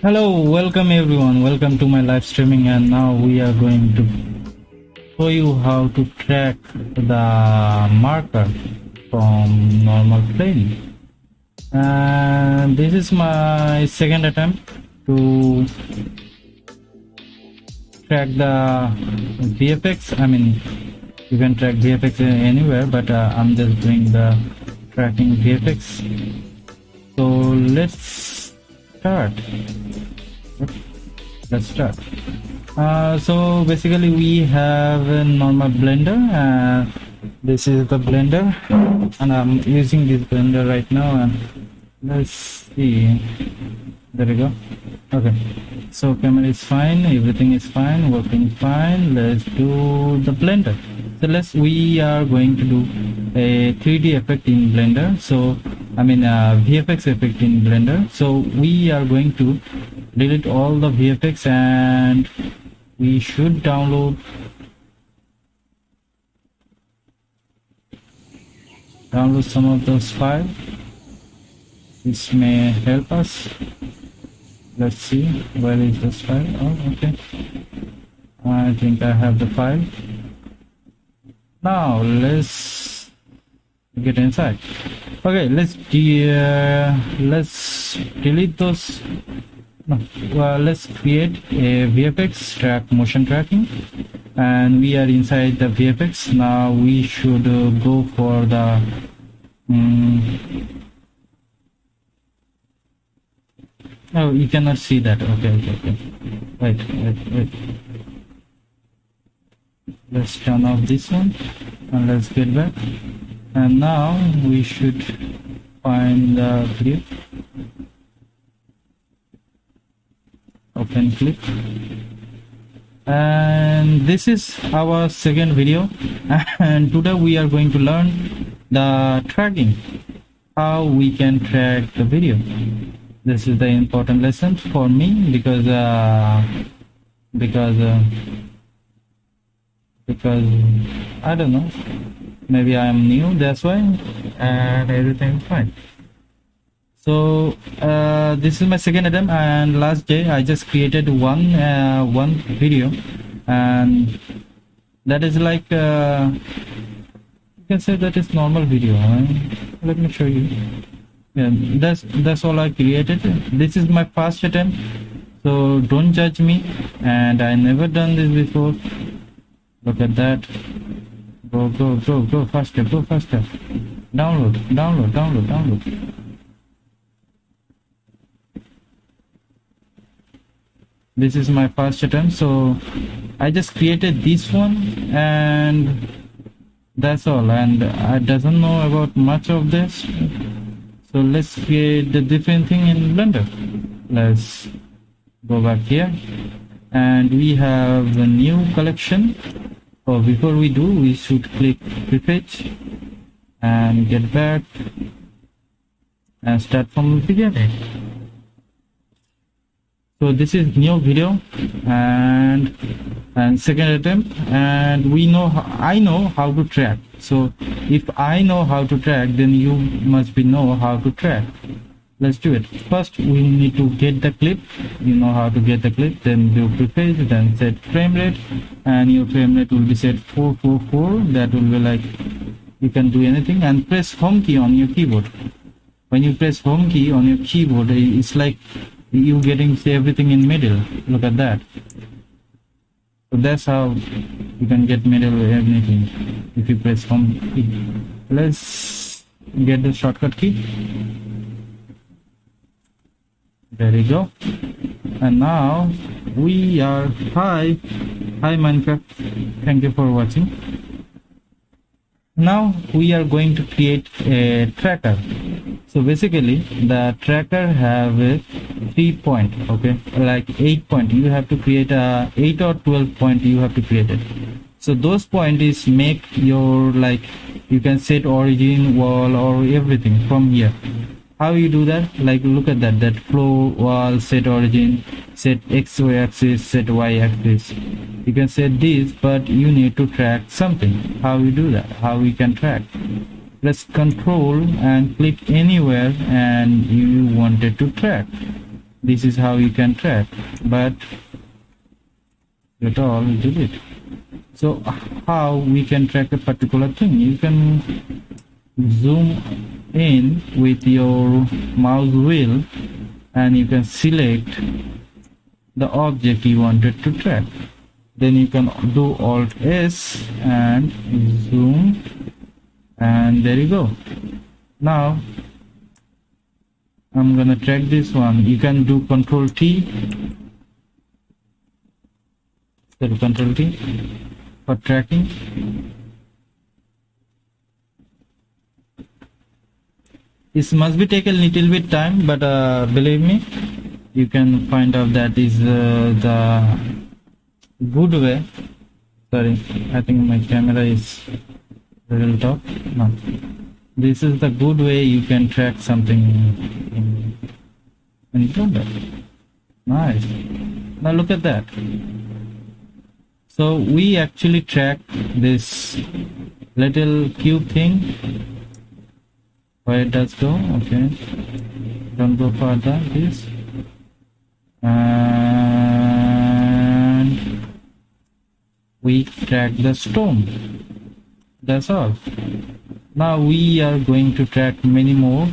Hello, welcome everyone. Welcome to my live streaming, and now we are going to show you how to track the marker from normal plane. And this is my second attempt to track the VFX. I mean, you can track VFX anywhere, but I'm just doing the tracking VFX. So let's start. So basically we have a normal blender. This is the blender, and I'm using this blender right now, and let's see. There we go. Okay, so camera is fine, everything is fine, working fine. Let's do the blender. So we are going to do a 3D effect in blender. So I mean VFX effect in blender. So we are going to delete all the VFX, and we should download some of those files. This may help us. Let's see, where is this file? Oh, okay, I think I have the file. Now let's get inside. Okay, let's delete those. No, let's create a VFX track motion tracking, and we are inside the VFX. Now we should go for the oh, you cannot see that. Okay. Wait. Let's turn off this one and let's get back. And now we should find the video. Open clip. And this is our second video. And today we are going to learn the tracking. How we can track the video. This is the important lesson for me because I don't know, maybe I am new, that's why, and everything fine. So this is my second attempt, and last day I just created one video, and that is like you can say that is normal video. Let me show you. Yeah, that's all I created. This is my first attempt, so don't judge me, and I never done this before. Look at that. Go faster, download. This is my first attempt, so I just created this one, and that's all, and I doesn't know about much of this. So let's create the different thing in Blender. Let's go back here, and we have a new collection. So before we do, we should click prefetch and get back and start from the beginning. So this is new video and second attempt, and I know how to track. So if I know how to track, then you must know how to track. Let's do it. First we need to get the clip. You know how to get the clip. Then do prefetch, then set frame rate, and your frame rate will be set 444. That will be like you can do anything, and press home key on your keyboard. When you press home key on your keyboard, it's like you getting everything in middle. Look at that. So that's how you can get middle anything if you press home key. Let's get the shortcut key. There we go. And now we are hi Minecraft, thank you for watching. Now we are going to create a tracker. So basically the tracker have a 3 point, okay, like 8 point. You have to create a 8 or 12 point. You have to create it. So those point is make your, like, you can set origin, wall, or everything from here. How you do that? Like, look at that flow, wall, set origin, set x axis, set y axis. You can set this, but you need to track something. How you do that? How we can track? Press control and click anywhere and you wanted to track. this is how you can track, but let all delete. So how we can track a particular thing? You can zoom in with your mouse wheel and you can select the object you wanted to track. Then you can do Alt S and zoom, and there you go. Now I'm gonna track this one. You can do Control T, Control T for tracking. This must be take a little bit time, but believe me, you can find out that is the good way. Sorry, I think my camera is a little top. No, this is the good way you can track something in Blender. Nice. Now look at that. So we actually track this little cube thing. Where it does go? Okay, don't go further, please. And we track the stone. That's all. Now we are going to track many more.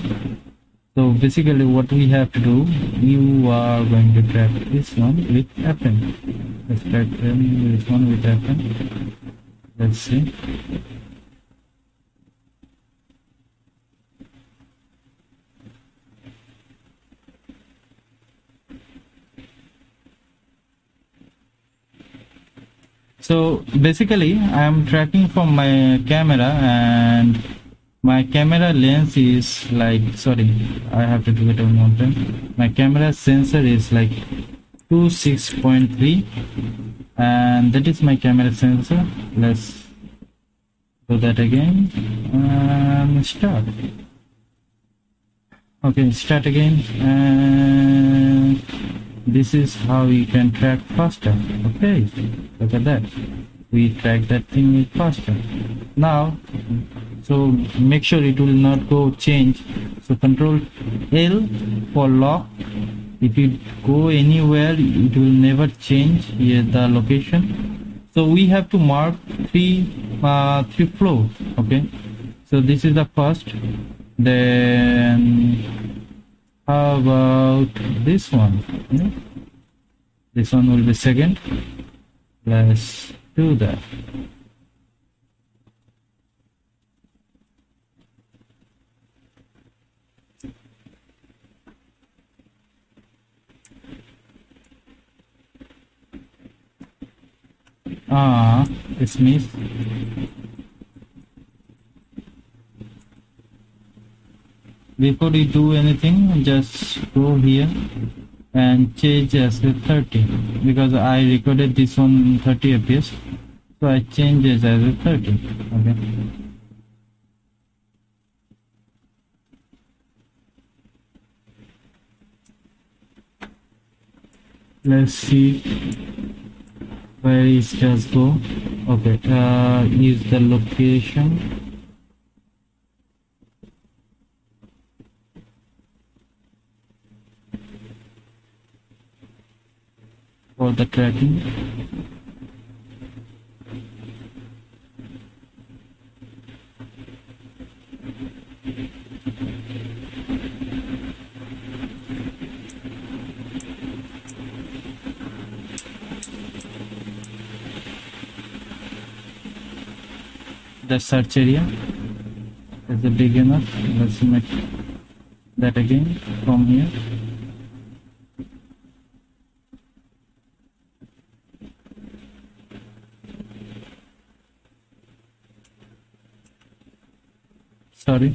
So basically what we have to do, you are going to track this one with FN. Let's track this one with FN. Let's see. So basically I am tracking from my camera, and my camera lens is like, sorry, I have to do it one more time. My camera sensor is like 26.3, and that is my camera sensor. Let's do that again and start. Okay, start again, and this is how you can track faster. Okay, look at that, we track that thing faster. Now, so make sure it will not go change. So Control L for lock. If you go anywhere, it will never change here the location. So we have to mark three floors. Okay, so this is the first. Then how about this one? Yeah. This one will be second. Let's do that. It's missed. Before you do anything, just go here and change as a 30, because I recorded this on 30 fps, so I change it as a 30. Okay, let's see where it does go. Okay, use the location. For the tracking. The search area is big enough. Let's make that again from here. Sorry.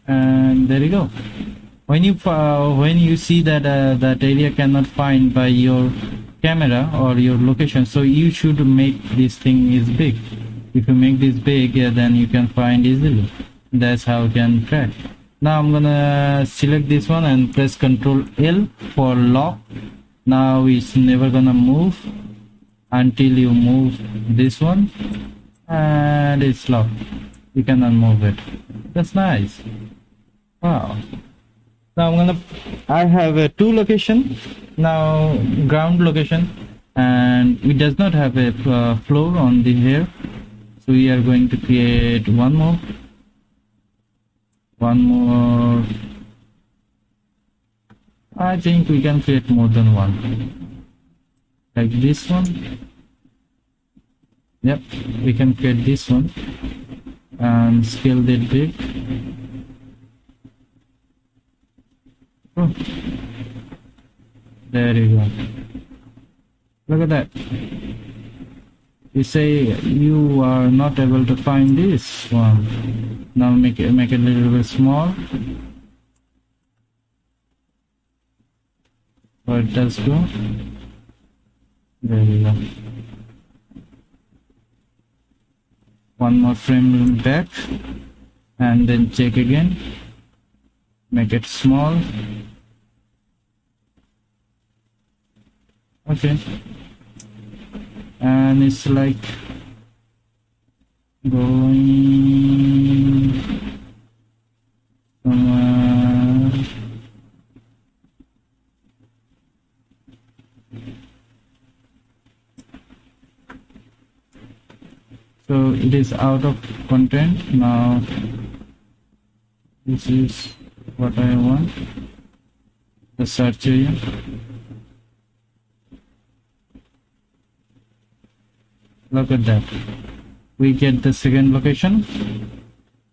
And there you go. When you see that that area cannot find by your camera or your location, so you should make this thing is big. If you make this big, then you can find easily. That's how you can track. Now I'm gonna select this one and press Ctrl L for lock. Now it's never gonna move until you move this one, and it's locked. You cannot move it. That's nice. Wow. Now I have a two location now, ground location, and it does not have a floor on the here, so we are going to create one more. I think we can create more than one, like this one. Yep, we can create this one and scale it big. Oh, there you go. Look at that. You say you are not able to find this one. Now make it a little bit small. Where it does go. There you go. One more frame back, and then check again. Make it small. Okay. And it's like going somewhere. So it is out of content now. This is what I want, the search area. Look at that, we get the second location.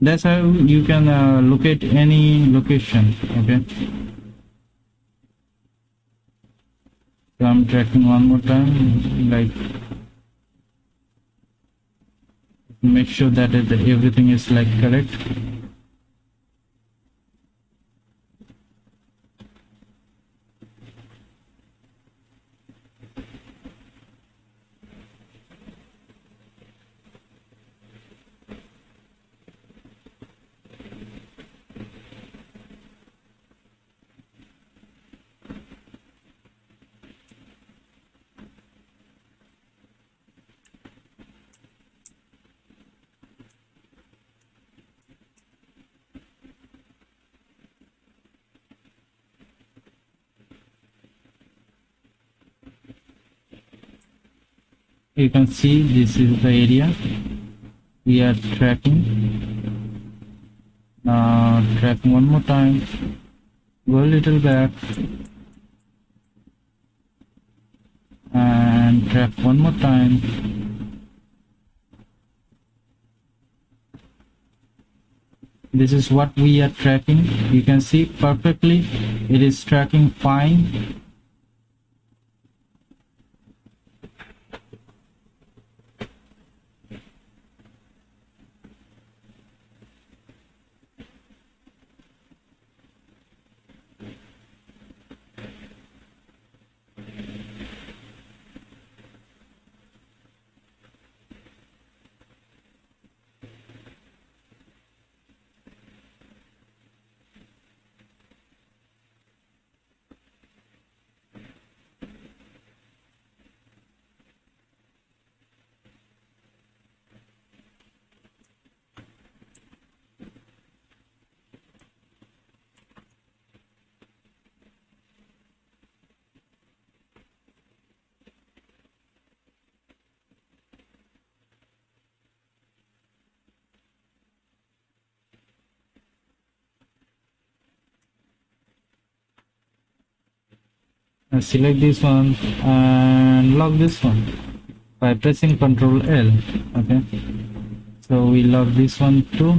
That's how you can locate any location. Okay, so I'm tracking one more time, like make sure that everything is like correct. You can see this is the area we are tracking. Now track one more time, go a little back, and track one more time. This is what we are tracking. You can see perfectly it is tracking fine. Select this one and lock this one by pressing Ctrl L. Okay, so we lock this one too.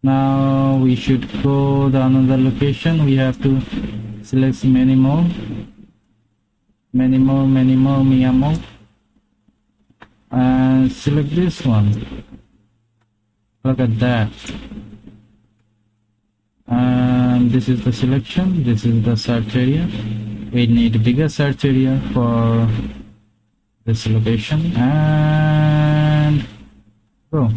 Now we should go to another location. We have to select many more, and select this one. Look at that. And this is the selection, this is the search area. We need a bigger search area for this location, and go.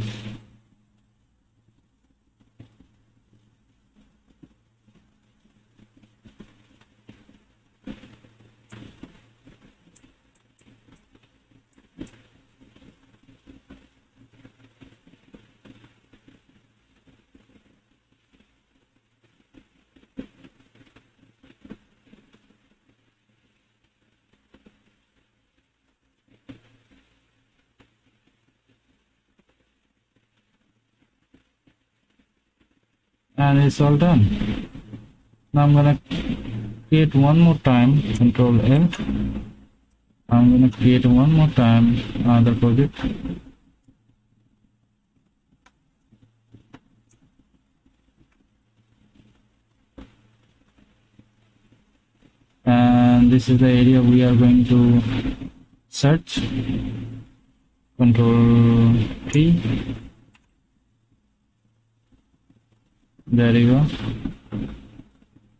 and it's all done. Now I'm gonna create one more time, Control L. I'm gonna create one more time another project. And this is the area we are going to search. Control T. There you go.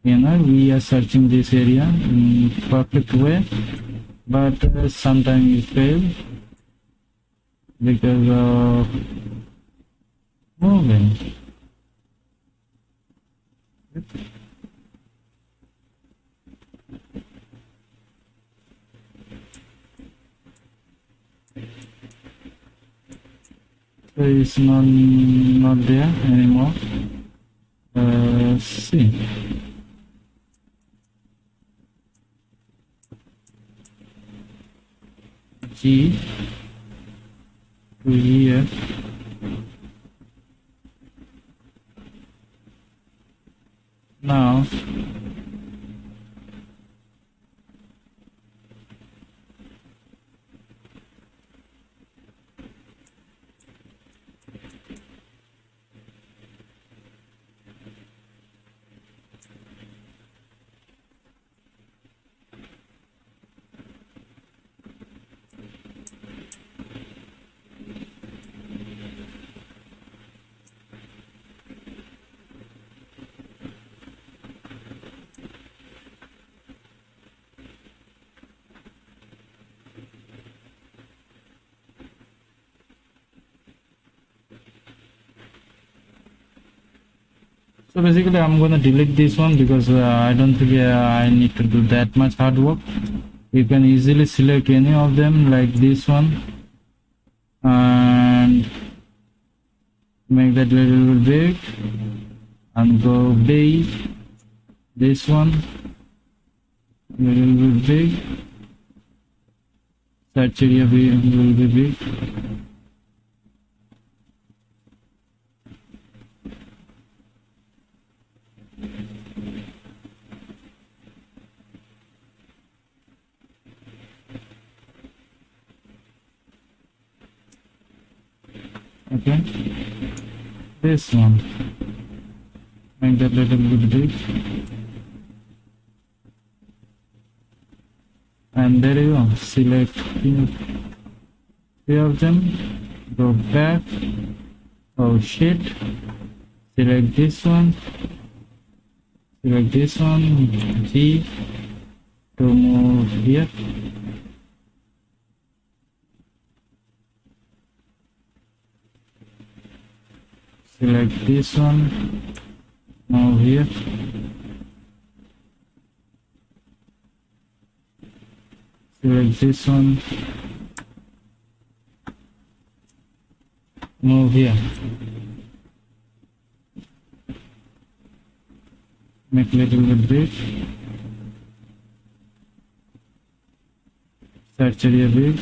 We are searching this area in perfect way, but sometimes it fails because of moving. So it's not there anymore. See. G to here. Now so basically I'm gonna delete this one because I don't think I need to do that much hard work. You can easily select any of them like this one and make that little bit big and go big. This one little bit big. Search area will be big. Okay, this one, make that little bit big, and there you go. Select three of them, go back. Oh shit, select this one, G to move here. Select this one, move here. Select this one, move here. Make little bit big. Search area big.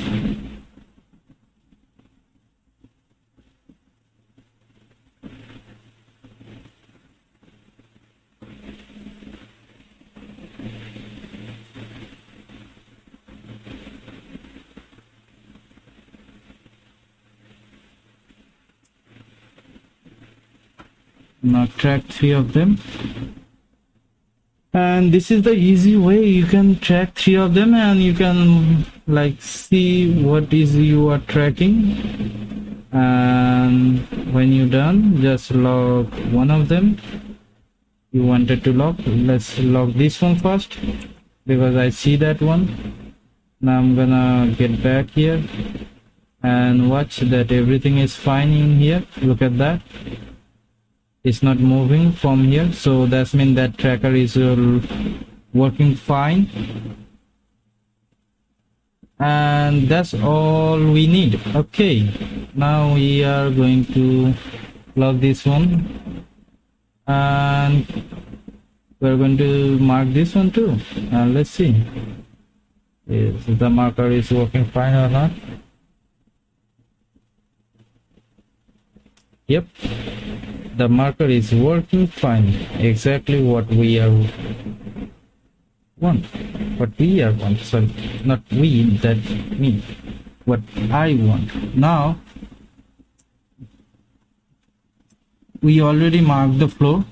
Now track 3 of them, and this is the easy way you can track 3 of them, and you can like see what is you are tracking, and when you're done just log one of them you wanted to log. Let's log this one first because I see that one. Now I'm gonna get back here and watch that everything is fine in here. Look at that, it's not moving from here, so that means that tracker is working fine, and that's all we need. Okay, now we are going to log this one and we're going to mark this one too, and let's see if the marker is working fine or not. Yep, the marker is working fine, exactly what we are want, sorry, not we, that me, what I want. Now we already marked the floor,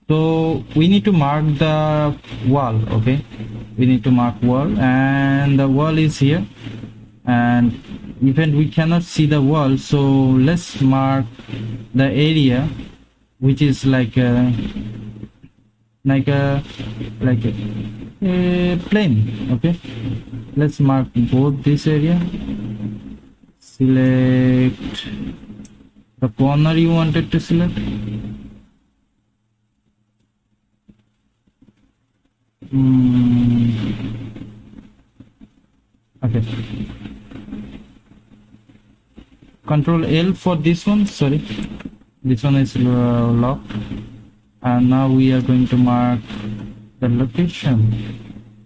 so we need to mark the wall. Okay, we need to mark wall, and the wall is here, and even we cannot see the wall, so let's mark the area which is like a plane. Okay, let's mark both this area. Select the corner you wanted to select. Okay, Control L for this one. Sorry, this one is locked, and now we are going to mark the location.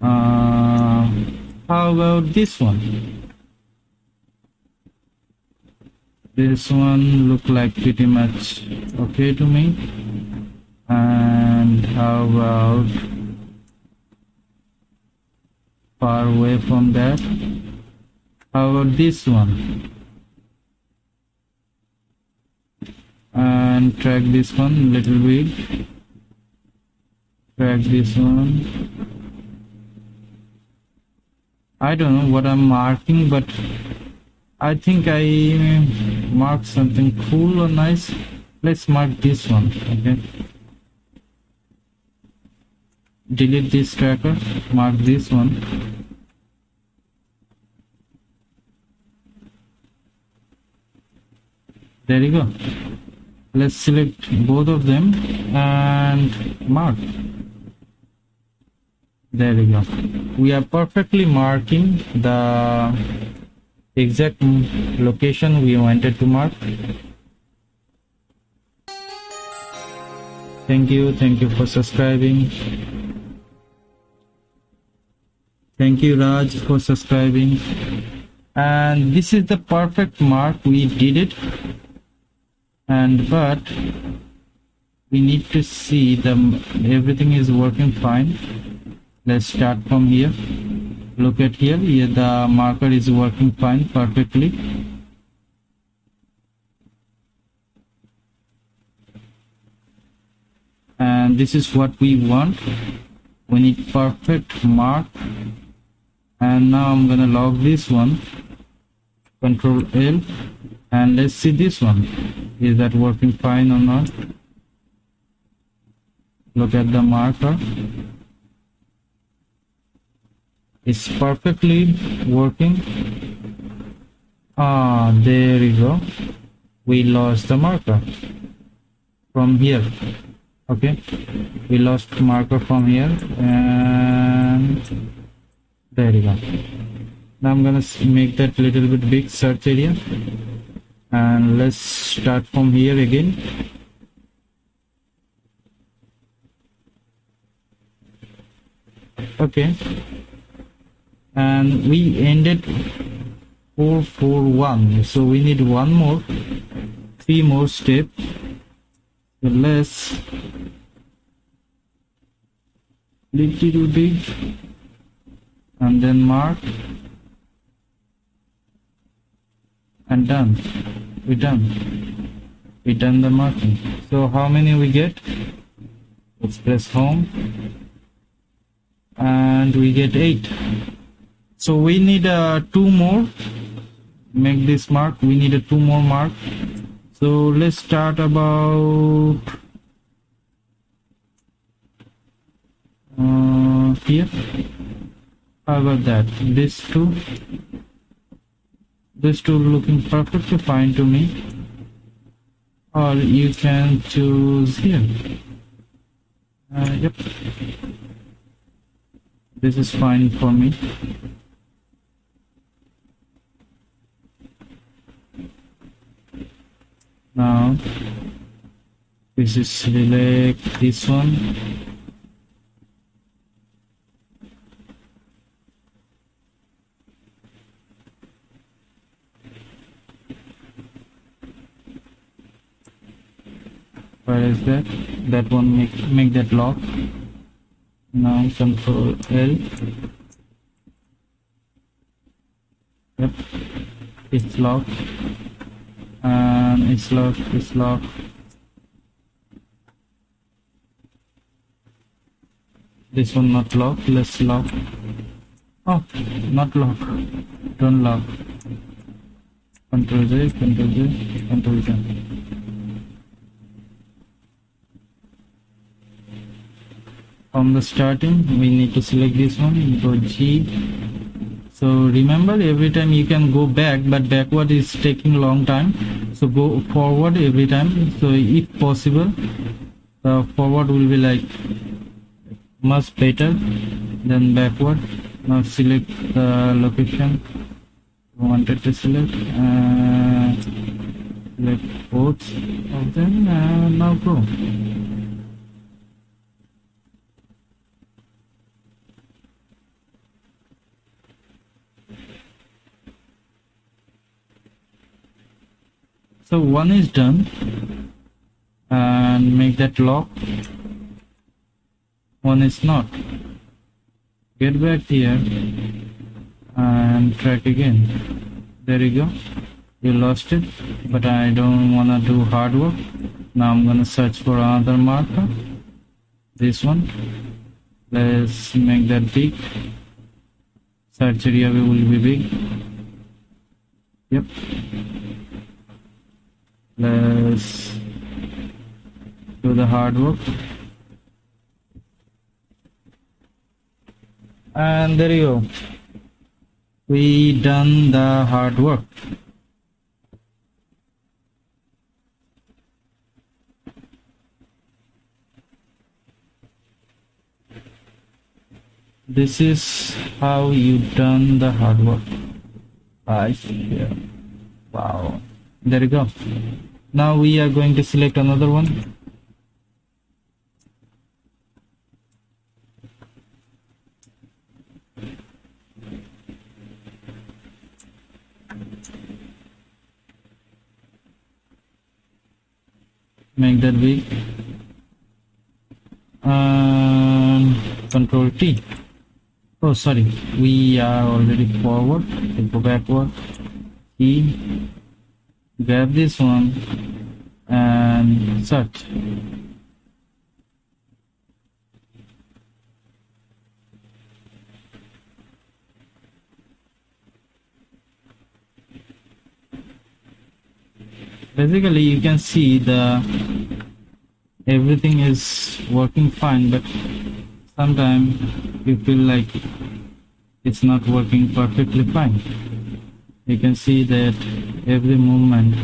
How about this one? This one look like pretty much okay to me. And how about far away from that? How about this one? And track this one little bit. Track this one. I don't know what I'm marking, but I think I marked something cool or nice. Let's mark this one. Okay, delete this tracker, mark this one. There you go. Let's select both of them and mark. There we go. We are perfectly marking the exact location we wanted to mark. Thank you for subscribing. Thank you, Raj, for subscribing. And this is the perfect mark. We did it, but we need to see everything is working fine. Let's start from here. Look at here. Here the marker is working fine, perfectly. And this is what we want. We need perfect mark. And now I'm gonna log this one. Control L, and let's see this one. Is that working fine or not? Look at the marker. It's perfectly working. There you go. We lost the marker from here. Okay, we lost marker from here, and there you go. Now I'm gonna make that little bit big, search area, and let's start from here again. Okay, and we ended 441, so we need three more steps. So let's little big and then mark and done. We done the marking. So how many we get? Let's press home, and we get 8. So we need 2 more. Make this mark. We need 2 more mark. So let's start about here. How about that? These two looking perfectly fine to me. Or you can choose here. Yep, this is fine for me. Now this is select this one. Where is that? That one, make that lock. Now control L. Yep, it's locked. And it's locked. This one not locked. Let's lock. Oh, not lock. Don't lock. Control Z, Control Z, Control Z. From the starting, we need to select this one. Go G. So remember, every time you can go back, but backward is taking a long time. So go forward every time. So if possible, the forward will be like much better than backward. Now select the location you wanted to select, select both of them, and now go. So one is done, and make that lock. One is not. Get back here and track again. There you go. You lost it, but I don't wanna do hard work. Now I'm gonna search for another marker. This one. Let's make that big. Search area will be big. Yep. Let's do the hard work. And there you go. We done the hard work. This is how you done the hard work. Yeah. Wow. There you go. Now we are going to select another one. Make that big. Control T. Oh, sorry. We are already forward. So go backward. E. Grab this one and search. Basically, you can see everything is working fine, but sometimes you feel like it's not working perfectly fine. You can see that every movement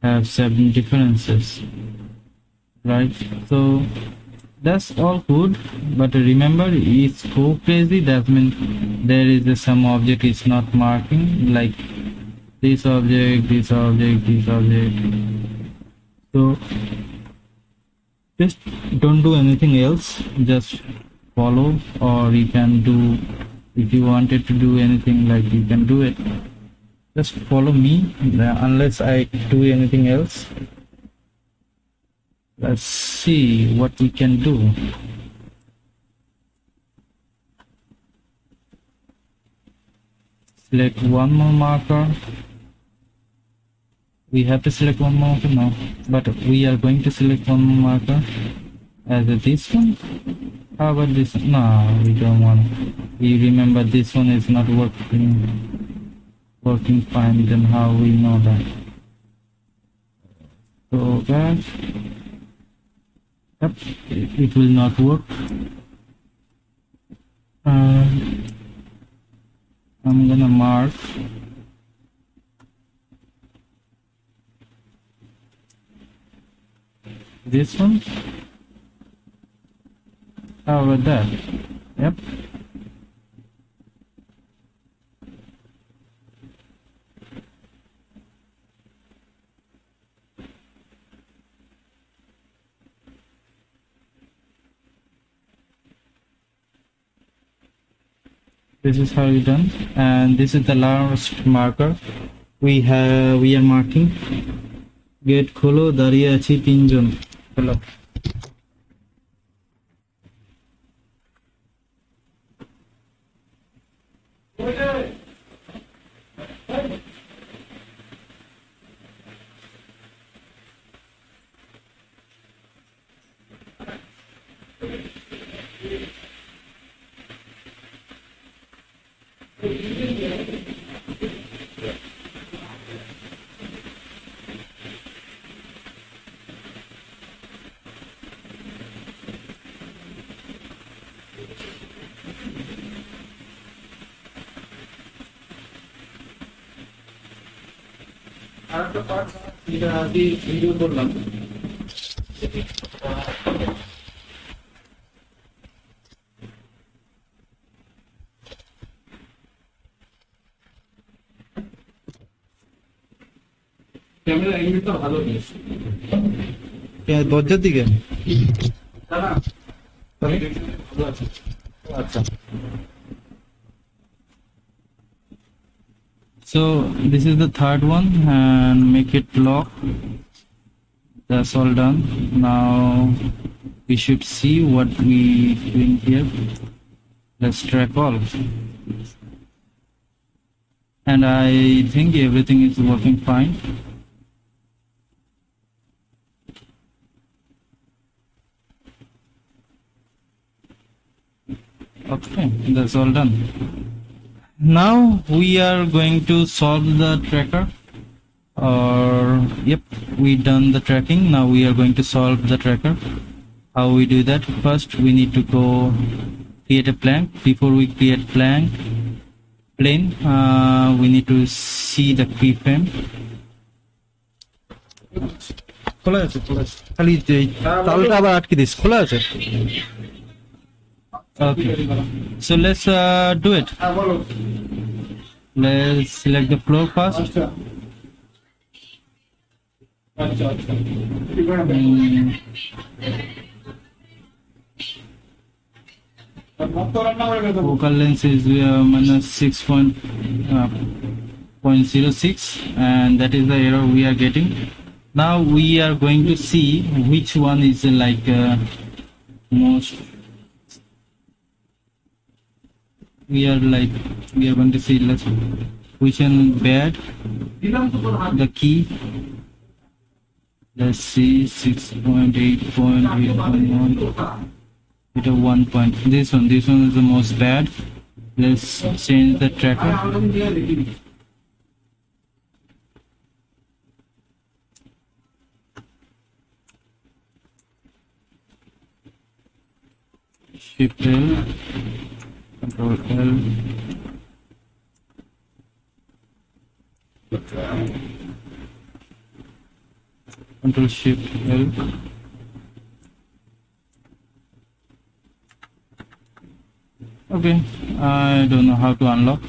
have 7 differences, right? So that's all good, but remember, it's so crazy. That means there is some object is not marking, like this object, this object, this object. So just don't do anything else, just follow, or you can do, if you wanted to do anything, like you can do it. Just follow me unless I do anything else. Let's see what we can do. Select one more marker. We have to select one more marker now, but we are going to select one more marker as this one. How about this? No, we don't want. We remember this one is not working fine. Then how we know that? Go back. Yep, it will not work. I'm gonna mark this one. How about that? Yep. This is how you done, and this is the last marker we are marking. Gate kholo, dariye achi 3 jon. Hello. Video করলাম camera অ্যাঙ্গেলটা ভালো নেই দরজার দিকে আচ্ছা so this is the third one and make it lock. That's all done. Now we should see what we doing here. Let's track all, and I think everything is working fine. Okay, that's all done. Now we are going to solve the tracker, or yep, we done the tracking. Now we are going to solve the tracker. How we do that? First we need to go create a plank. Before we create plane, we need to see the keyframe. খোলা আছে খালি তালটা আবার আটকে this খোলা আছে Okay, so let's do it. Let's select the floor first. Focal length is minus 6.06, and that is the error we are getting. Now we are going to see which one is like most. We are going to see which one bad. The key, let's see, 6.8.8.1. It a 1 point. This one is the most bad. Let's change the tracker. Shift L, Control L, Control Shift L. Okay, I don't know how to unlock.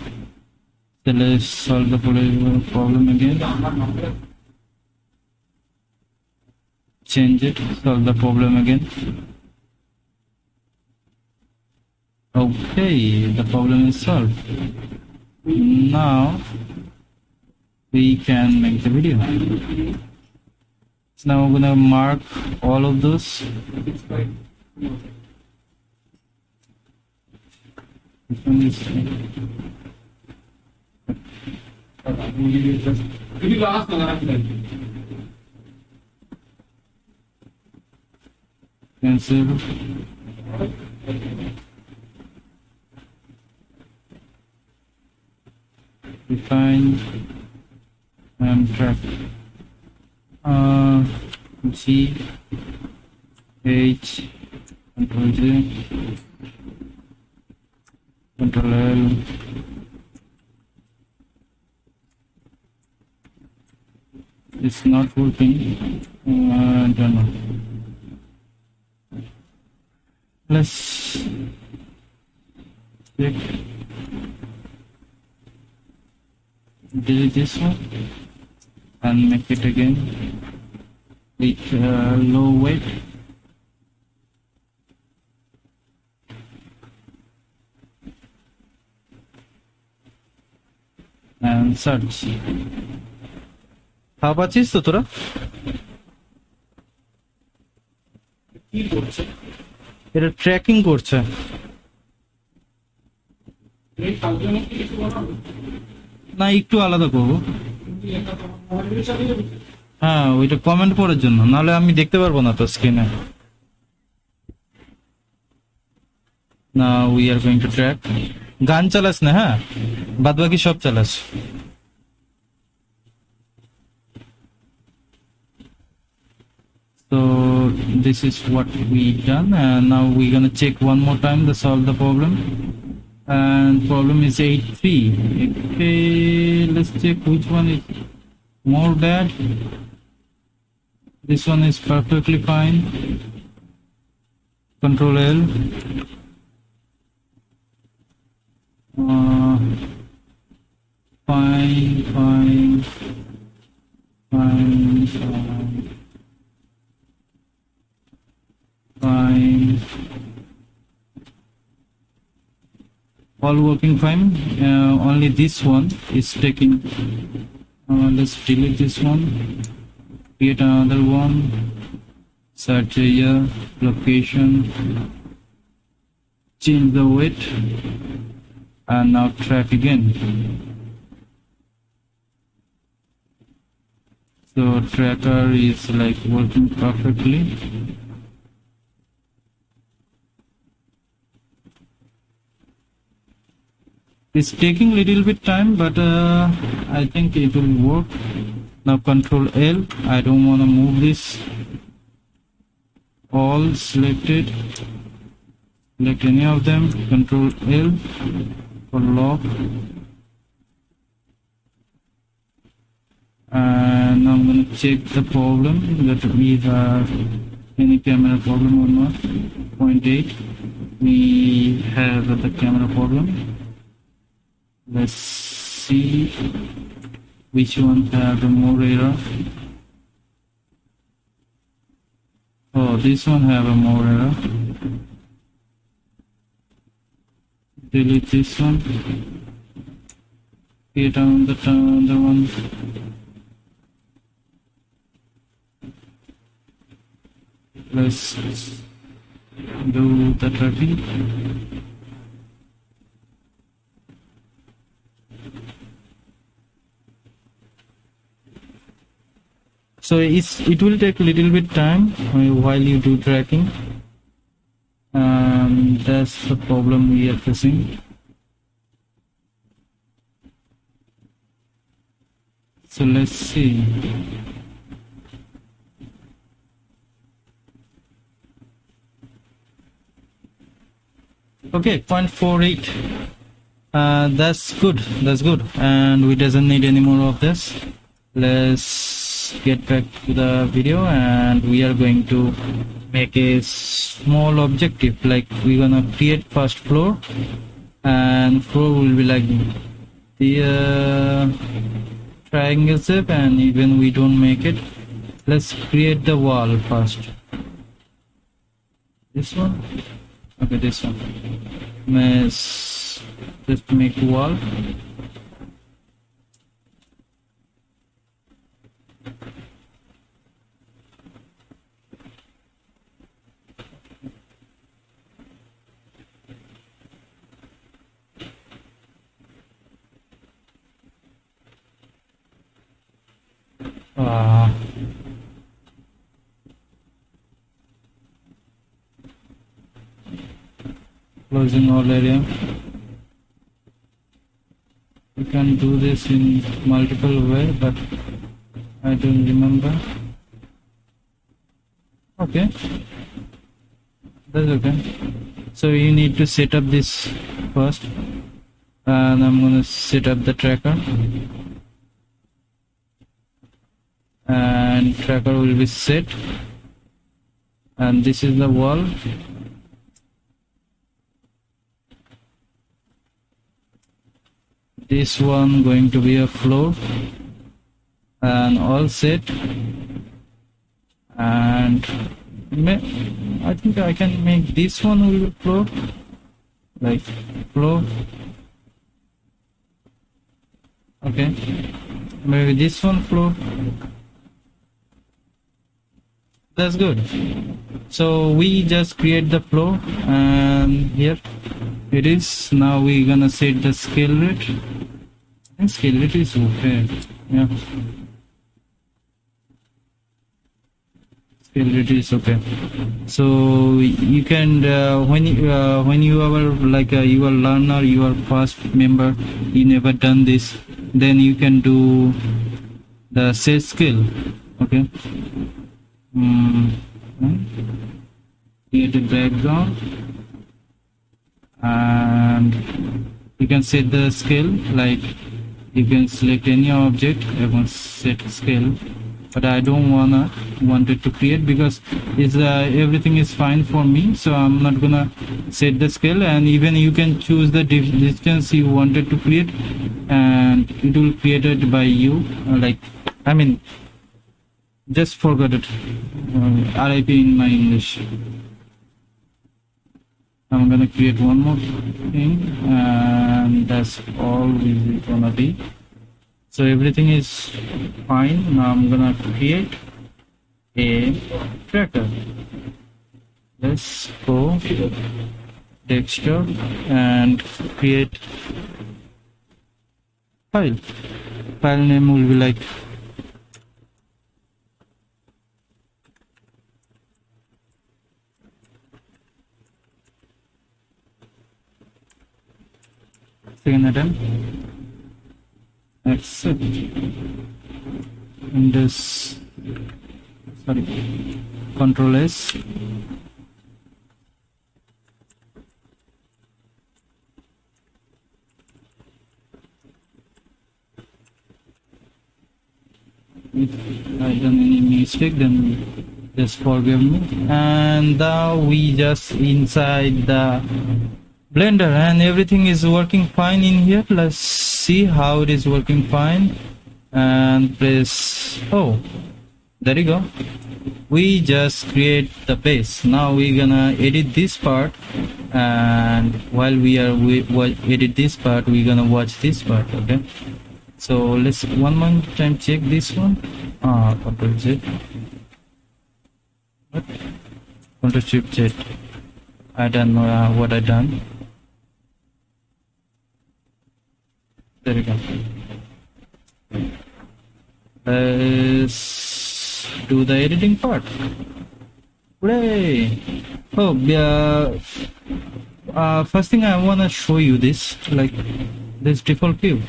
So let's solve the problem again. Change it, solve the problem again. Okay, the problem is solved. Now we can make the video. So now I'm gonna mark all of those. This one is cancel. Define and track. G H Control J Control L. It's not working. I don't know. Let's check. Delete this one and make it again with low weight. And search. How about this, তোরা? এটা tracking করছে। না একটু আলাদা করবো। হ্যাঁ ওইটা comment করার জন্য, নাহলে আমি দেখতে পারবো না তো স্ক্রিনে। না we are going to track. গান চালাস না, হ্যাঁ বাদ বাকি সব চালাস। So this is what we done, and now we're gonna check one more time to solve the problem. And problem is 83. Okay, let's check which one is more bad. This one is perfectly fine. Control L. Fine, fine, fine, fine. All working fine. Only this one is taking. Let's delete this one. Create another one. Search area, location. Change the weight. And now track again. So tracker is like working perfectly. It's taking little bit time, but I think it will work. Now Control L. I don't want to move this. All selected. Select any of them. Control L for lock. And I'm going to check the problem that we have any camera problem or not. 0.8. We have the camera problem. Let's see which one have the more error. Oh, this one have a more error. Delete this one. Create another one. Let's do the tracking. So it will take a little bit time while you do tracking. That's the problem we are facing. So let's see. Okay, 0.48. That's good. That's good. And we doesn't need any more of this. Let's get back to the video, and we are going to make a small objective. Like we're gonna create first floor, and floor will be like the triangle shape. And even we don't make it, let's create the wall first. This one. Okay, this one. Let's just make wall. Closing all area. You can do this in multiple way, but I don't remember. Okay, that's okay. So you need to set up this first, and I'm gonna set up the tracker, and tracker will be set, and this is the wall. This one going to be a floor, and all set. And I think I can make this one will be floor, like floor. Okay, maybe this one floor. That's good. So we just create the flow, and here it is. Now we're gonna set the scale rate. And scale rate is okay. Yeah, scale rate is okay. So you can when you are like you are learner, you are first member, you never done this, then you can do the set scale. Okay. Create a background, and you can set the scale, like you can select any object and set scale, but I don't want it to create because it's everything is fine for me, so I'm not gonna set the scale. And even you can choose the distance you wanted to create, and it will create it by you. Like, I mean, just forgot it. RIP in my English. I'm gonna create one more thing, and that's all it's gonna be. So everything is fine. Now I'm gonna create a tracker. Let's go desktop and create file. File name will be like second attempt. Accept. And this, sorry, Control S. If I done any mistake, then just forgive me. And now we just inside the Blender, and everything is working fine in here. Let's see how it is working fine, and press, oh, there you go. We just create the base. Now we're gonna edit this part, and while we edit this part, we're gonna watch this part. Okay, so let's one more time check this one. Control Z. What? Control Shift Z. I don't know what I done. There we go. Let's do the editing part. Hooray! Oh, first thing I wanna show you this, like this default view.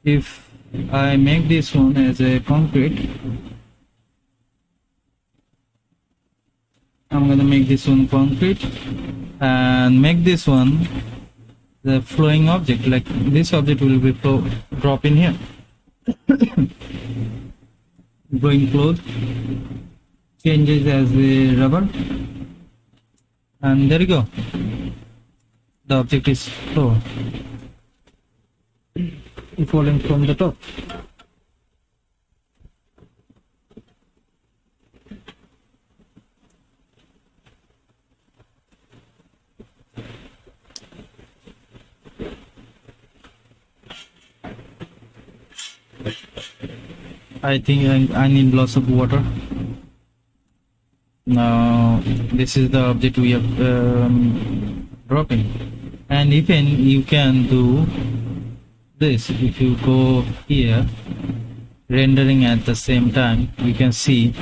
If I make this one as a concrete, I'm gonna make this one concrete and make this one the flowing object. Like this object will be drop in here. Going close, changes as a rubber, and there you go. The object is flow, falling from the top. I think I need lots of water. Now this is the object we are dropping, and even you can do this. If you go here, rendering at the same time, you can see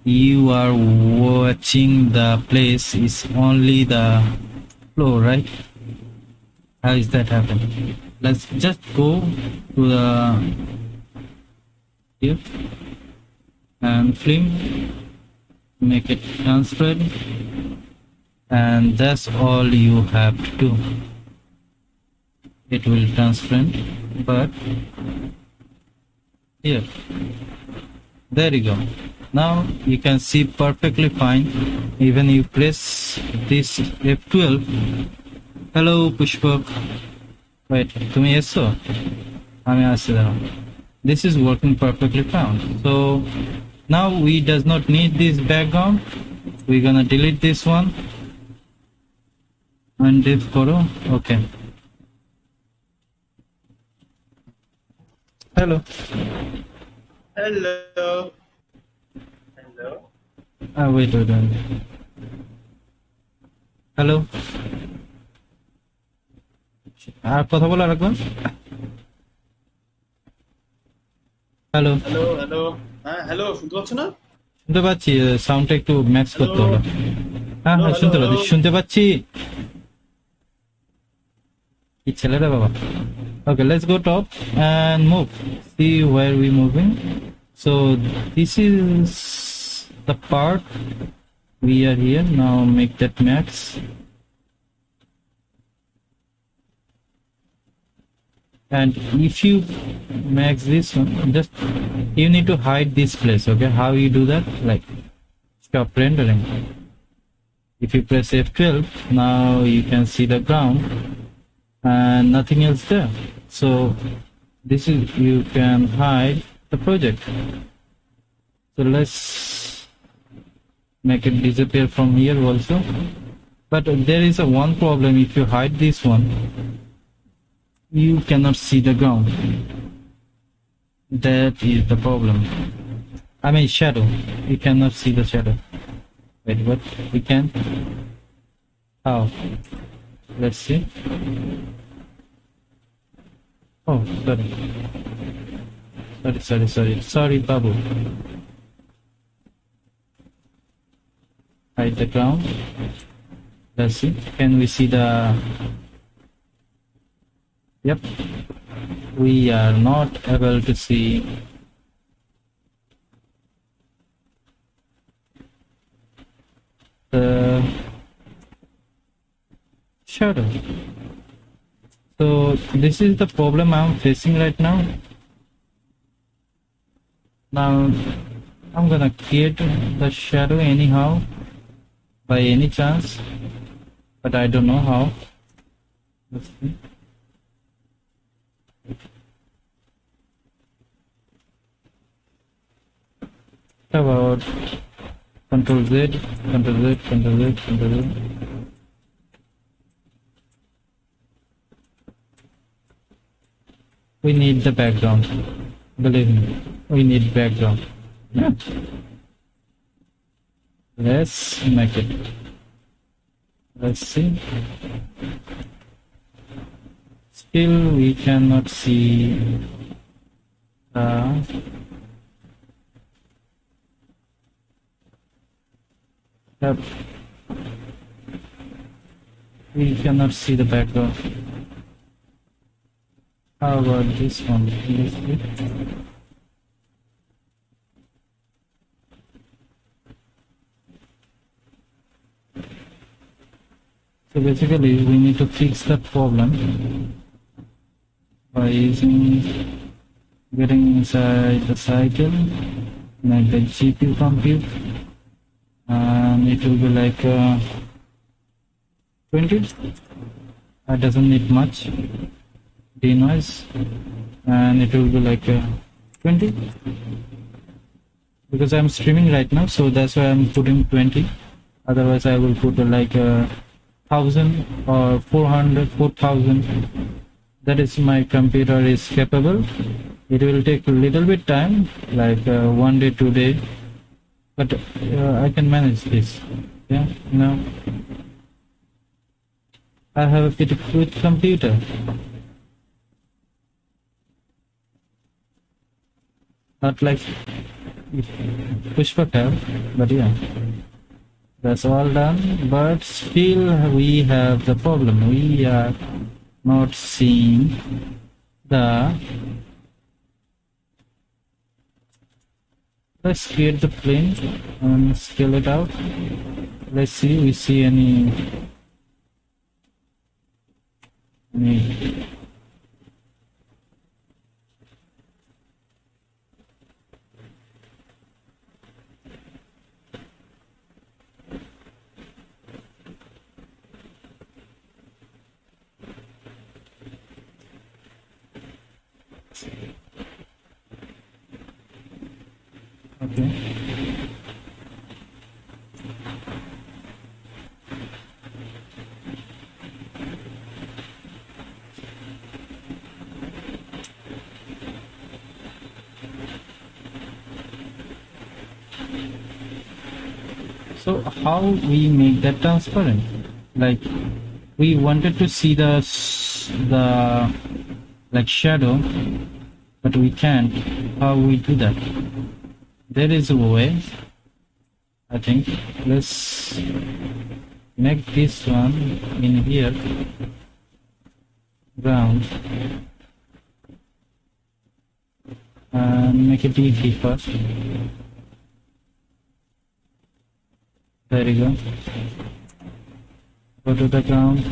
you are watching the place is only the flow, right? How is that happen? Let's just go to the here and film, make it transparent, and that's all you have to do. It will transparent, but here, there you go. Now you can see perfectly fine. Even you press this F12. Hello Pushpak. Wait, তুমি এসছো? আমি আসছি দাঁড়াও. This is working perfectly fine. So now we does not need this background. We're gonna delete this one and div koro. Okay. Hello. Hello. Hello. Wait. Hello. আর কথা বলা রাখবেন। Hello. Hello hello. হ্যাঁ hello, শুনতে পাচ্ছ না? শুনতে পাচ্ছি, সাউন্ডটা একটু ম্যাক্স হ্যালো করতে হলো। হ্যাঁ হ্যালো হ্যাঁ, হ্যালো হ্যালো। শুনতে পাচ্ছি। কি ছেলেরা বাবা। Okay, let's go top and move. See where we moving. So this is the part we are here. Now make that max. And if you max this one, just you need to hide this place. Okay, how you do that? Like stop rendering. If you press F12, now you can see the ground and nothing else there. So this is, you can hide the project. So let's make it disappear from here also. But there is a one problem. If you hide this one, you cannot see the ground. That is the problem. I mean shadow, you cannot see the shadow. Wait, what? We can? How? Let's see. Oh, sorry Babu. Hide the ground. Let's see, can we see the... Yep, we are not able to see the shadow. So this is the problem I'm facing right now. Now I'm gonna create the shadow anyhow, by any chance, but I don't know how. Let's see. How about Control Z, Control Z, Control Z, Control Z. We need the background. Believe me, we need background. Yeah. Let's make it. Let's see. Still we cannot see the we cannot see the background. How about this one? Let's see. So basically we need to fix that problem by getting inside the cycle, like the GPU compute, and it will be like 20. That doesn't need much denoise, and it will be like 20, because I'm streaming right now, so that's why I'm putting 20. Otherwise I will put like 1000 or 400, 4000. That is, my computer is capable. It will take a little bit time, like 1 day, 2 day, but I can manage this. Yeah, now I have a pretty good computer. Not like Pushpak have, but yeah, that's all done. But still we have the problem. We are not seeing the... Let's create the plane and scale it out. Let's see, we see any okay. So how we make that transparent? Like we wanted to see the like shadow, but we can't. How we do that? There is a way, I think. Let's make this one in here ground and make it easy first. There you go. Go to the ground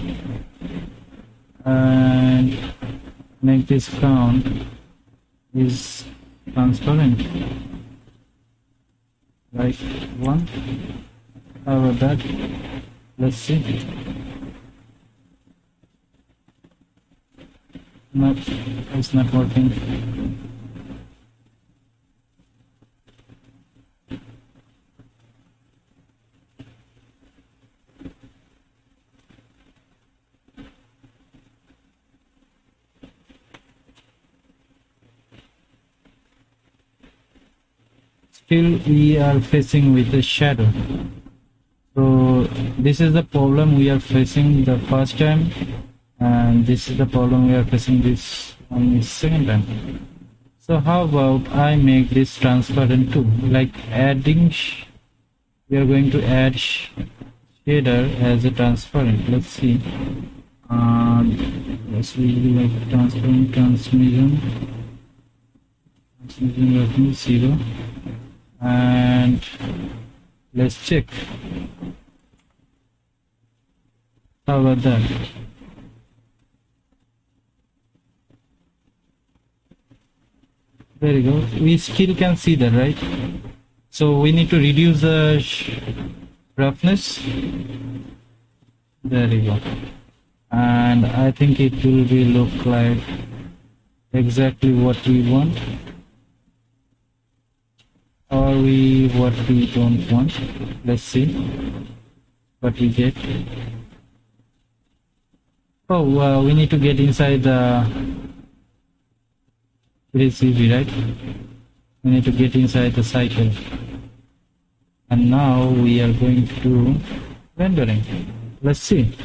and make this ground is transparent, like one. How about that? Let's see. No, it's not working. Still we are facing with a shadow. So this is the problem we are facing the first time, and this is the problem we are facing this on the second time. So how about I make this transparent too, like adding we are going to add shader as a transparent. Let's see. Let's really like transparent transmission working 0, and let's check. How about that? There you go. We still can see that, right? So we need to reduce the roughness. There you go. And I think it will be look like exactly what we want, or what we don't want. Let's see what we get. Oh, we need to get inside the. It is easy, right? We need to get inside the cycle. And now we are going to do rendering. Let's see.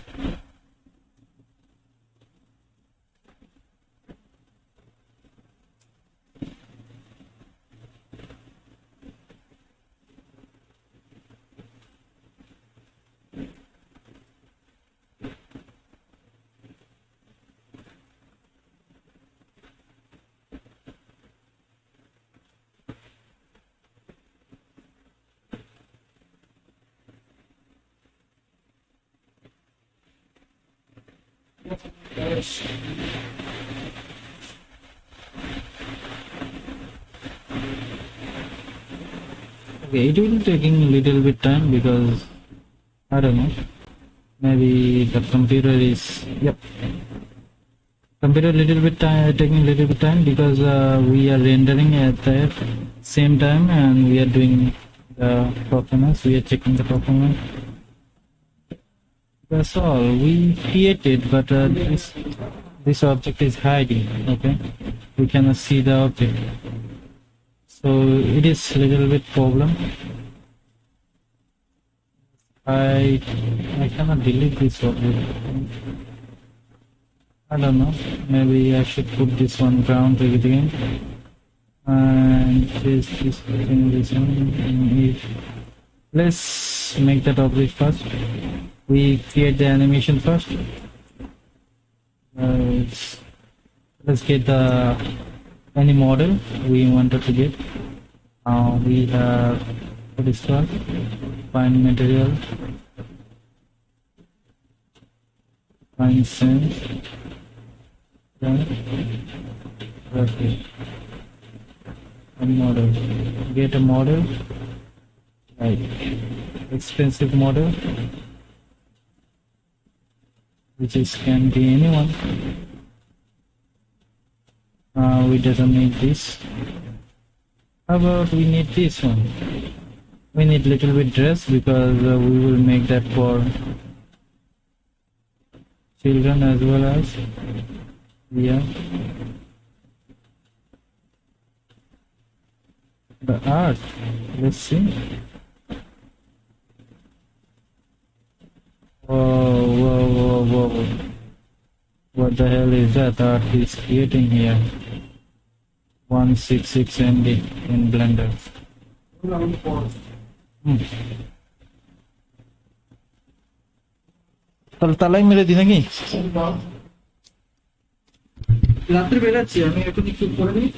Okay, it will be taking a little bit time because I don't know, maybe the computer is computer little bit time, taking a little bit time because we are rendering at the same time and we are doing the performance, we are checking the performance. That's all we created, but this object is hiding. Okay, we cannot see the object, so it is a little bit problem. I cannot delete this object. I don't know, maybe I should put this one ground again and just this thing, this one. Let's make that object first. We create the animation first. Let's get the any model we wanted to get. We have this one, find material, find sense, okay, and model. Get a model, like expensive model, which is can be anyone. We doesn't need this. How about we need this one? We need little bit dress because we will make that for children as well as the art. Let's see. whoa. What the hell is that art he's creating here? 166 MB in Blender. তাহলে তালাই মেরে দি নাকি? রাত্রে বেরাচ্ছি আমি, এখন একটু করে নিই।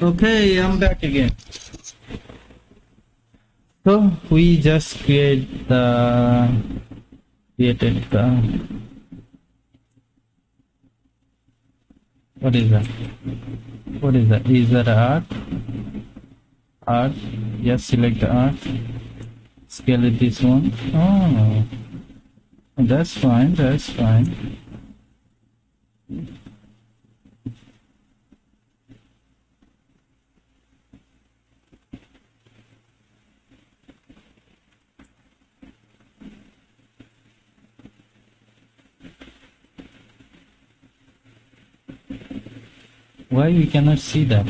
Okay, I'm back again. So we just created the what is that? What is that? Is that art? Art. Yes, select the art. Scale it this one. Oh, that's fine. That's fine. Why we cannot see that?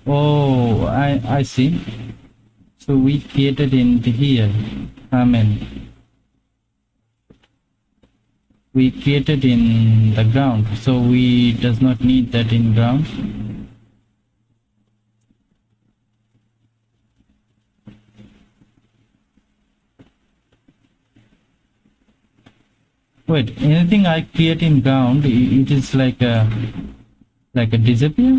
Oh, I see. So we created in here. We created in the ground, so we does not need that in ground. Wait, anything I create in ground, it is like a disappear?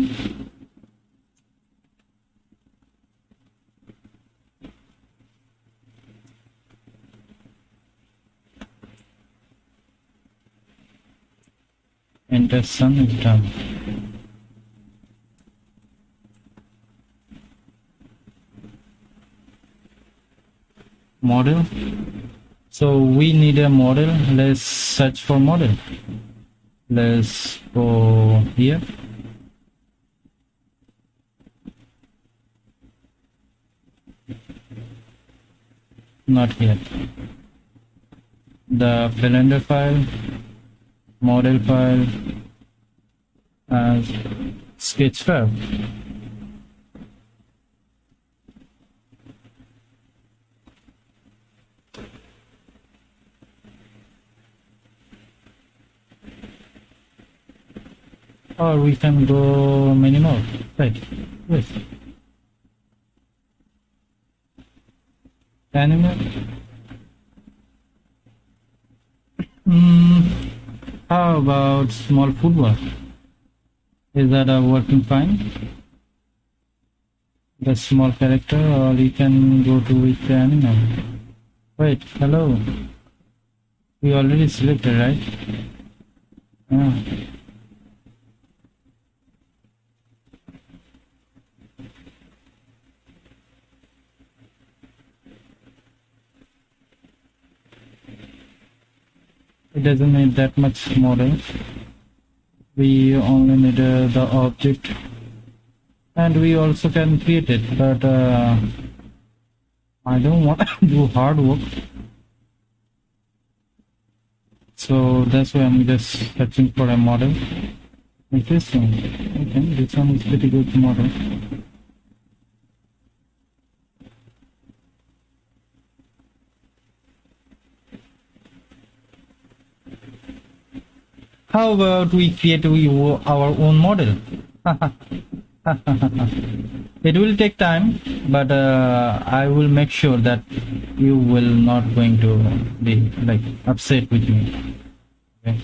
Enter sun is done. Model. So we need a model. Let's search for model. Let's go here. Not here. The Blender file, model file, and sketch file. Or we can go many more. Right. Wait. Animal. How about small football? Is that working fine? The small character, or you can go to with the animal. Wait, hello. We already selected, right? Yeah. It doesn't need that much model. We only need the object, and we also can create it, but I don't want to do hard work, so that's why I'm just searching for a model like this one. Okay, this one is pretty good model. How about we create our own model? It will take time, but I will make sure that you will not going to be like upset with me. Okay.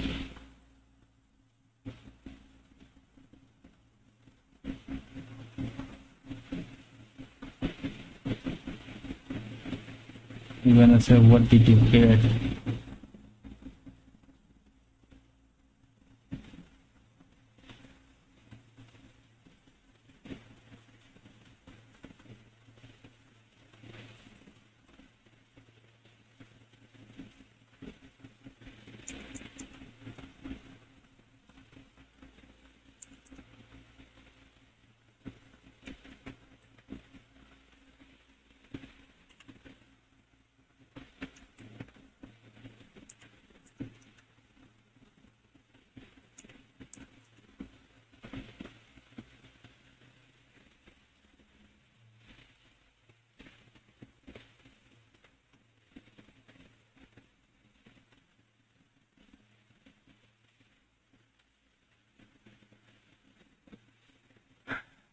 You're gonna say, what did you create?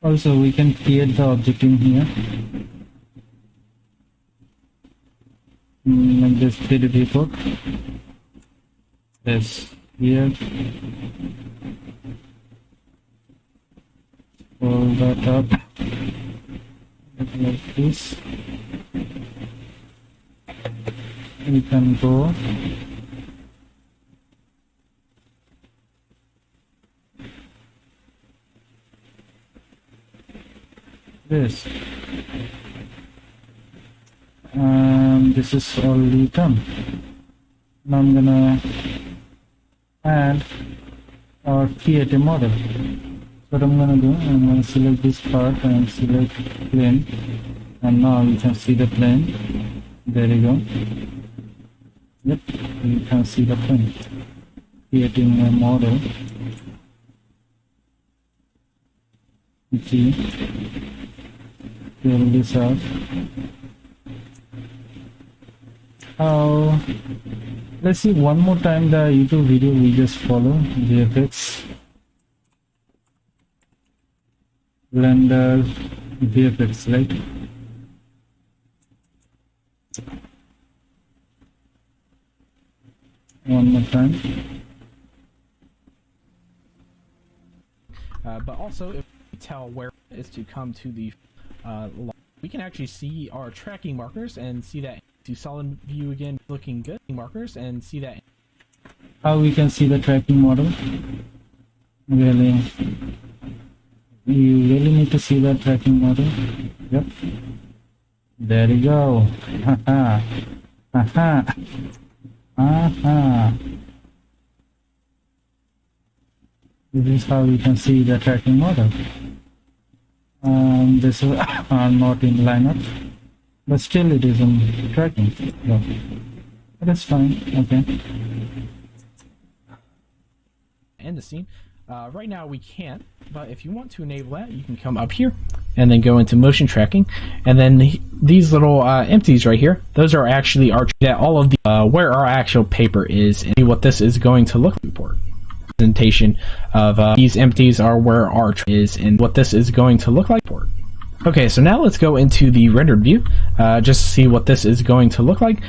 Also, we can create the object in here. Like this 3D report. This here. Scroll that up. Like this. We can go. This, and this is already done. Now I'm gonna add or create a model. So what I'm gonna do, I'm gonna select this part and select plane, and now you can see the plane. There you go. Yep, you can see the plane. Creating a model. Let's see. Fill this out. Let's see one more time the YouTube video we just follow. VFX. Blender VFX, right? One more time. But also, if we tell where it is to come to the we can actually see our tracking markers and see that to solid view again looking good markers and see that. How we can see the tracking model? Really, you really need to see the tracking model. Yep, there you go. Haha, haha, haha. This is how you can see the tracking model. This is not in lineup, but still it is in tracking. So that's fine. Okay. And the scene. Right now we can't, but if you want to enable that, you can come up here and then go into motion tracking, and then these little empties right here, those are actually our that all of the where our actual paper is and what this is going to look report. Presentation of these empties are where our is and what this is going to look like. Okay, so now let's go into the rendered view just to see what this is going to look like.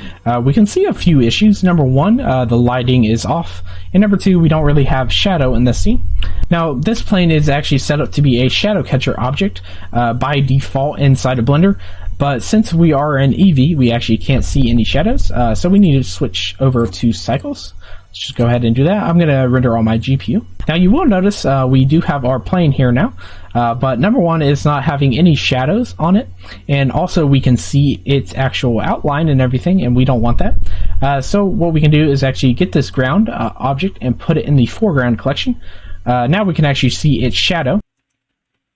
We can see a few issues. Number one, the lighting is off, and number two, we don't really have shadow in this scene. Now, this plane is actually set up to be a shadow catcher object by default inside of Blender, but since we are an EV, we actually can't see any shadows, so we need to switch over to cycles. Let's just go ahead and do that. I'm going to render on my GPU. Now you will notice we do have our plane here now, but number one is not having any shadows on it, and also we can see its actual outline and everything, and we don't want that. So what we can do is actually get this ground object and put it in the foreground collection. Now we can actually see its shadow.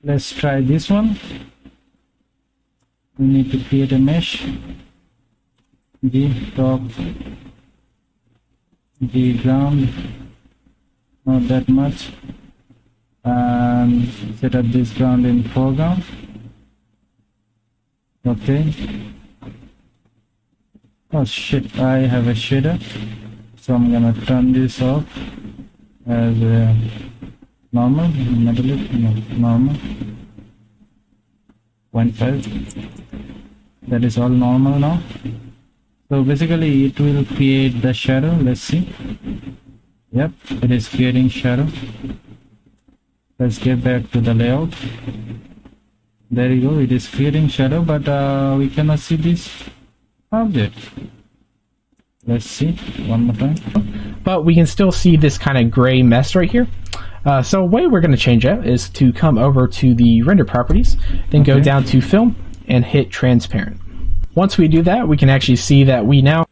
Let's try this one. We need to create a mesh. G top, G ground, not that much, and set up this ground in foreground. Okay. Oh shit, I have a shader, so I'm gonna turn this off as normal, normal 0.5. That is all normal now. So basically it will create the shadow. Let's see. Yep, it is creating shadow. Let's get back to the layout. There you go, it is creating shadow, but we cannot see this object. Let's see one more time. But we can still see this kind of gray mess right here. So the way we're going to change that is to come over to the render properties, then go down to film and hit transparent. Once we do that, we can actually see that we now...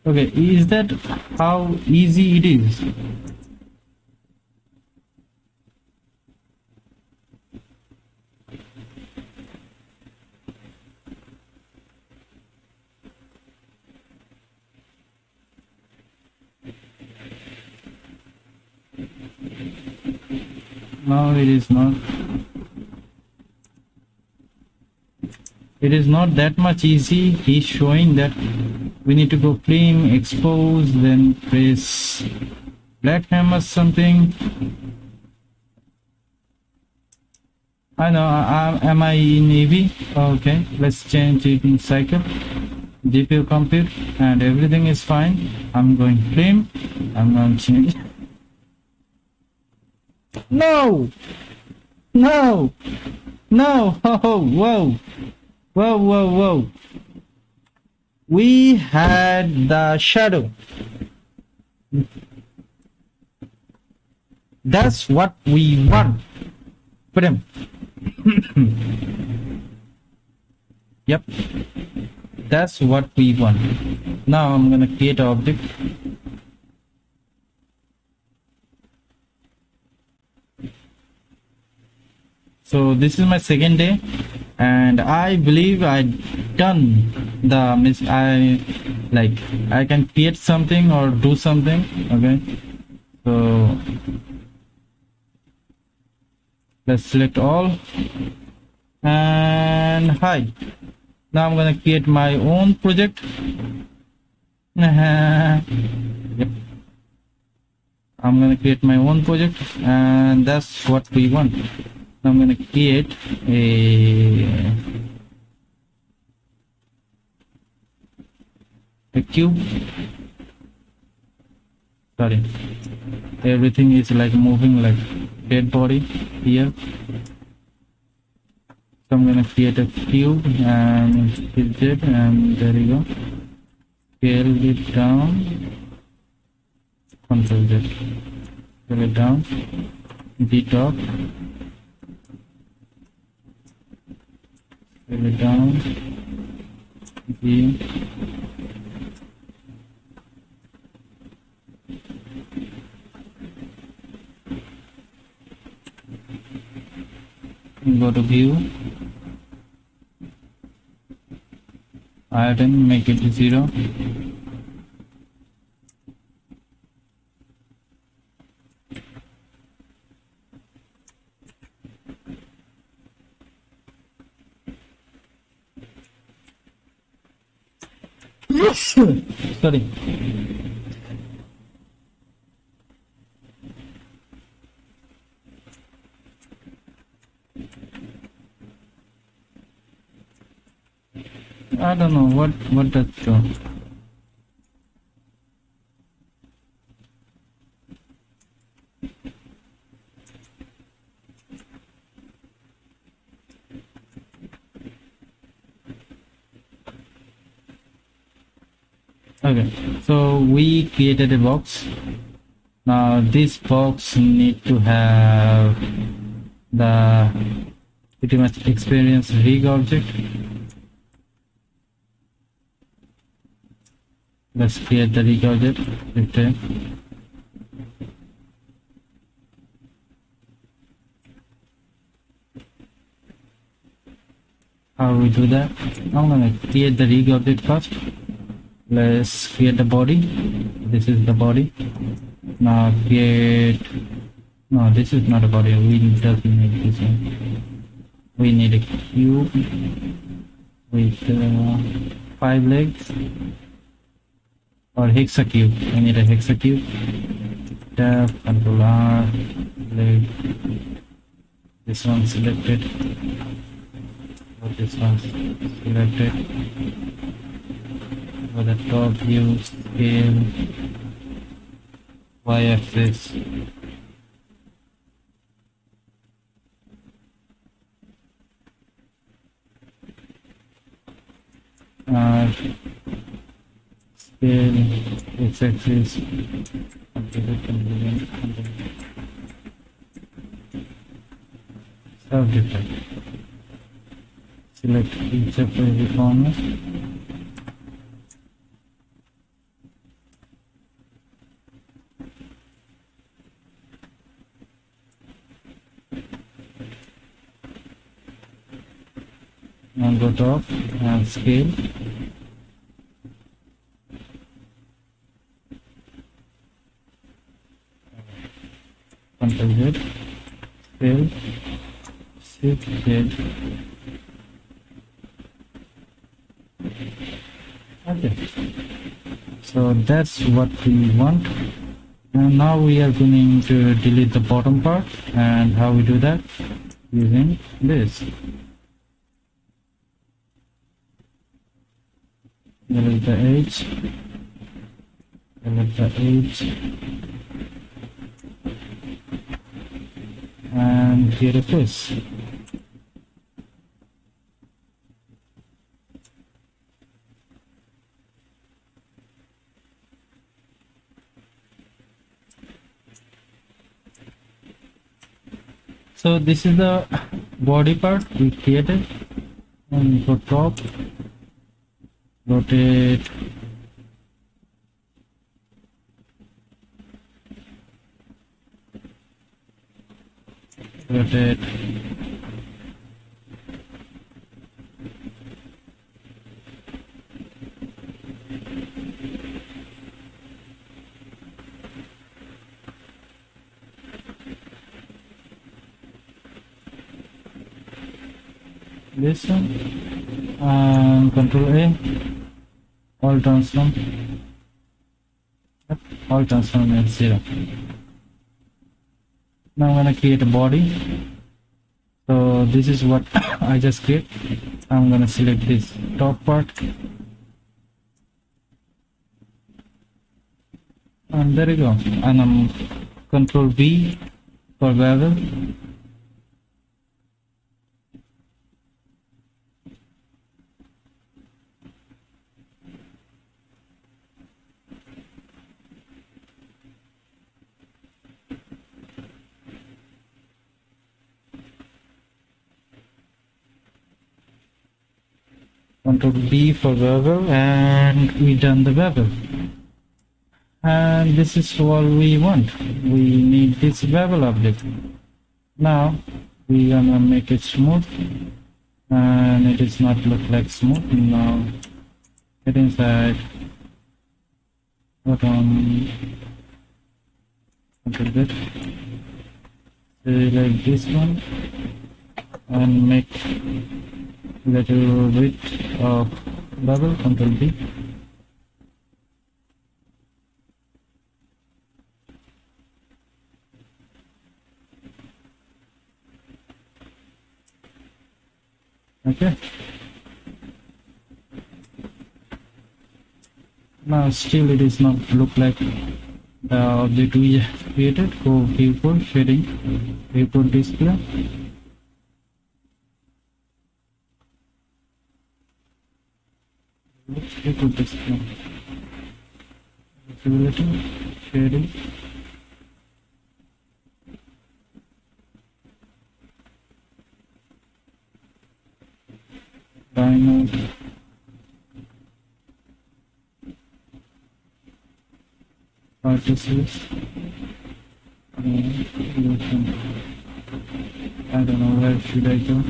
Okay, is that how easy it is? No, it is not. It is not that much easy. He's showing that we need to go frame, expose, then press black hammer something. I know. Am I in AV? Okay, let's change it in cycle. GPU compute and everything is fine. I'm going frame. I'm going to change. No! No! No! Oh, whoa! Whoa, whoa, whoa! We had the shadow. That's what we want. Put him. Yep. That's what we want. Now I'm gonna create an object. So this is my second day, and I believe I done the I can create something or do something. Okay, so let's select all and hide. Now I'm gonna create my own project. Yep. I'm gonna create my own project, and that's what we want. I'm going to create a cube. Sorry, everything is like moving like dead body here. So I'm going to create a cube and hit it, and there you go. Scale it down. Control Z. Scale it down. D top. Scale it down. G. Go to view. Item, make it 0. Sorry. I don't know what that show. Okay, so we created a box. Now this box need to have the pretty much experience rig object. Let's create the rig object. Okay. How we do that? I'm gonna create the rig object first. Let's create the body. This is the body. Now create. No, this is not a body. We doesn't need this one. We need a cube with 5 legs or hexacube. I need a hexacube. Tab, Control R, leg. This one selected. This one selected. For the top view, scale, y-axis. Scale, x-axis, self-defect. Select each of every corner. Now go top and scale. Control Z, scale, Shift Z. Okay, so that's what we want, and now we are going to delete the bottom part. And how we do that? Using this. Delete the edge, delete the edge, and create a face. So this is the body part we created, and go top, rotate, rotate, this one, and Control A, all transform. Yep, all transform is 0. Now I'm gonna create a body. So this is what I just create. I'm gonna select this top part, and there you go. And I'm Control B for bevel. Control B for bevel, and we done the bevel. And this is what we want. We need this bevel object. Now we gonna make it smooth, and it is not look like smooth. Now get inside, bottom, Control Z, select this one, and make little bit of bevel. Control B. Okay. Now still it is not look like the object we created. Go viewport, shading, viewport display. Viewport display. Visibility, shading. Dynamic. purchases. I don't know, where should I go?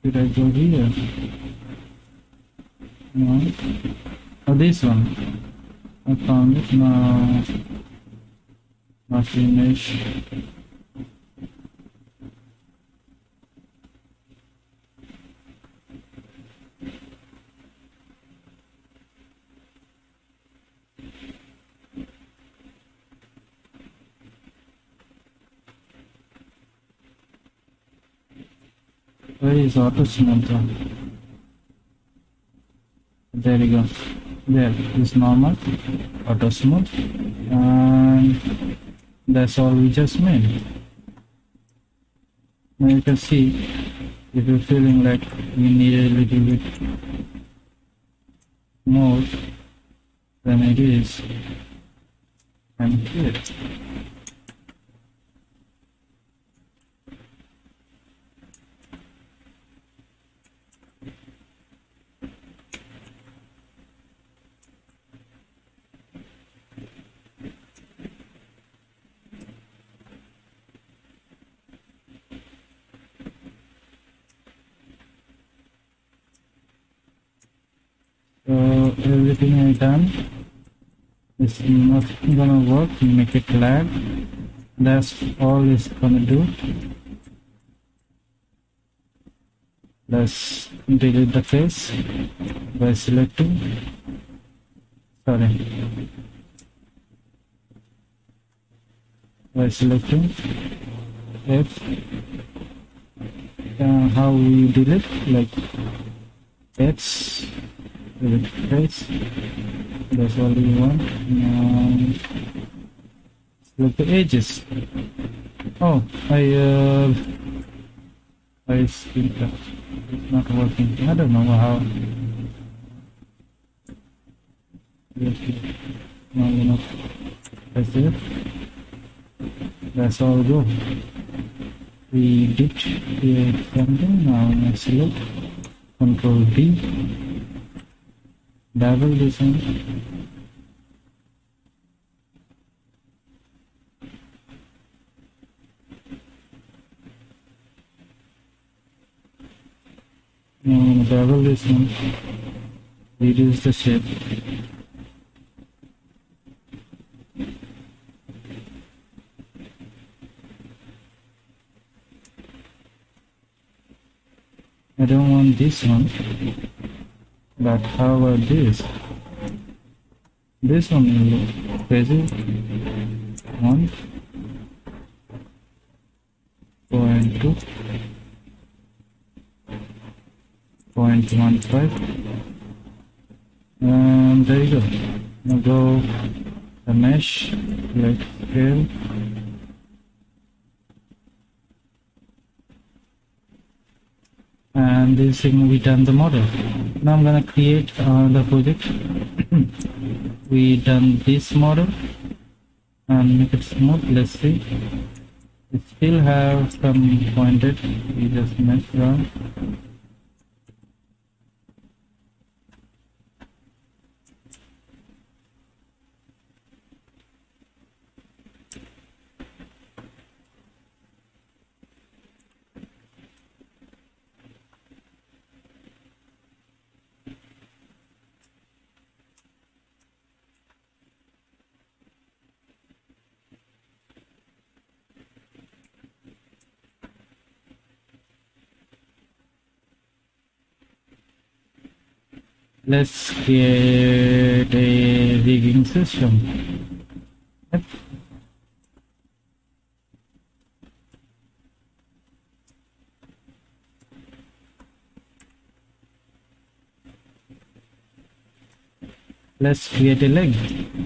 Should I go here? No. Oh, this one. I found it now. Not finished. Where is auto smelter? There you go. There is normal auto smooth, and that's all we just made. Now you can see, if you're feeling like you need a little bit more than it is, and here. So everything I done is not gonna work. Make it lag. That's all it's gonna do. Let's delete the face by selecting. By selecting F. How we delete, like X. Delete face. That's all we want. Now select the edges. Oh, I think that it's not working. I don't know how. Now enough. That's it. That's all go. We did create something. Now let's select Control D. Double this one. Now double this one. Reduce the shape. I don't want this one, but how about this? This one will look crazy. 1.2, 0.15, and there you go. Now go the mesh, select scale. And this thing we done the model. Now I'm gonna create the project. We done this model and make it smooth. Let's see. It still have some pointed. We just mess around. Let's create a rigging system. Yep. Let's create a leg.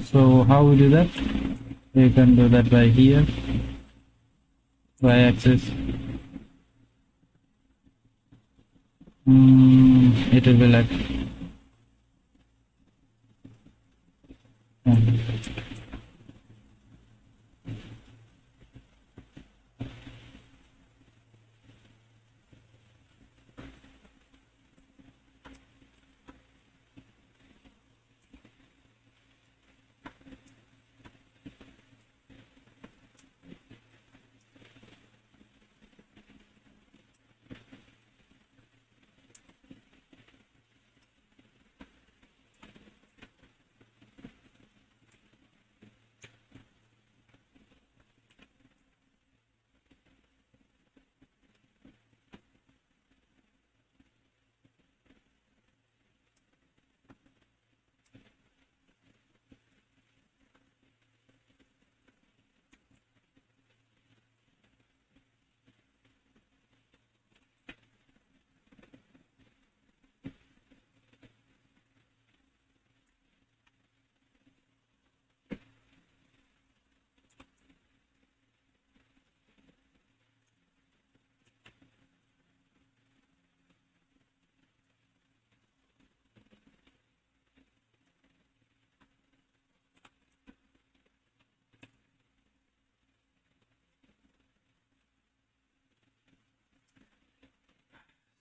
So how we do that? You can do that by here, by axis. It will be like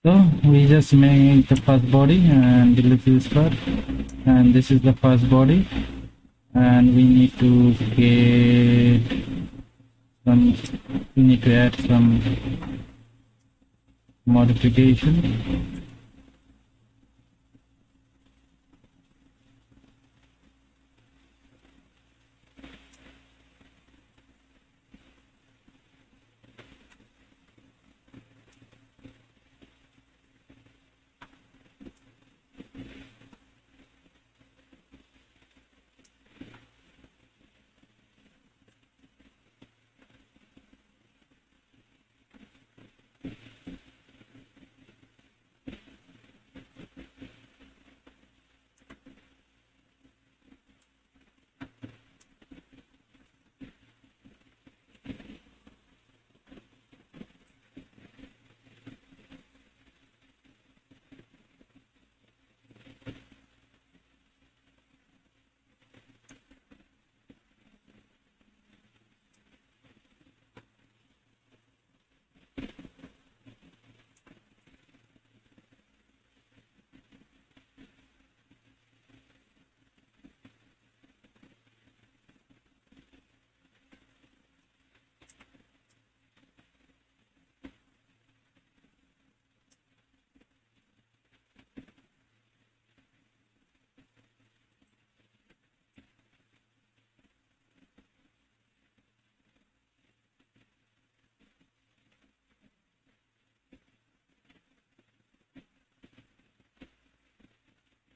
So we just make the first body and delete this part, and this is the first body, and we need to get some, we need to add some modification.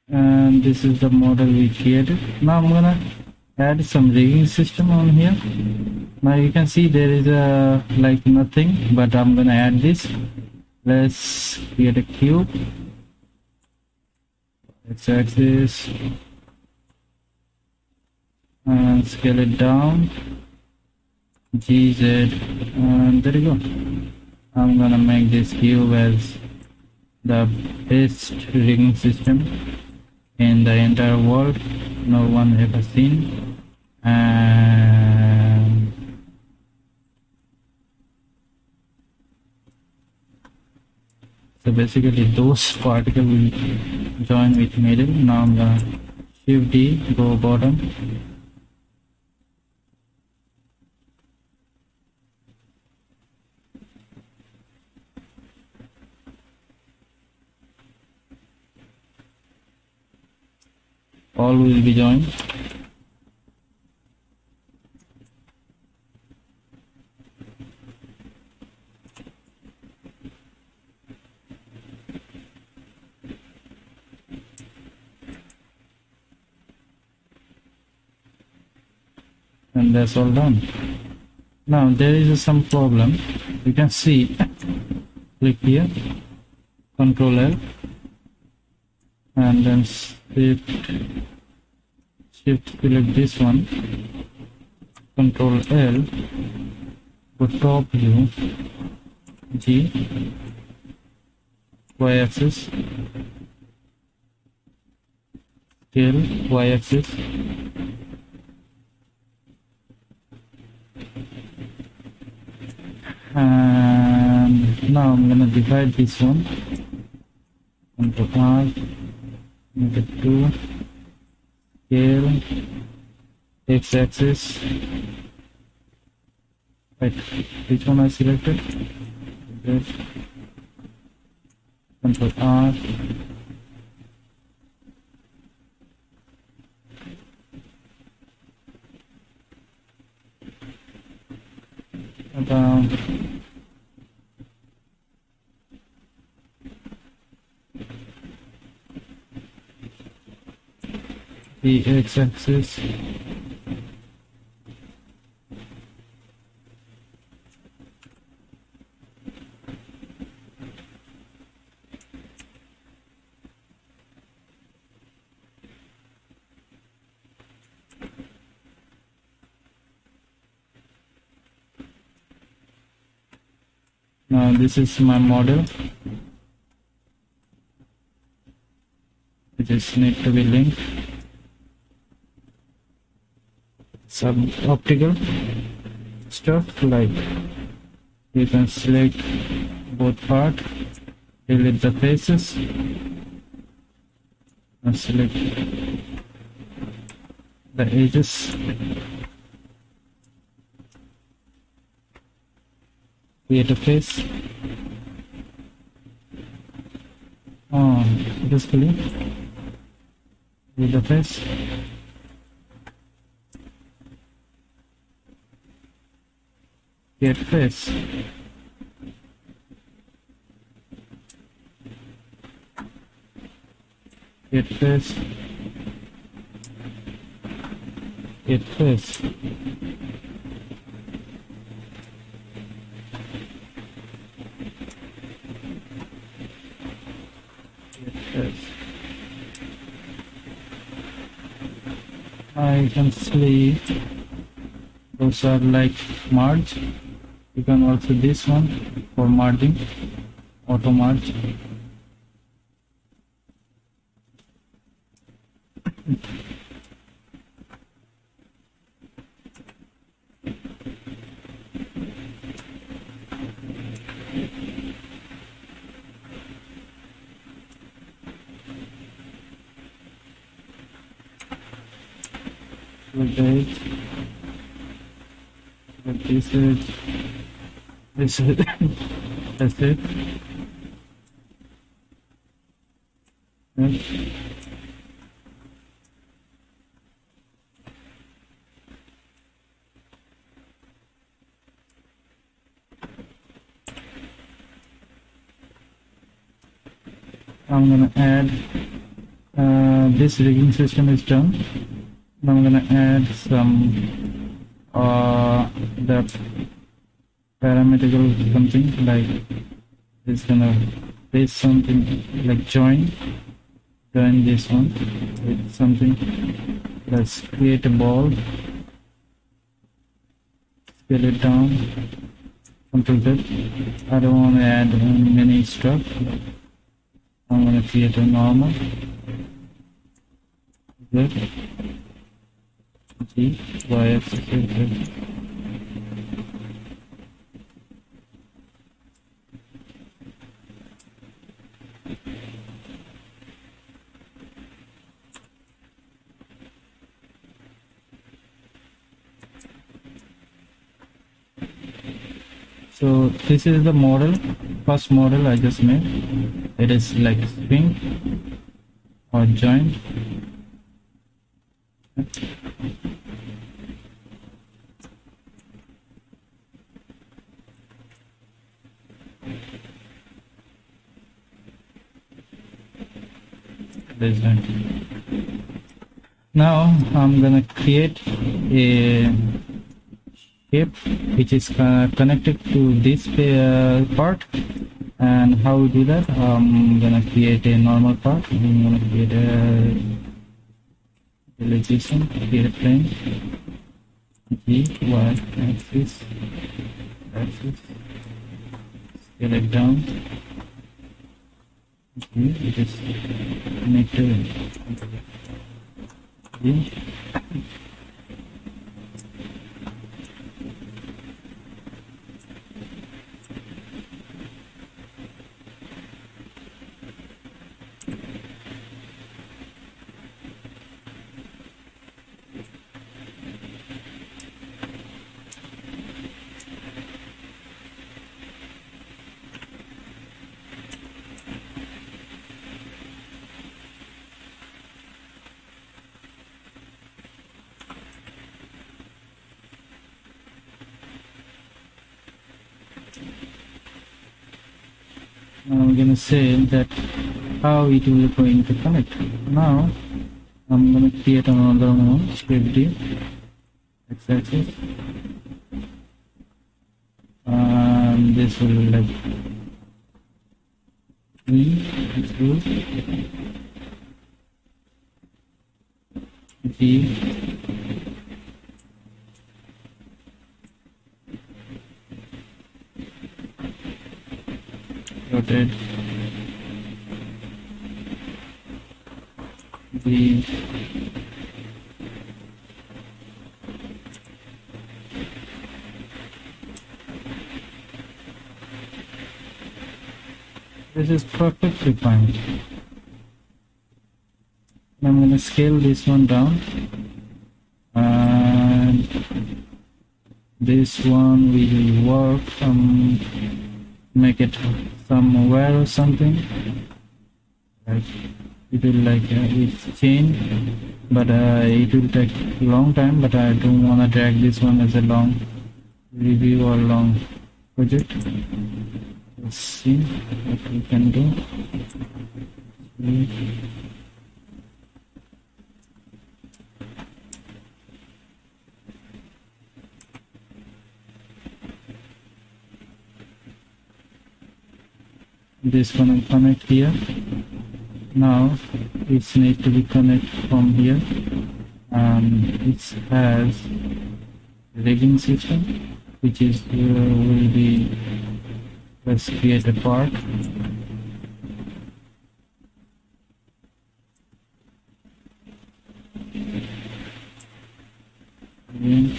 And this is the model we created. Now I'm gonna add some rigging system on here. Now you can see there is a like nothing, but I'm gonna add this. Let's create a cube, x-axis, and scale it down, GZ, and there you go. I'm gonna make this cube as the best rigging system in the entire world, no one ever seen. And so basically those particles will join with middle. Now I'm gonna shift D, go bottom, all will be joined. And that's all done. Now there is some problem. You can see, click here, Control L, and then shift select this one, Control L, go top view, G, Y axis, scale, Y axis, and now I'm gonna divide this one, Control R, make it 2, scale, x-axis, right, which one I selected, this, Control R, down, the x-axis, now this is my model, which is need to be linked. Some optical stuff, like you can select both part delete the faces. Now select the edges. Create a face. Basically with the face. Create face. Create face. Create face. I can see those are like merge. You can also this one for merging, auto merge. This is that's it. Yes. I'm gonna add this rigging system is done. Now I'm gonna add some the parametrical something like it's gonna base something like join this one with something. Let's create a ball, scale it down, Control Z. I don't want to add many stuff. I'm gonna create a normal Z G Y X Z. So this is the model, first model I just made. It is like string or joint. This one. Now I'm gonna create a shape which is connected to this part. And how we do that? I'm gonna create a normal part. I'm gonna create a realization, create a plane, G, Y, axis, scale it down. It is connected. G. I'm gonna say that how it will going to connect. Now I'm gonna create another one, shape D, x-axis, and this will like E, extrude, G, rotate, B, This is perfectly fine. I'm gonna scale this one down, and this one will work. Make it somewhere or something. Like it will like it's chain, but it will take a long time. But I don't wanna drag this one as a long review or long project. Let's see what we can do. This one will connect here. Now it needs to be connected from here, and it has rigging system, which is will be, let's create a part. Again.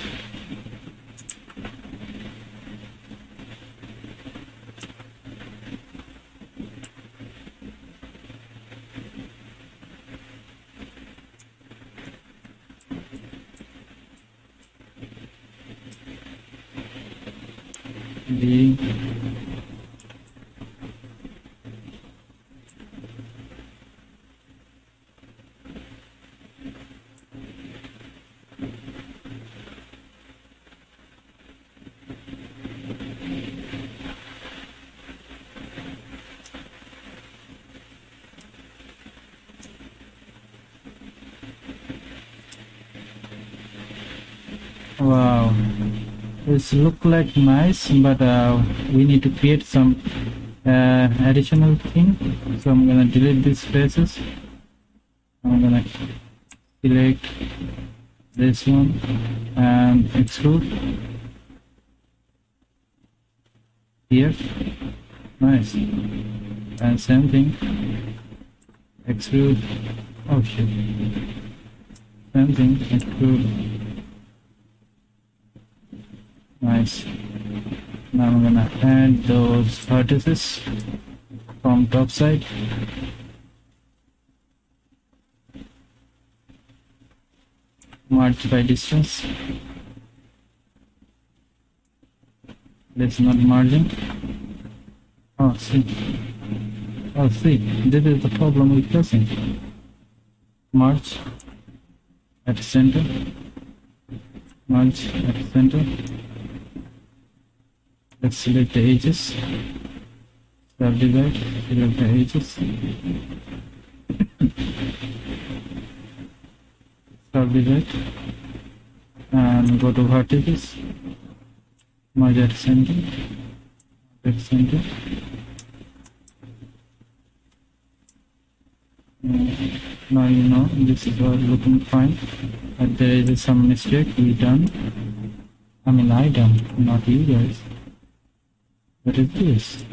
The wow, this look like nice, but we need to create some additional thing. So I'm gonna delete these spaces. I'm gonna select this one and extrude here. Nice. And same thing, extrude. Oh shit. Same thing, extrude. Nice. Now I'm gonna add those vertices from top side. Merge by distance. That's not merging. Oh, see. Oh, see. This is the problem with pressing. Merge at center. Merge at center. Let's select the edges. Subdivide. Select the edges. Subdivide. And go to vertices. Merge at center. At center. Now you know this is all looking fine, but there is some mistake we done. I mean I done, not you guys. What is this?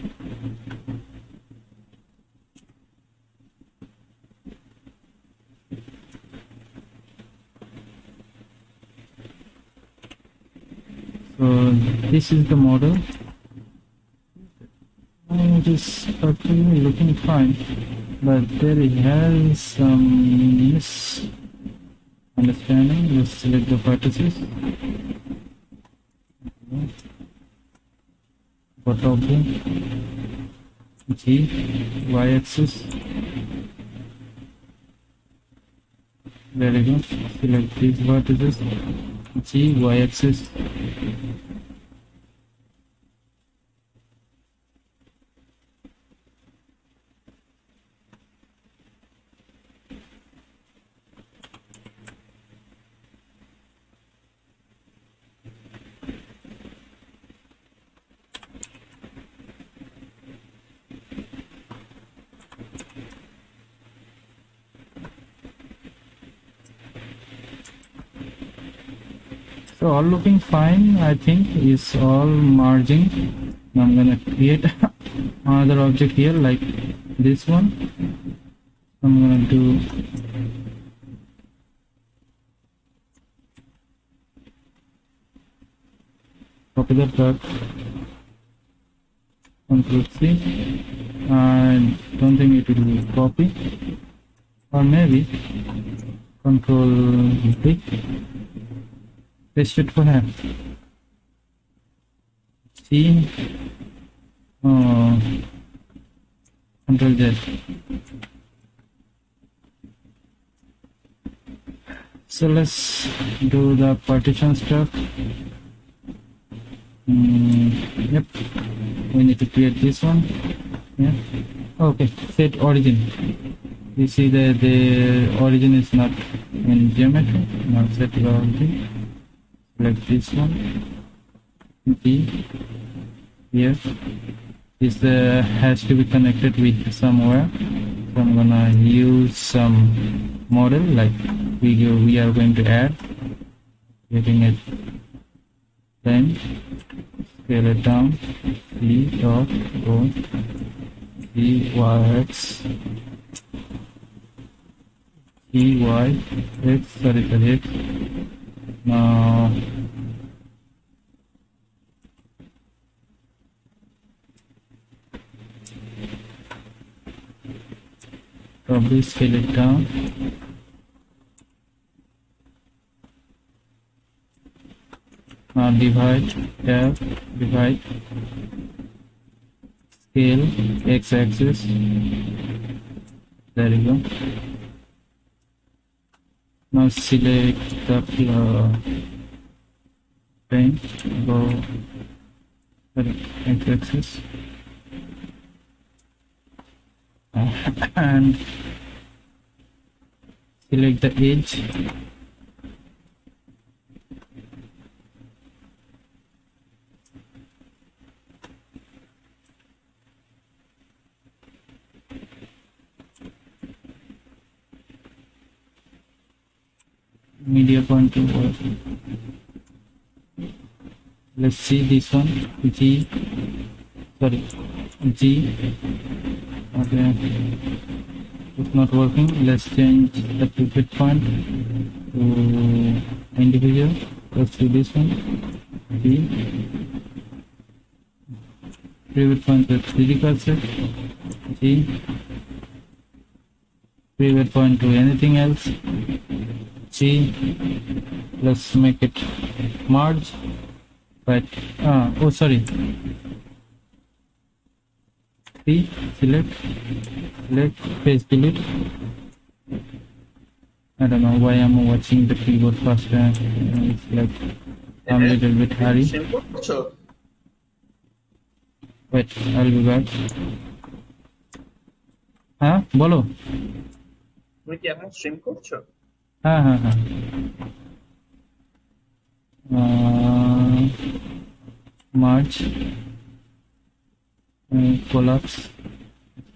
So this is the model. It is perfectly looking fine, but there has some misunderstanding. Let's select the vertices. Top view, G, Y-axis. There we go. Select these vertices. G, Y-axis. So all looking fine, I think. Is all merging. Now I'm gonna create another object here like this one. I'm gonna do copy that back, Control C. I don't think it will copy, or maybe Control V. Paste it for here. C. Oh, Control Z. So let's do the partition stuff. Yep, we need to create this one. Yeah. Okay, set origin. You see that the origin is not in geometry. Now set the origin. Select this one. G. Here. This has to be connected with somewhere. So I'm gonna use some model like we are going to add. Getting it. Then scale it down. C dot go GYX GYX sorry X. Now probably scale it down. Now divide, tab, divide, scale, x-axis. There you go. Now select the plane, go x-axis, and select the edge. Media point to work. Let's see this one. G. Okay, it's not working. Let's change the pivot point to individual. Let's do this one. G. Pivot point to 3D cursor. G. Pivot point to anything else. G. Let's make it merge. But oh sorry. C. Select, face delete. I don't know why I'm watching the keyboard first. It's like I'm a little bit hurry. Wait, I'll be back. হ্যাঁ বলো। তুমি কি এখন stream করছো? হ্যাঁ merge, collapse,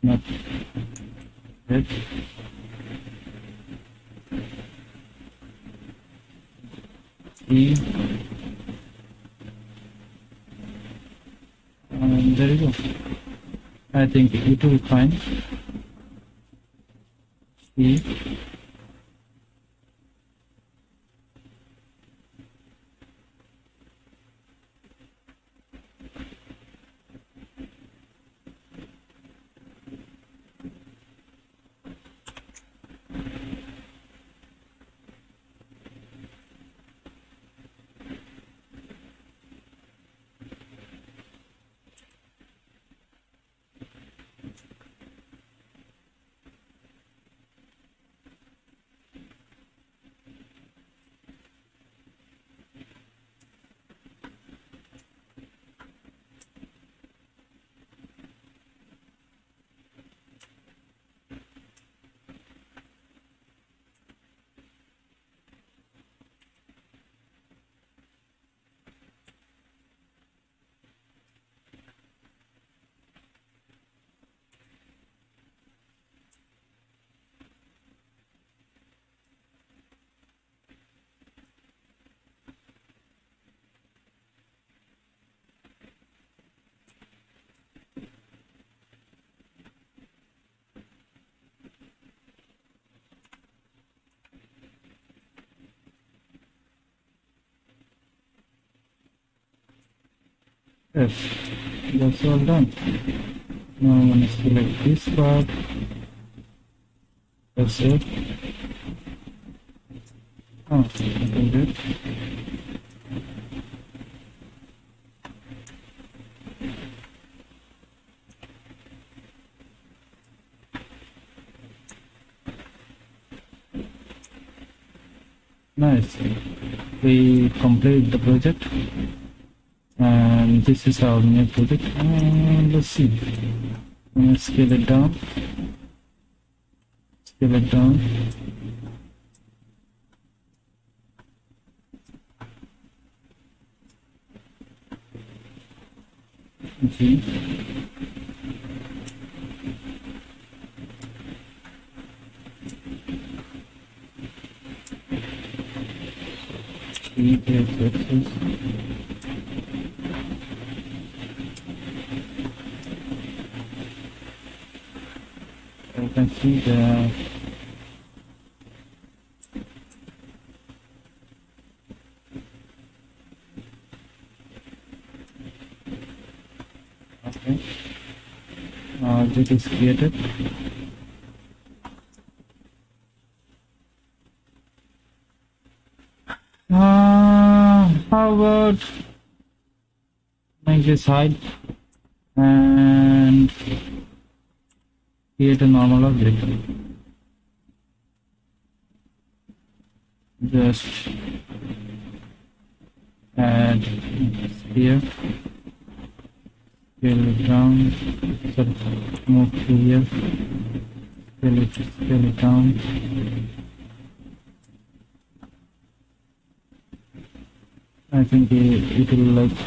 not red. E. And there you go. I think it will be fine. E. Yes. That's all done. Now I'm gonna select this part. That's it. Oh, okay, good. Nice. We complete the project, and this is our new project. And let's see. I'm gonna scale it down. Scale it down. Okay. VFX. You can see the okay. Object is created. How about make this height and create a normal object. Just add here, scale it down, sorry, move to here, scale it down. I think it will like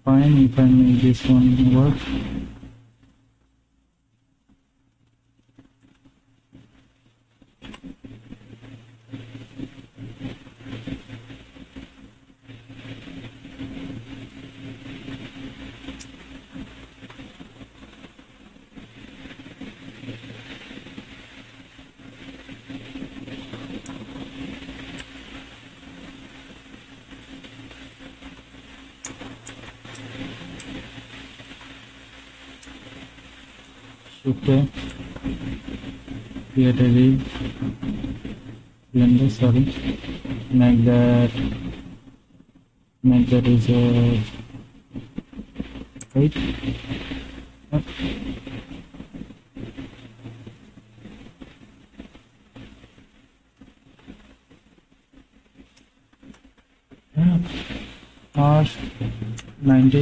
fine if I make this one work. Okay, create a rig, Blender, sorry, make that is a 8. Yep. Yeah. R19,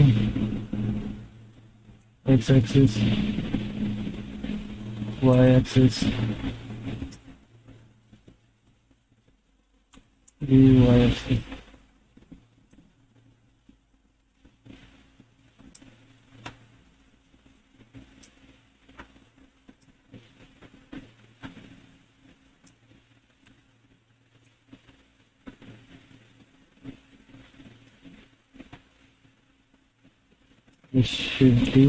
x-axis, y-axis, y-axis. This should be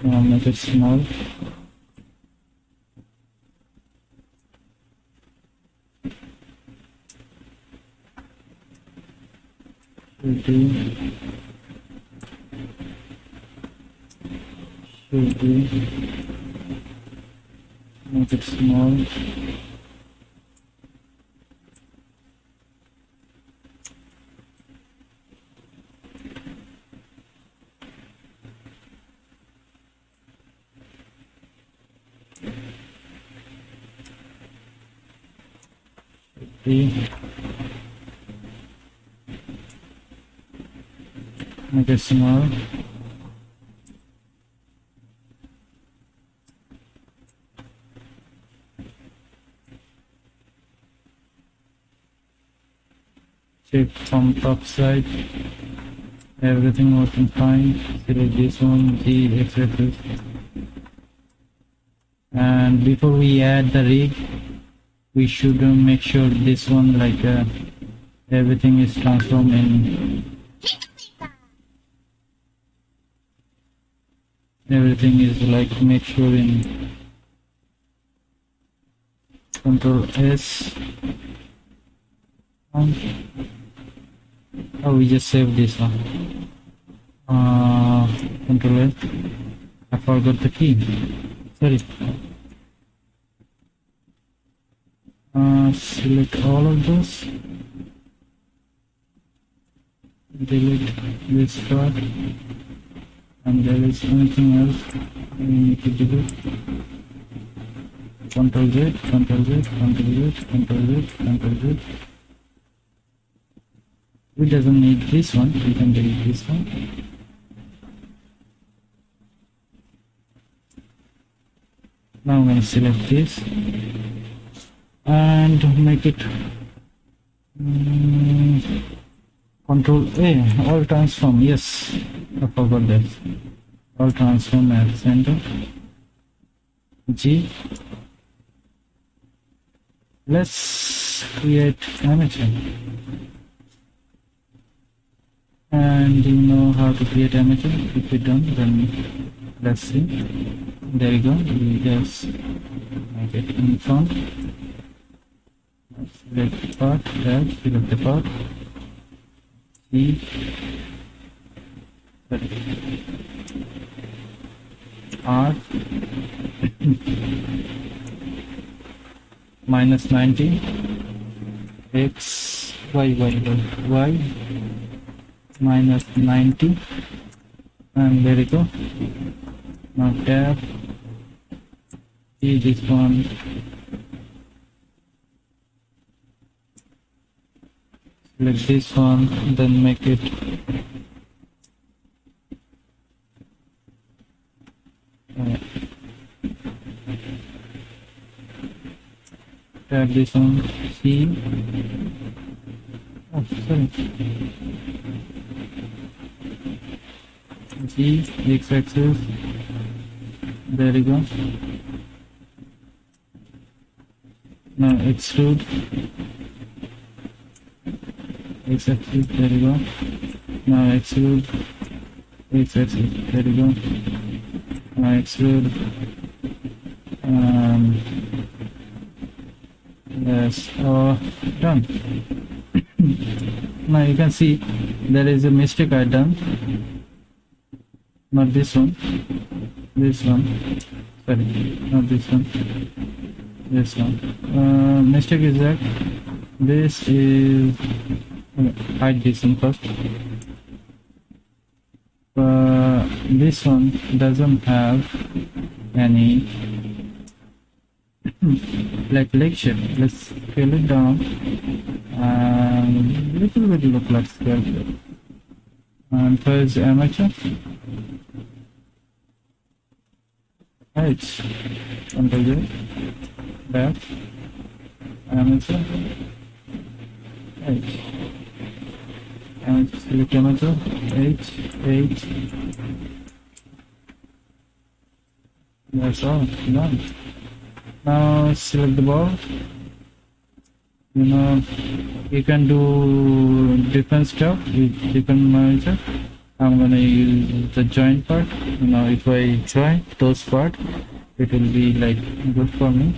make it small. Should be make it small. Make it small. Check from top side, everything working fine. Select this one, the x-axis. And before we add the rig, we should make sure this one like everything is transformed in everything is like make sure in Control S Oh, we just saved this one. Control F. I forgot the key. Sorry. Select all of those. Delete this part. And there is anything else we need to delete. Control Z, Control Z, Control Z, Control Z, Control Z. We doesn't need this one. We can delete this one. Now I'm going to select this and make it Control A, all transform. Yes, I forgot that. All transform at center. G. Let's create amateur. And you know how to create amateur. If you don't, then let's see. There you go. We just make it in front. Select the part. There. Select the part. C. R. minus 90. X. Y. Minus 90. And there you go. Now tab. See this one. Select this one, then make it tab this one. C. Oh, sorry. G, x-axis. There you go. Now extrude. X-axis. There you go. Now extrude. X-axis. There you go. Now extrude. Yes. Done. Now you can see there is a mistake I done. Not this one. This one. Sorry, not this one. This one. Mistake is that this is hide this one first. This one doesn't have any like leg shape. Let's scale it down and little bit look like scale. And first amateur. H. Control J. Back. Amateur. H. Amateur. Select amateur. H. That's all. Done. Now select the ball. You know, you can do different stuff with different manager. I'm gonna use the join part. You know, if I join those part, it will be like good for me.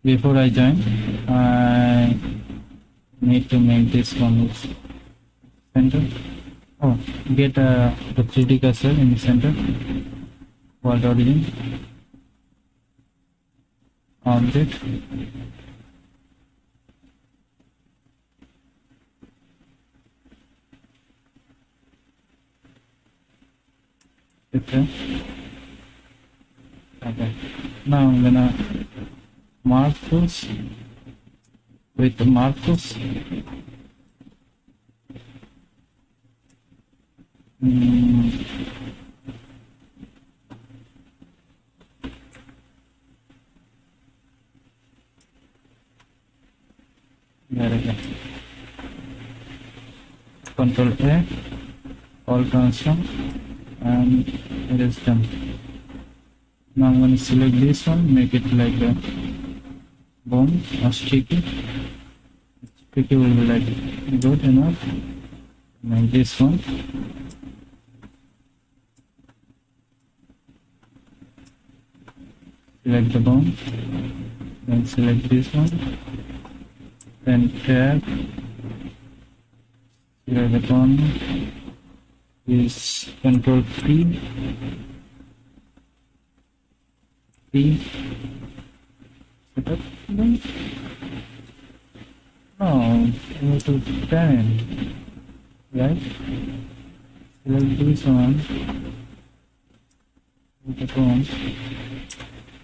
Before I join, I need to make this one center. Oh, get the 3D cursor in the center. World origin. Object. Okay. Now I'm gonna mark those with the markers. There we go. Control A, all transform, and it is done. Now I'm going to select this one, make it like a bone or sticky. Sticky will be like good enough. Make this one. Select the bone, then select this one. then tab, here the one is control P, setup, no, go to parent, right? Select this one, the one,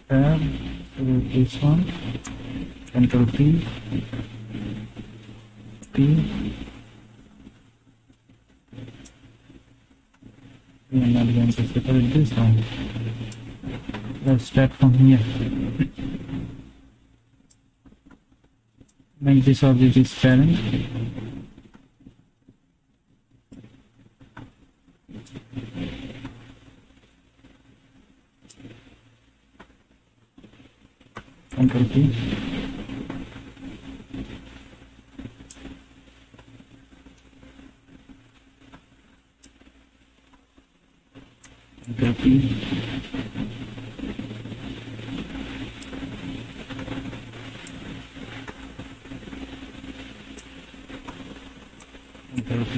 tab, select this one, control P, we are not going to separate this one. Let's start from here. Make this object is parent. Control P. Control P. Control P.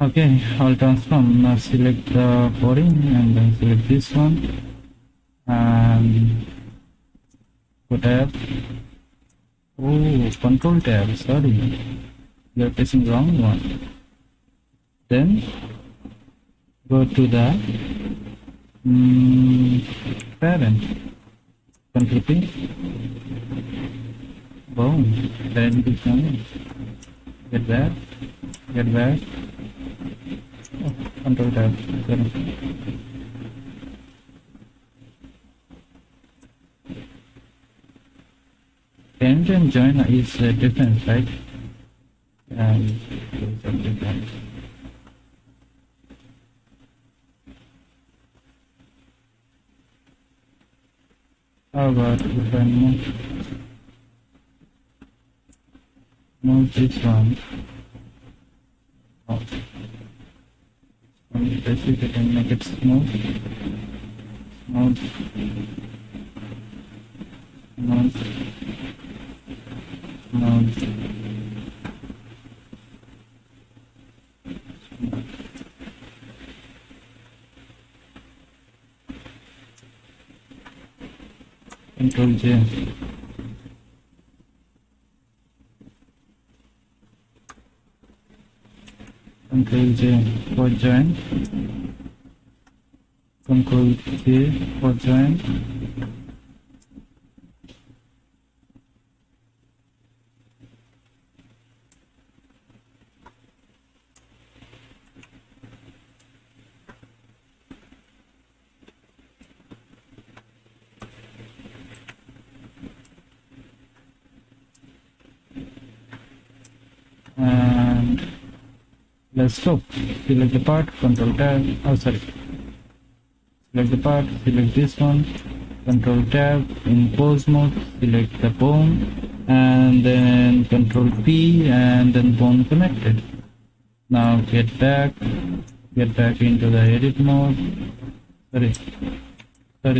Okay, I'll transform. Now select the body and then select this one and go tab. Oh, control tab, sorry, you're pressing wrong one. Then go to the parent, control P, boom, parent is coming. Get back, oh, control tab, sorry. Parent and join is different, right? And different. How about if I move this one? Oh, basically I can make it smooth. Control J. Control J for join. Control J for join. And let's go. Select the part, control tab, select the part, select this one, control tab, in pose mode, select the bone, and then control P, and then bone connected. Now get back into the edit mode, tab,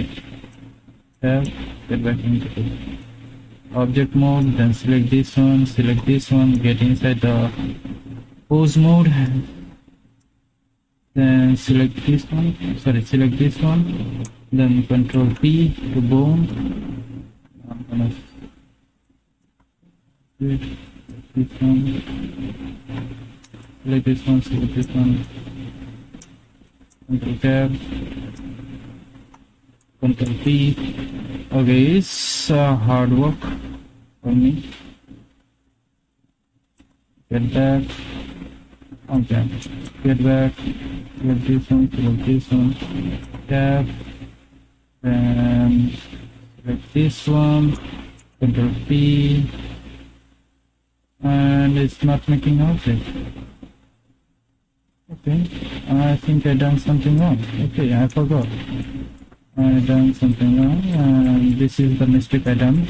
get back into the object mode, then select this one, get inside the pose mode, then select this one, then control P to bone. I'm gonna select this one, control tab, control P. Okay, it's hard work for me. Get back. Okay, get back. Select this one, tab, then select this one, control P, and it's not making object. Okay, I think I done something wrong. Okay, I forgot. I done something wrong, and this is the mistake I done.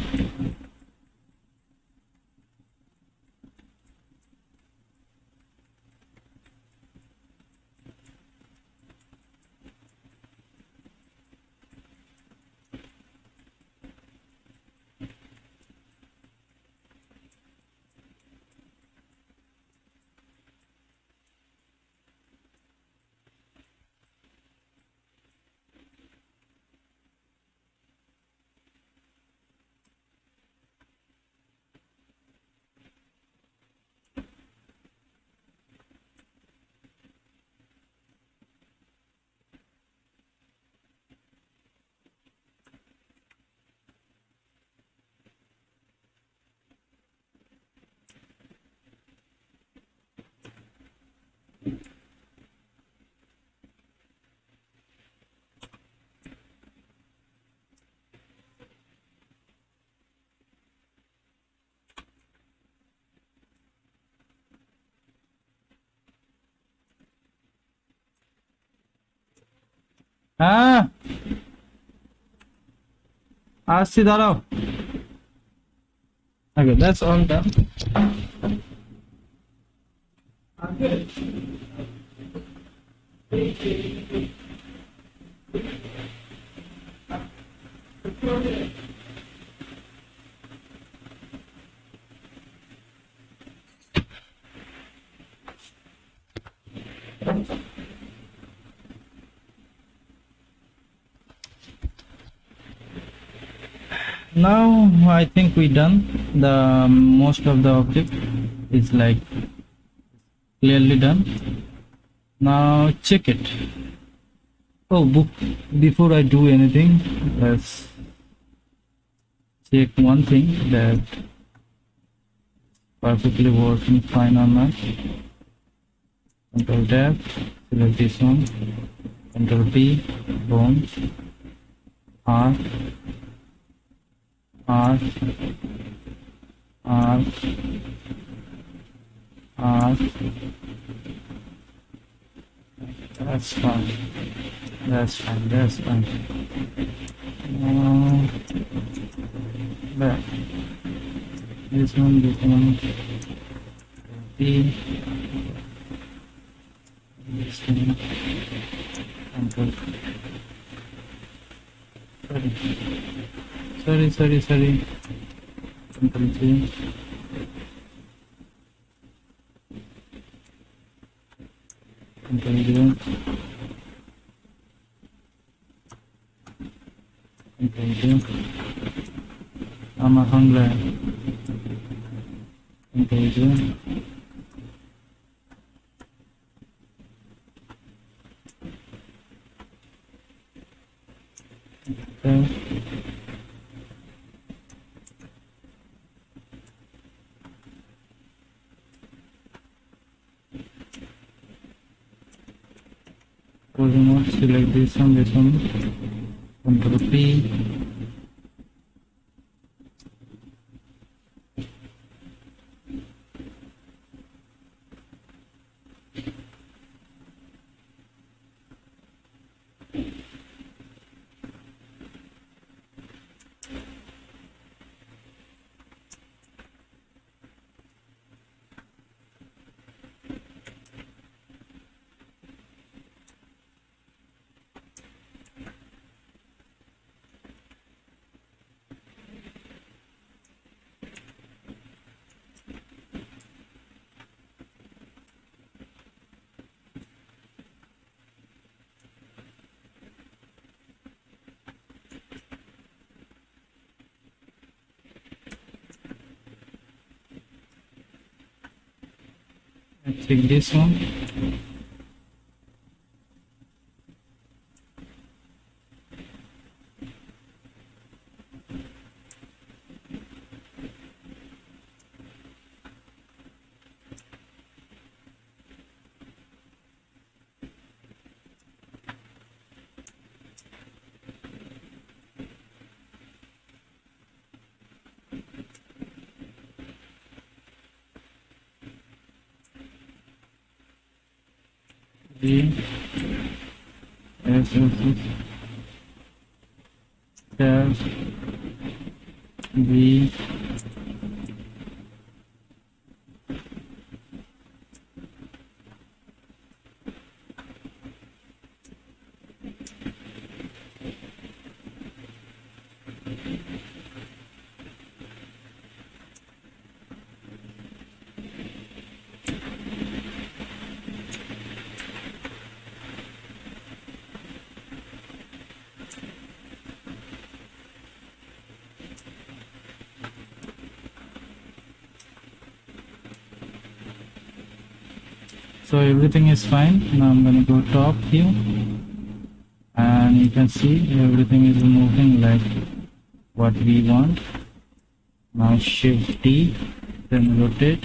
হ্যাঁ আসছি দাঁড়াও। Okay, that's all done. Now I think we done the most of the object is like clearly done. Now check it. Oh, before I do anything, let's check one thing, that perfectly working fine or not. Control tab, select this one. Control P, boom, R, R, R, R. That's fine. That's fine. That's fine. Back. This one, P. This one. Control. Sorry. Control C. Control Z. Control Z. Ama hangla. Control Z. Okay. Remote, select this one, Control P, take this one. V, S, tab, V, So everything is fine. Now I'm going to go top here, and you can see everything is moving like what we want. Now Shift D, then rotate.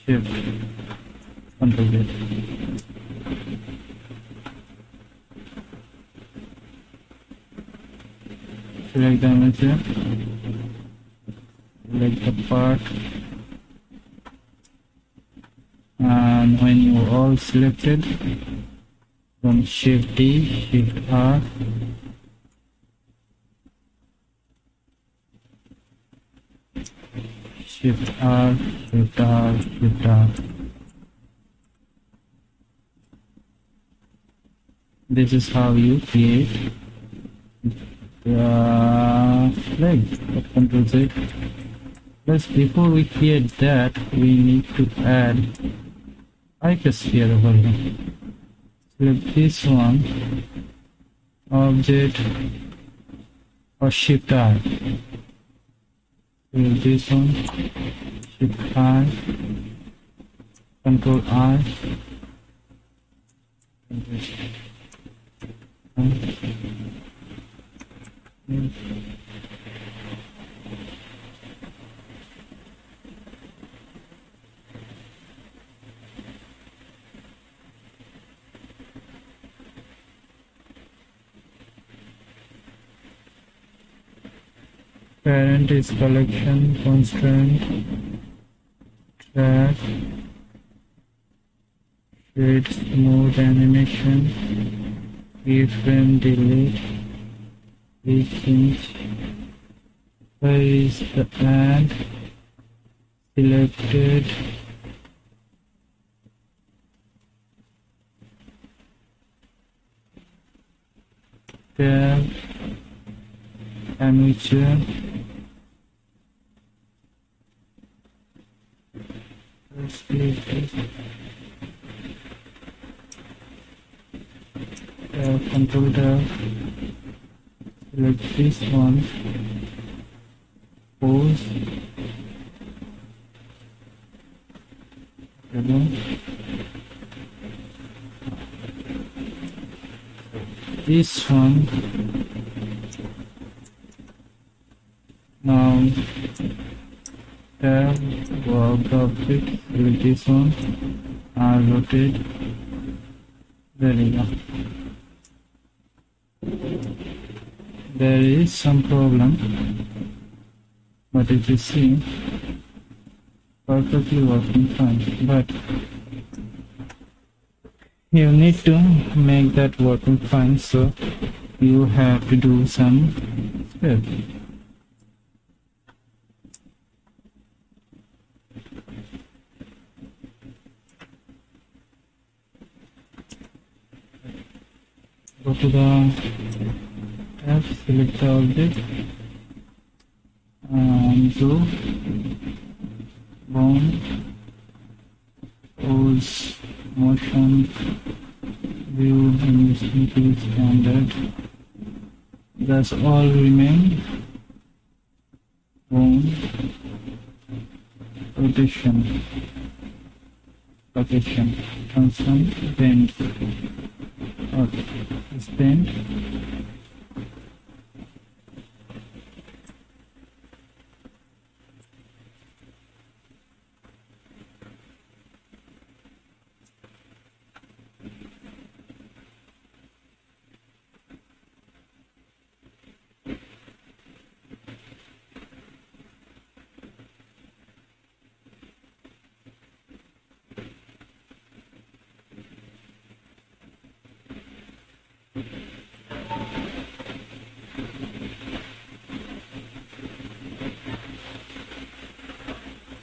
Shift, Control Z. Select the image here. Select the part, and when you all selected, from Shift D, Shift R, Shift R, Shift R, Shift R. This is how you create the flag of Control Z. Plus, before we create that, we need to add icosphere over here. Select this one, object or Shift I. Select this one, Shift I, Control I. Parent is collection, constraint, track, shade, smooth animation, keyframe, delete, change. Where is the add? Selected. Tab, amateur. Control tab, select this one, pause, this one, now tab, go out the object, select this one, and rotate. There you go. There is some problem, but if you see, perfectly working fine. But you need to make that working fine, so you have to do some steps. Go to the tab, select the object, and go bound, pose, motion, view, and standard. That's all remain. Bound, rotation, location, constant, bend. Okay, it's bend.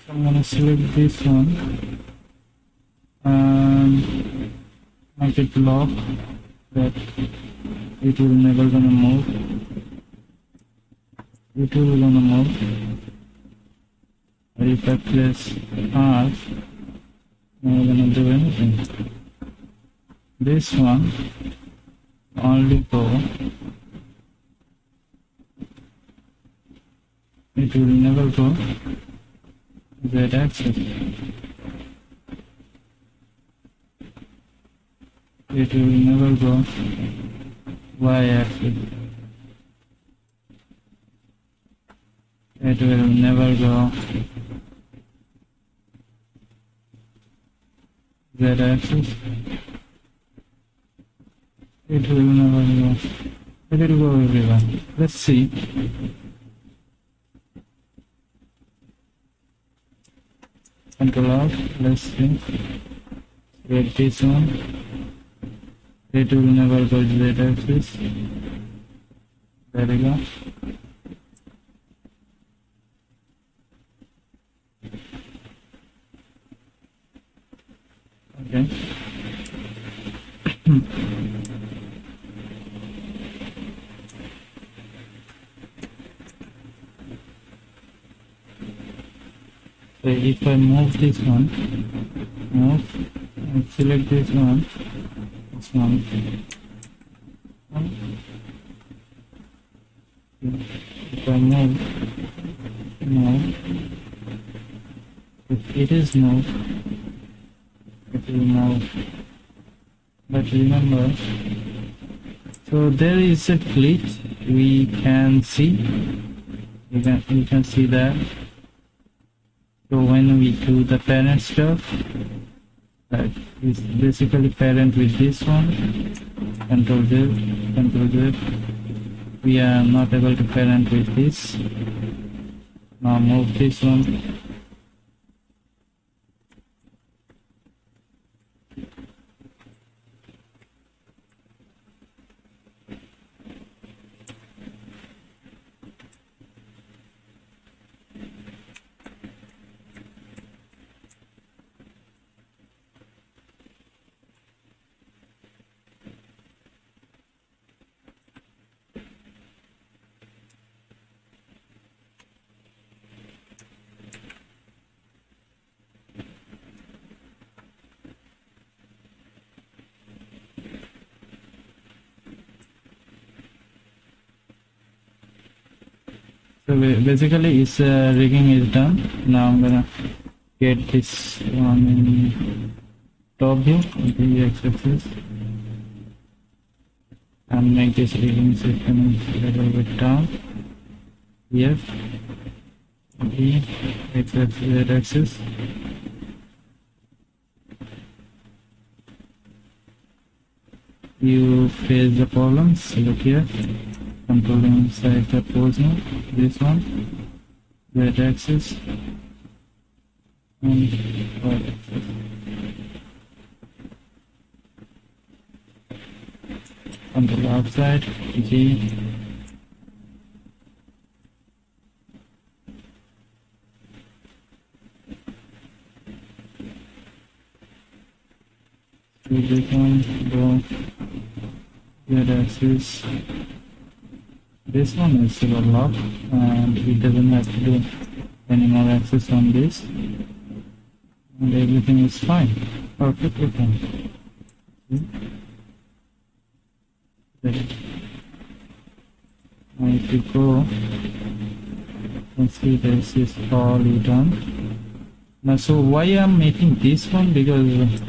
I'm gonna select this one and make it lock that it will never gonna move. It will gonna move. But if I press R, I'm gonna do anything. This one only go. It will never go Z-axis. It will never go Y-axis. It will never go Z-axis. It will never go. It will go everywhere. Let's see. Control out. Let's see. Get this one. It will never go to Z axis. There we go. Okay. So if I move this one, and select this one, if I move, if it is moved, it will move. But remember, so there is a glitch we can see. You can see that. So when we do the parent stuff, that is basically parent with this one, Control Z. We are not able to parent with this. Now move this one. So basically its rigging is done. Now I'm gonna get this one in top view, the x-axis, and make this rigging system a little bit down. Yes, the x-axis, z-axis. You face the problems. Look here. Controlling inside the pose now, this one, z-axis, and y-axis. Control outside, G, this one, go, z-axis. This one is still locked and it doesn't have to do any more access on this, and everything is fine, perfectly fine. Now if you go and see this is all done. Now so why I'm making this one, because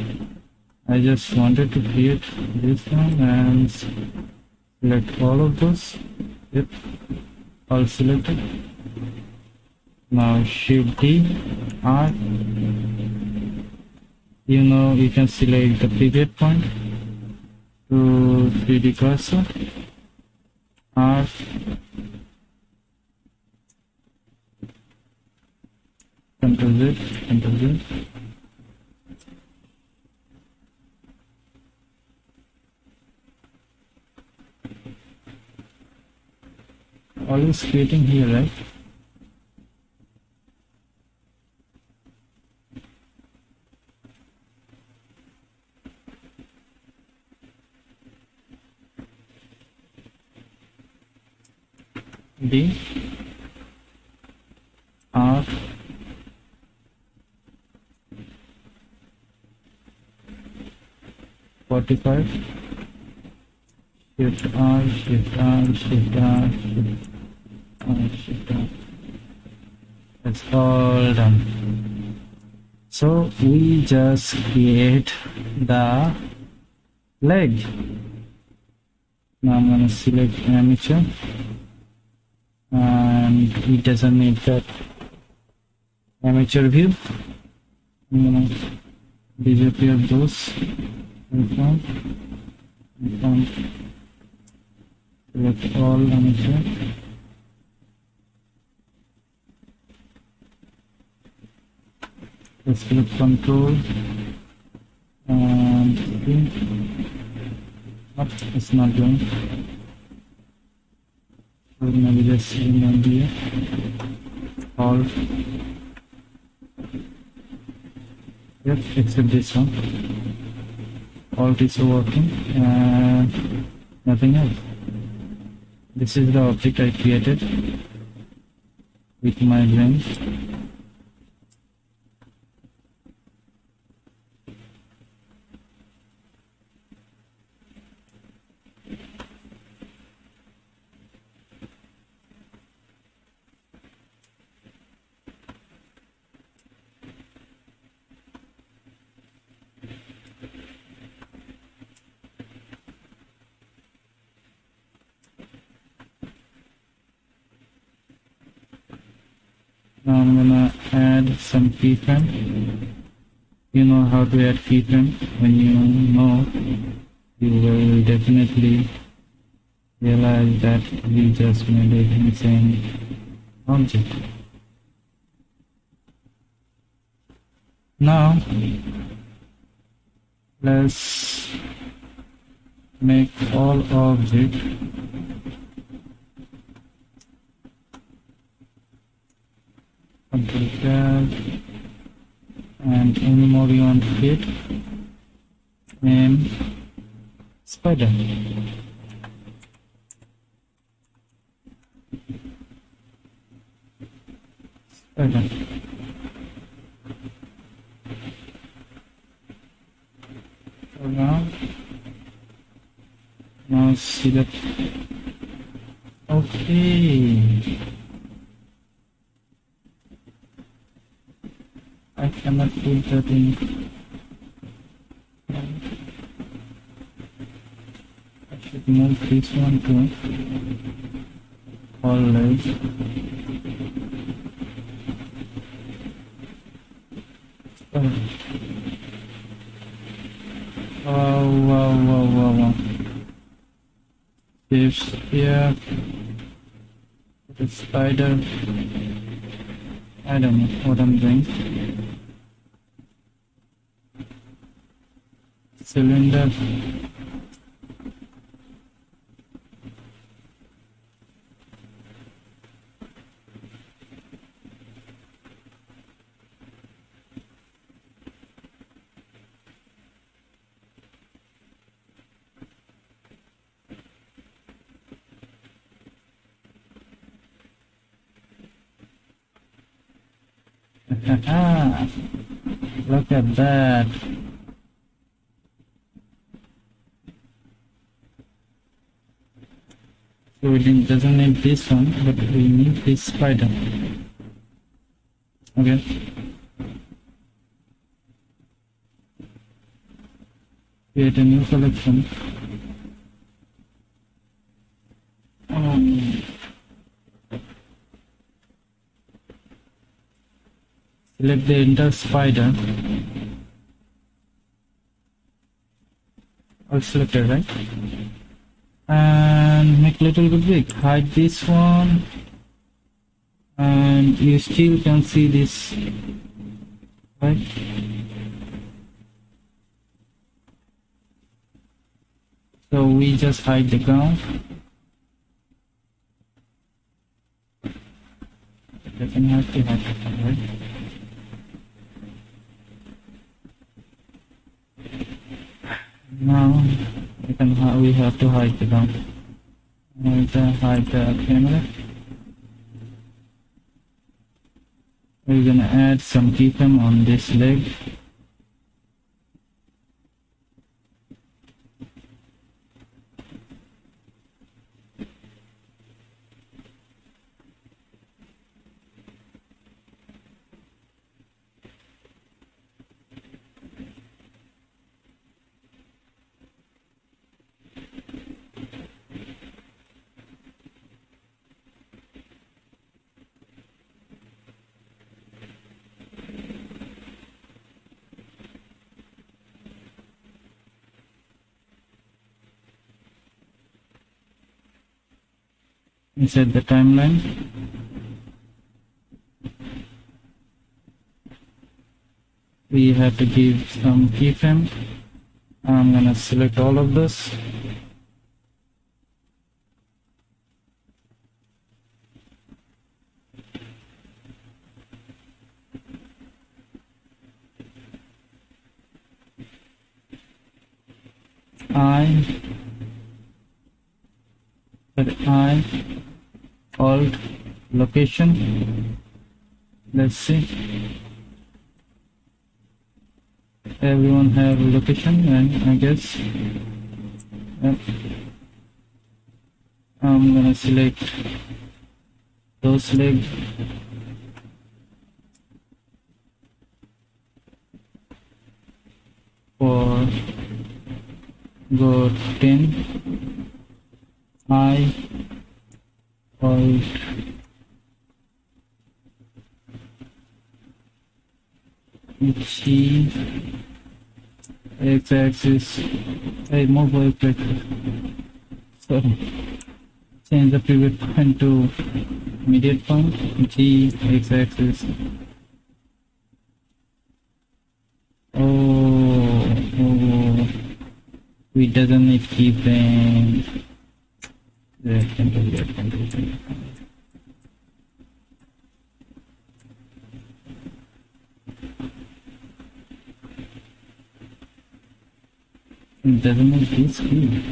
I just wanted to create this one and select all of those. Yep, all selected. Now Shift D, R. You can select the pivot point to 3D cursor. R. Ctrl Z, Ctrl Z. Always creating here, right? D, R, '45. Shift R, Shift R, Shift R, Shift R, Shift R. That's all done. So we just create the leg. Now I'm gonna select amateur, and it doesn't need that amateur view. I'm gonna disappear those. Select all amateur. Let's click control Nope, it's not going. So maybe just here. All. Yep, except this one. All is working and nothing else. This is the object I created with my brain. Now I'm gonna add some keyframe. You know how to add keyframe. When you know, you will definitely realize that we just made an insane object. Now let's make all objects control tab, and any more you want to hit, and spider. Spider. So now see that. Okay. I cannot put that in. I should move this one to all legs. Wow. Shapes here. The spider. I don't know what I'm doing. Cylinder. Look at that. So we doesn't need this one, but we need this spider. Okay. Create a new selection. Select the entire spider. All selected, right? And make little bit big. Hide this one, and you still can see this, right? So we just hide the ground. It doesn't have to hide the ground, right? Now we have to hide the ground. Hide the camera. We're gonna add some keyframe on this leg. Inside the timeline. We have to give some keyframe. I'm gonna select all of this I alt location. Let's see. Everyone have location, and I guess I'm gonna select those legs. For go 10 I alt G x-axis. I move x-axis. Sorry, change the pivot point to immediate point. G x-axis. Oh, we doesn't need keyframe. Rectangle. It doesn't need this key.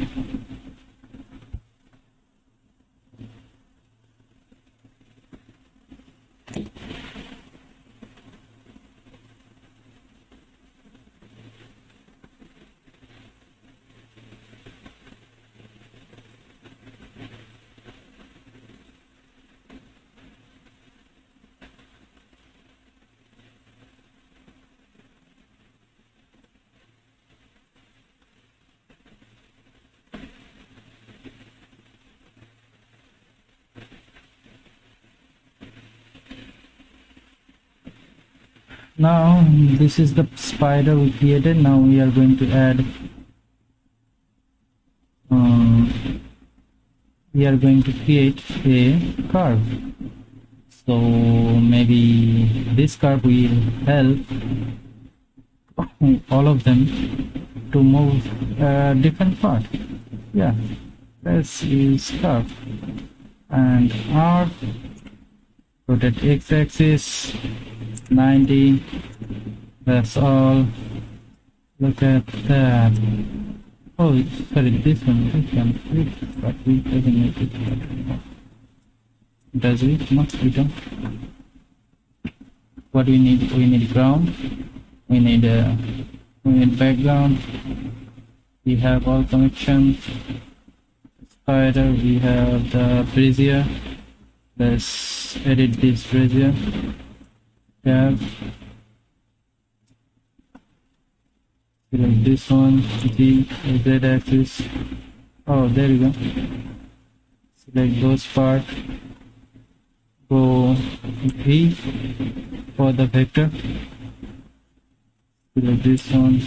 Now this is the spider we created. Now we are going to add we are going to create a curve. So maybe this curve will help all of them to move a different part. Yeah, let's use curve and R, rotate x-axis 90. That's all. Look at that. Oh, sorry, this one, but we doesn't make it anymore. Does we? No, we don't. What do we need? We need ground. We need background. We have all connections. Spider. We have the brazier. Let's edit this brazier. Tab. Select this one, G, Z axis. Oh, there you go. Select those parts. Go V for the vector. Select this one.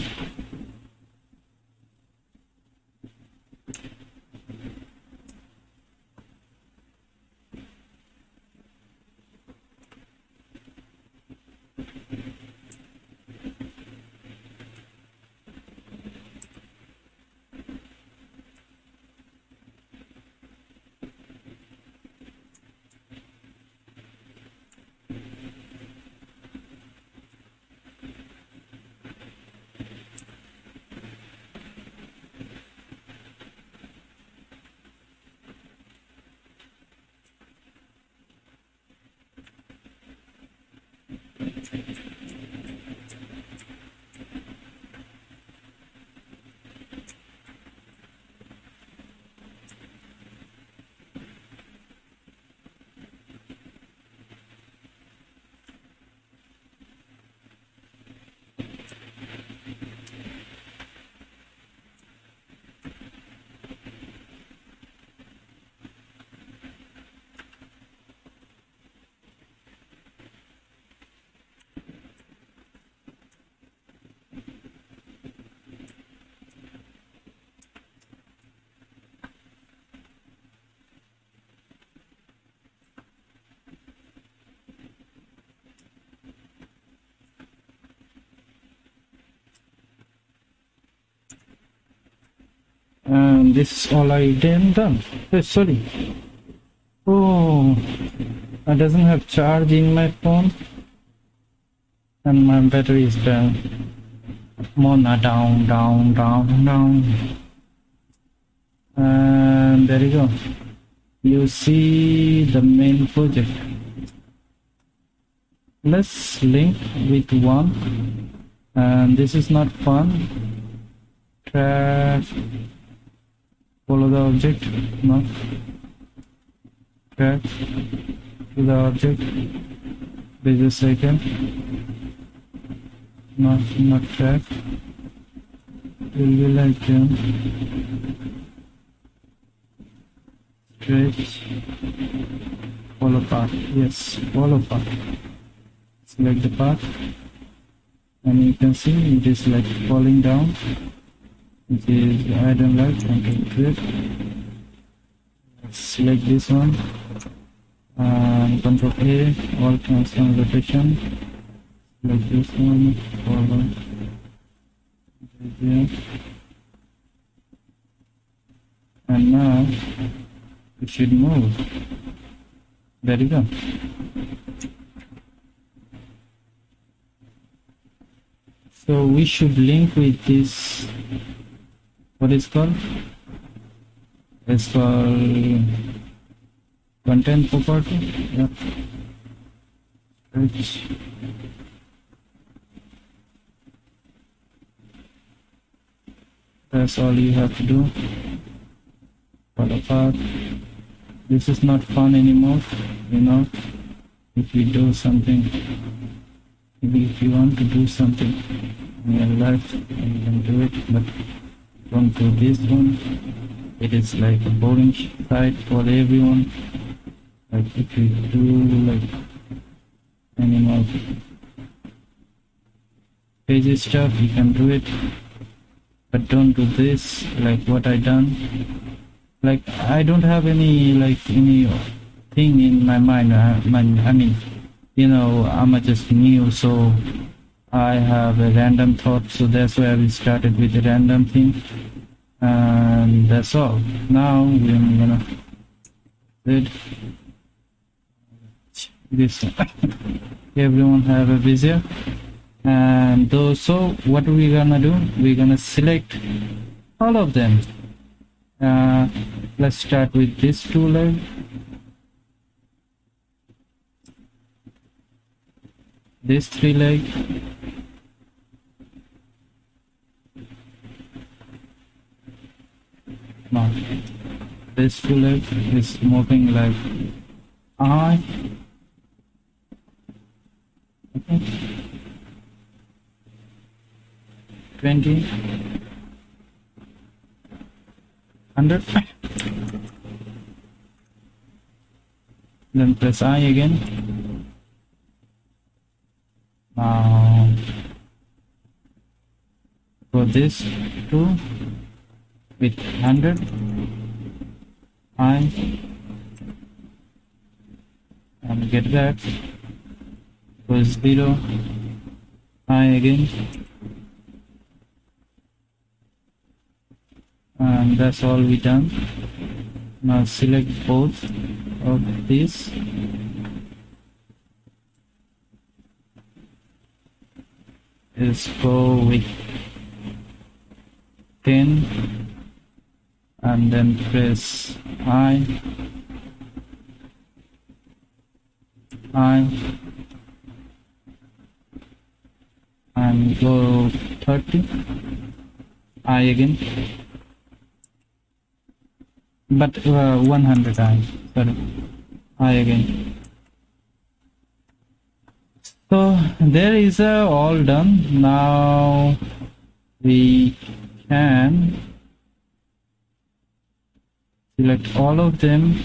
And this is all I done. Oh, sorry. Oh, I doesn't have charge in my phone, and my battery is down. Mona down. there you go. You see the main project. Let's link with one, and this is not fun. Track, follow the object, no. Track to the object. Wait a second. Not track. Will be like stretch, follow path. Yes, follow path. Select the path, and you can see it is like falling down, which is I don't like. Control select this one, and Control A, all constant rotation. Select this one, follow. And now it should move. There you go. So we should link with this, what is called? It's called content property. Yep. Stretch. That's all you have to do. Follow path. This is not fun anymore, you know. If you do something, maybe if you want to do something in your life, you can do it, but don't do this one. It is like a boring site for everyone. Like if you do like any more page stuff, you can do it. But don't do this, like what I done. Like I don't have any thing in my mind. I mean, you know, I'm just new, so I have a random thought. So that's why we started with a random thing, and that's all. Now we're gonna read this. Everyone have a visual. And so what we're gonna do, we're gonna select all of them. Let's start with this two leg. This three leg. Now this two leg is moving like I. Okay. 20, 100, then press I again. Now for this two with 100, I, and get back. For 0, I again. And that's all we done. Now select both of these. Let's go with 10 and then press I and go 30, I again. But 100 times, sorry, I again. So there is all done. Now we can select all of them,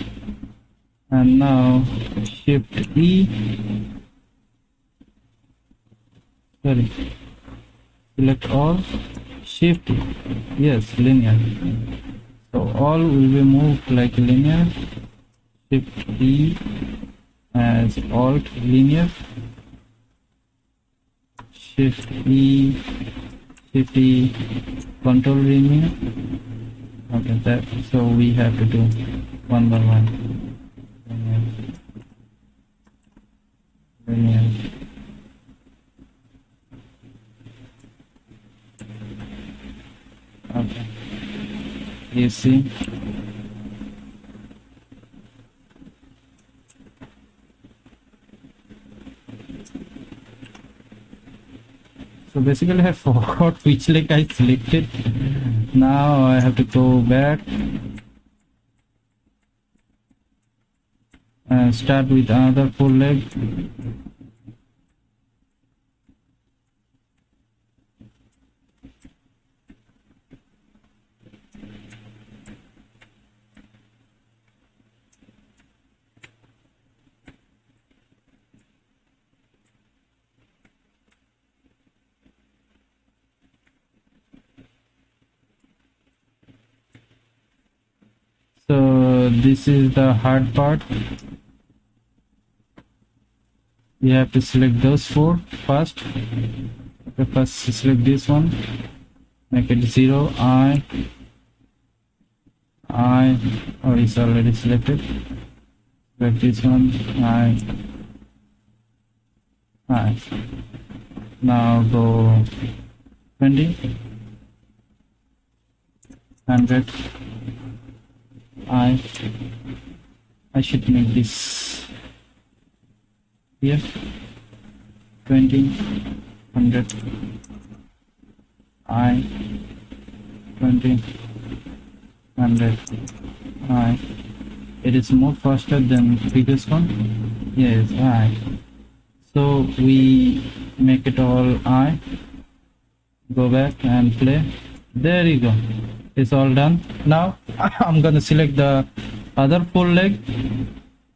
and now Shift E. Sorry, select all, Shift E. Yes, linear. So all will be moved like linear. Shift E as Alt linear. Shift E, Control linear. Okay, that. So we have to do one by one. Linear. Okay. You see, basically I forgot which leg I selected. Now I have to go back and start with another full leg. So this is the hard part. You have to select those four first. Okay, first select this one, make it 0, oh, it's already selected. Select this one, I. Now go 20, 100, I should make this here, 20, 100, 20, 100, it is more faster than previous one. Yes, so we make it all go back and play. There you go, it's all done. Now I'm gonna select the other full leg,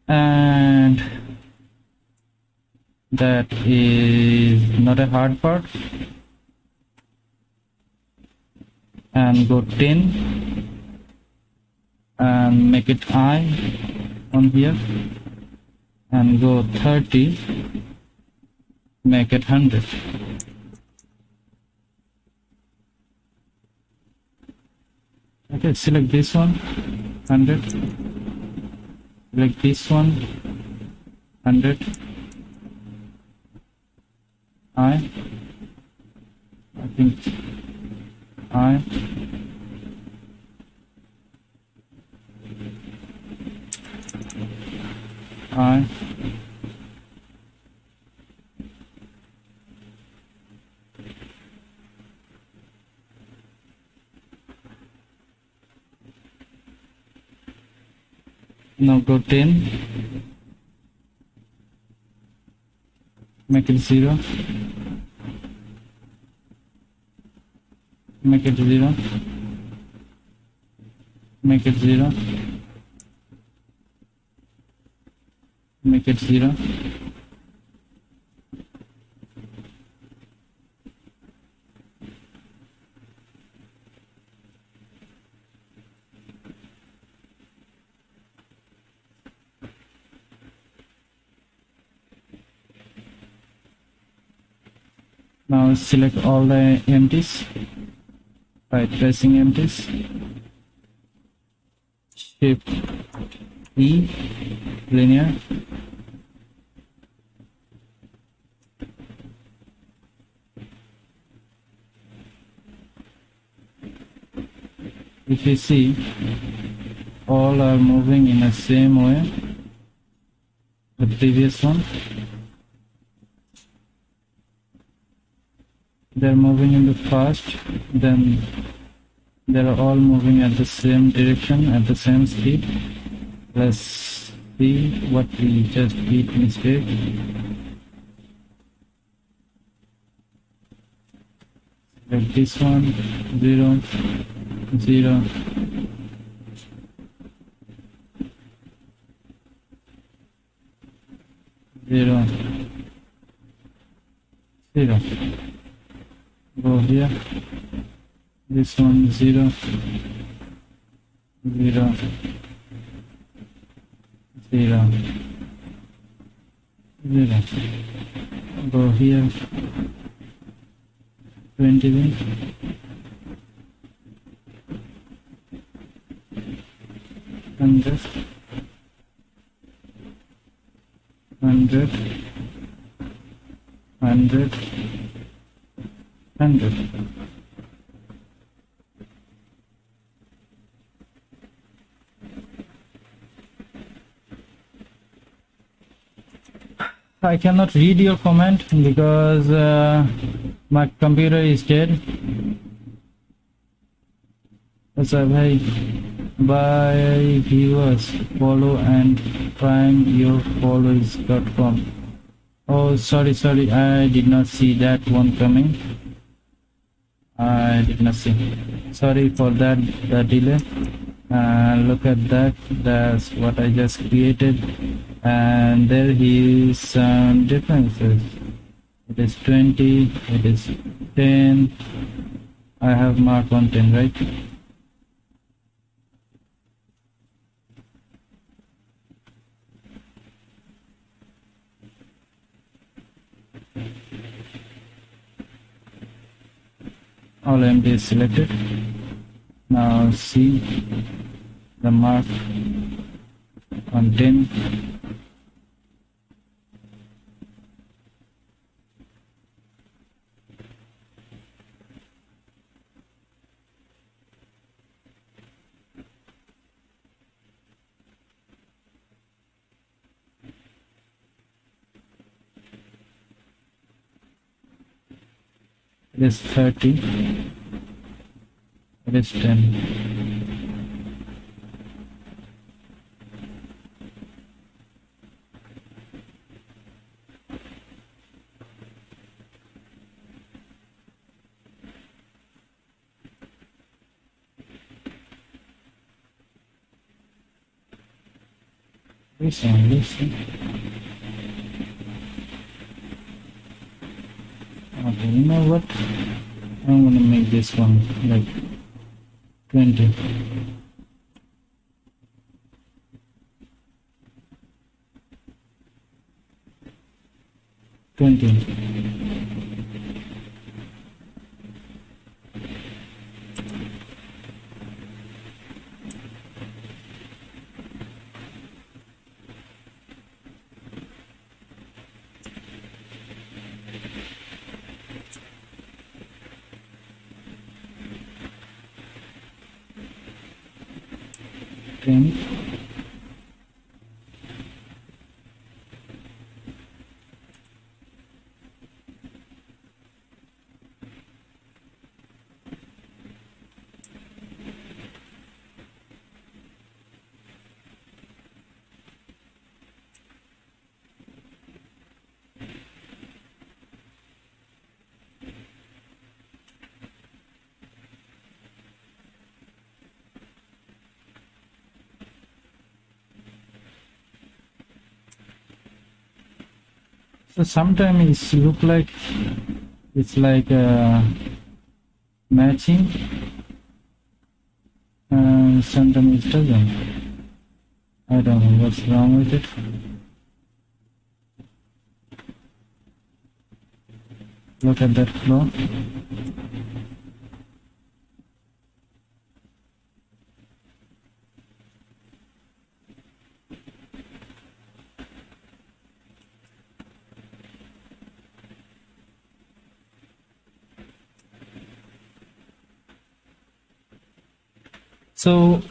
and that is not a hard part, and go 10 and make it on here, and go 30, make it 100. Okay, select this one, 100, select this one, 100, I think I now go 10, make it 0, make it 0, make it 0, make it 0, now select all the empties by pressing empties, Shift E, linear, if you see, all are moving in the same way, the previous one, they're moving in the fast, then they're all moving at the same direction, at the same speed. Let's see what we just did mistake. Like this one, 0, 0, 0, 0. Go here, this one 0, 0, 0, 0. Go here, 20, 100, 100, 100, 100. I cannot read your comment because my computer is dead. What's up, hey? Bye viewers, follow and prime your followers.com. Oh, sorry, I did not see that one coming. I did not see. Sorry for that, the delay. Look at that, that's what I just created, and there is some differences. It is 20, it is 10. I have marked on 10, right? All empty is selected. Now see the mark on 10. It is 30. It is 10. Listen. Okay, you know what? I'm gonna make this one like 20. 20. So sometimes it look like it's like matching, and sometimes it doesn't. I don't know what's wrong with it. Look at that flow. So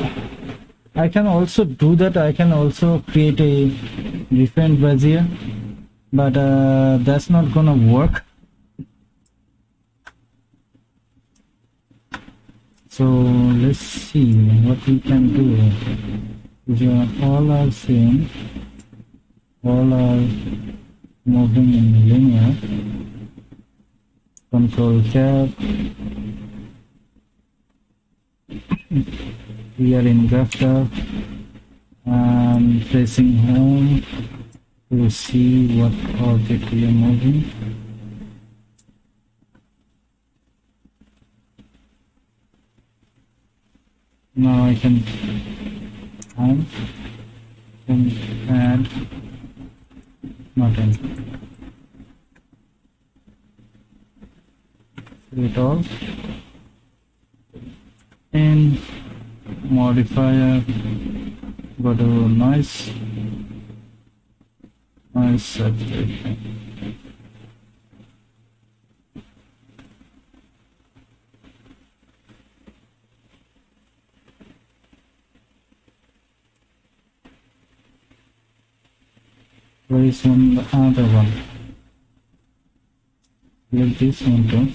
I can also do that. I can also create a different bezier, but that's not gonna work. So let's see what we can do. All are same, all are moving in linear. Control tab. We are in graph. I'm pressing home to see what object we are moving. Now I can add nothing. Select all and modifier, go to noise saturation. Where is one another one? Like this one too.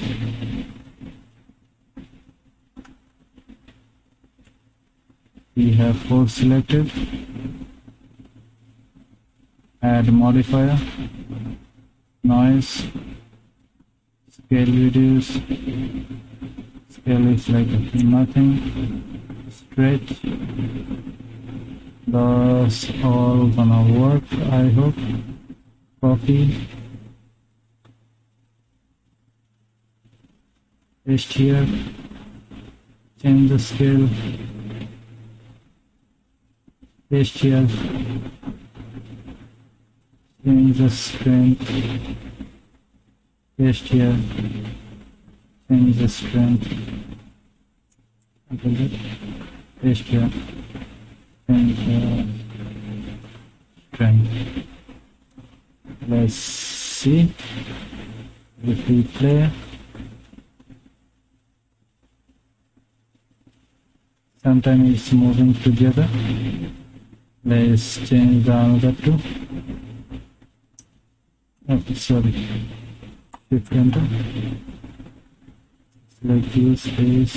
We have 4 selected. Add modifier, noise, scale reduce, scale is like nothing, stretch. That's all gonna work, I hope. Copy, paste here, change the scale, paste here, change the strength, paste here, change the strength, paste here, change the strength. Let's see if we play. Sometimes it's moving together. Let's change the other two. Oh, sorry. Shift enter. Select view space.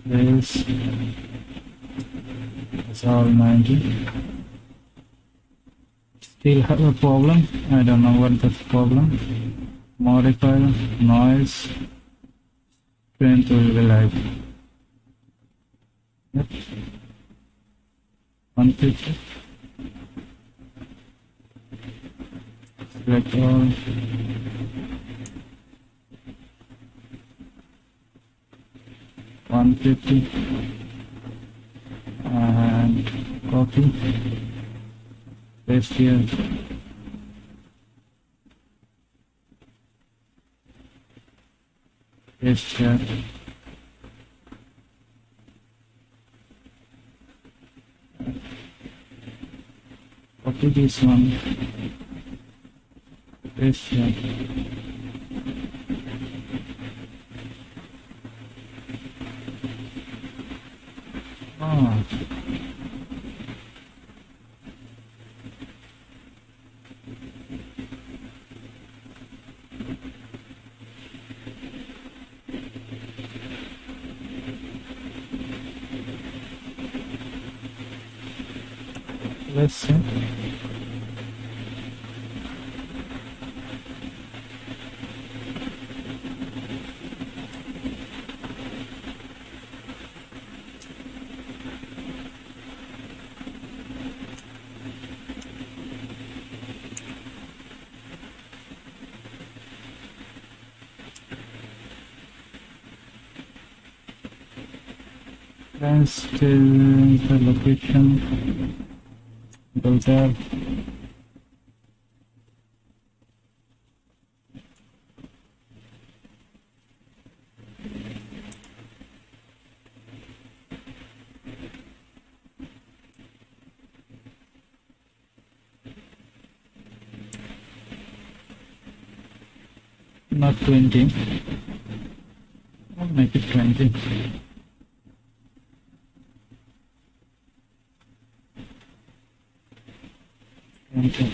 Place. It's all 90. Still have a problem. I don't know what the problem. Modifier, noise, strength will be like. Yep. 150. Select all. $150 and copy, paste here, paste here, copy this one, paste here. Let's see. Let's change the location. Go there. Not 20. I'll make it 20. Okay.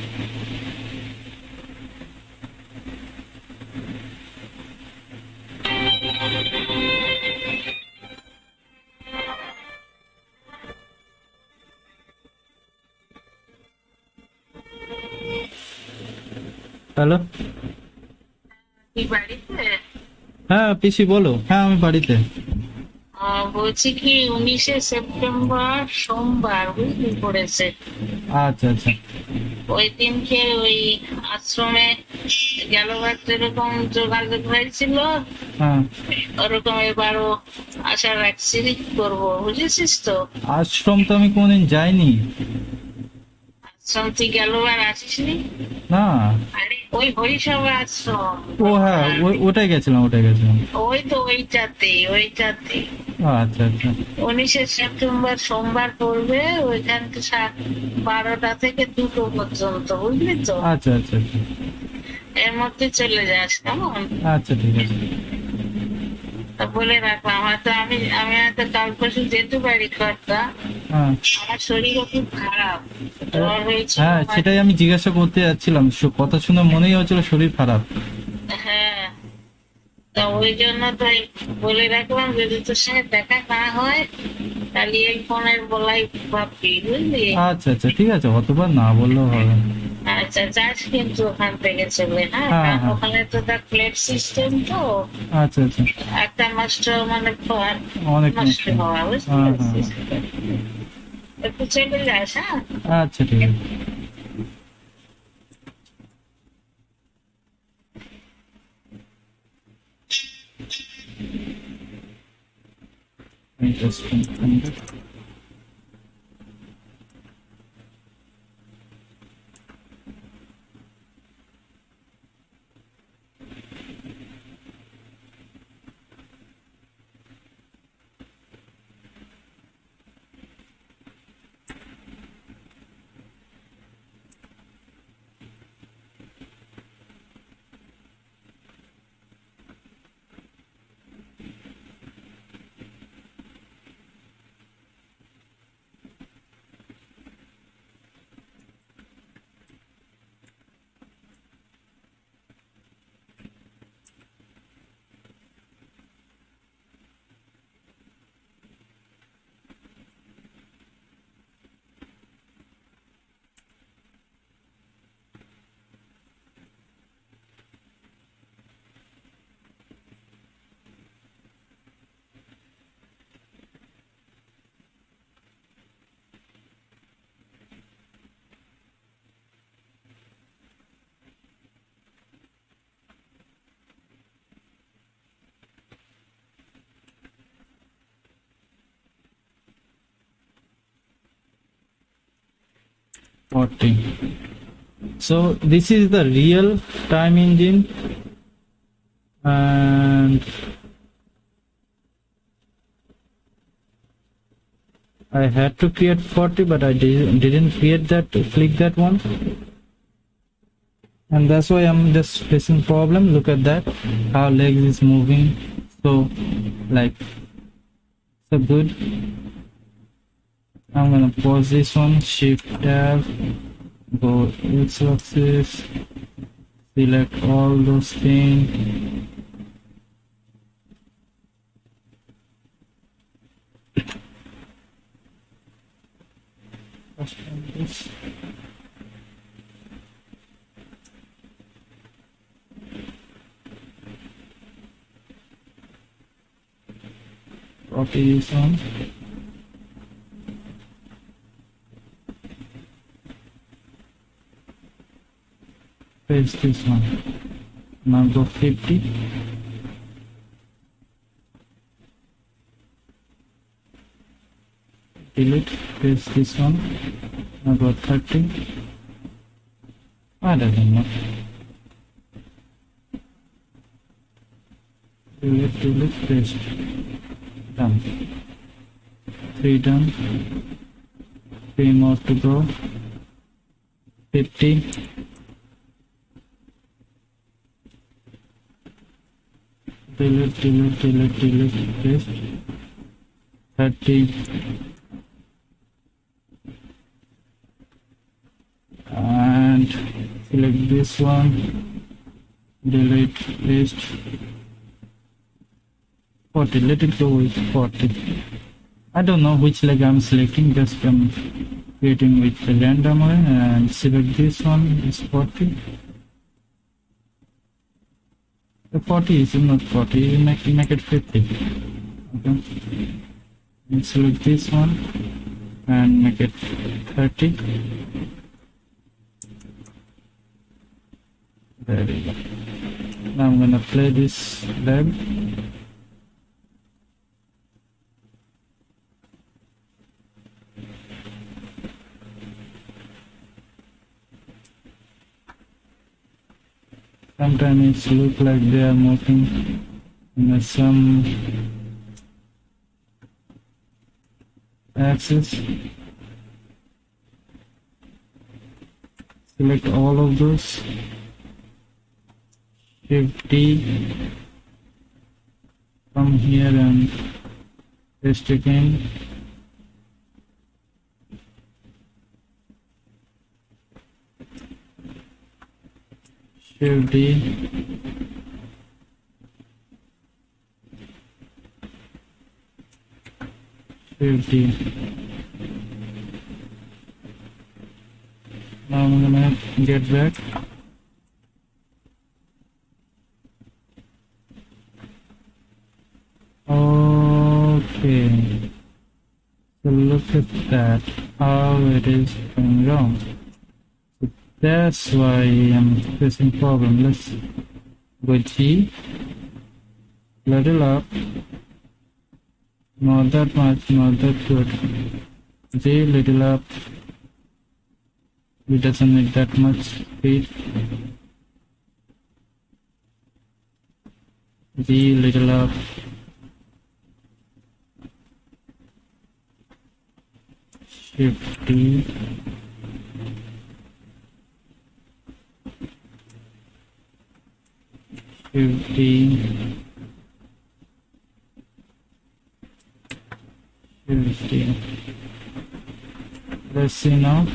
Hello, হ্যাঁ পিসি বলো। হ্যাঁ আমি বাড়িতে। বলছি কি 19শে September সোমবার বুঝলি পড়েছে। আচ্ছা আচ্ছা। ওই দিনকে ওই আশ্রমে গেলবার যেরকম যোগাযোগ হয়েছিল হ্যাঁ ওরকম এবারও আশা রাখছি করবো, বুঝেছিস তো। আশ্রম তো আমি কোনদিন যাইনি। আশ্রম তুই গেলবার আসিসনি? না। আরে ওই হরিসভা আশ্রম। ও হ্যাঁ ওটাই গেছিলাম, ওটাই গেছিলাম। ওই তো ওইটাতে। আচ্ছা আচ্ছা। 19শে সেপ্টেম্বর সোমবার পড়বে, ওইখান থেকে 12টা থেকে 2টো পর্যন্ত, বুঝলি তো। আচ্ছা আচ্ছা আচ্ছা। এর মধ্যে চলে যাস কেমন? আচ্ছা ঠিক আছে। তা বলে রাখলাম, হয়তো আমি আমি হয়তো কাল পরশু যেতে পারি কর্তা। হ্যাঁ আমার শরীরও খুব খারাপ, জ্বর হয়েছিল হ্যাঁ, আমার। সেটাই আমি জিজ্ঞাসা করতে যাচ্ছিলাম, কথা শুনে মনেই হচ্ছিল শরীর খারাপ। হ্যাঁ, তা ওই জন্য তাই বলে রাখলাম, যদি তোর সঙ্গে দেখা না হয় তাহলে এই ফোনের বলাই ভাববি, বুঝলি? আচ্ছা আচ্ছা, ঠিক আছে, অতবার না বললেও হবে। আচ্ছা, যাস কিন্তু ওখান থেকে চলে, হ্যাঁ, হ্যাঁ কারণ হ্যাঁ, ওখানে তো তার প্লেট সিস্টেম তো, আচ্ছা আচ্ছা, একটা নষ্ট মানে অনেক নষ্ট নষ্ট। হওয়া, বুঝতে হ্যাঁ হ্যাঁ পারছিস? হ্যাঁ, একটু চলে যাস, হ্যাঁ। আচ্ছা ঠিক আছে। Interesting. So this is the real time engine, and I had to create 40, but I didn't create that, click that one, and that's why I'm just facing problem. Look at that, how legs is moving, so like so good. I'm gonna pause this one, shift tab, go x-axis, select all those things. This. Copy this one. Paste this one. Now go 50. Delete. Paste this one. Now go 30. I don't know. Delete, paste. Done. 3 done. 3 more to go. 50. Delete, paste. 30. And select this one. Delete, paste. 40. Let it go with 40. I don't know which leg I'm selecting, just creating with the random way, and select this one is 40. The 40 is not 40, you make it 50. Okay. And select this one and make it 30. There we go. Now I'm gonna play this leg. Sometimes it looks like they are moving in some axis. Select all of those. Shift D, come here and paste again. Shift D. Shift D. Now I'm gonna get back. Okay, so look at that, how it is going wrong. So that's why I'm facing problem. Let's go G, little up, not that much, not that good. G, little up, it doesn't need that much speed. G, little up. Shift D. Shift D. Shift D. Let's see now.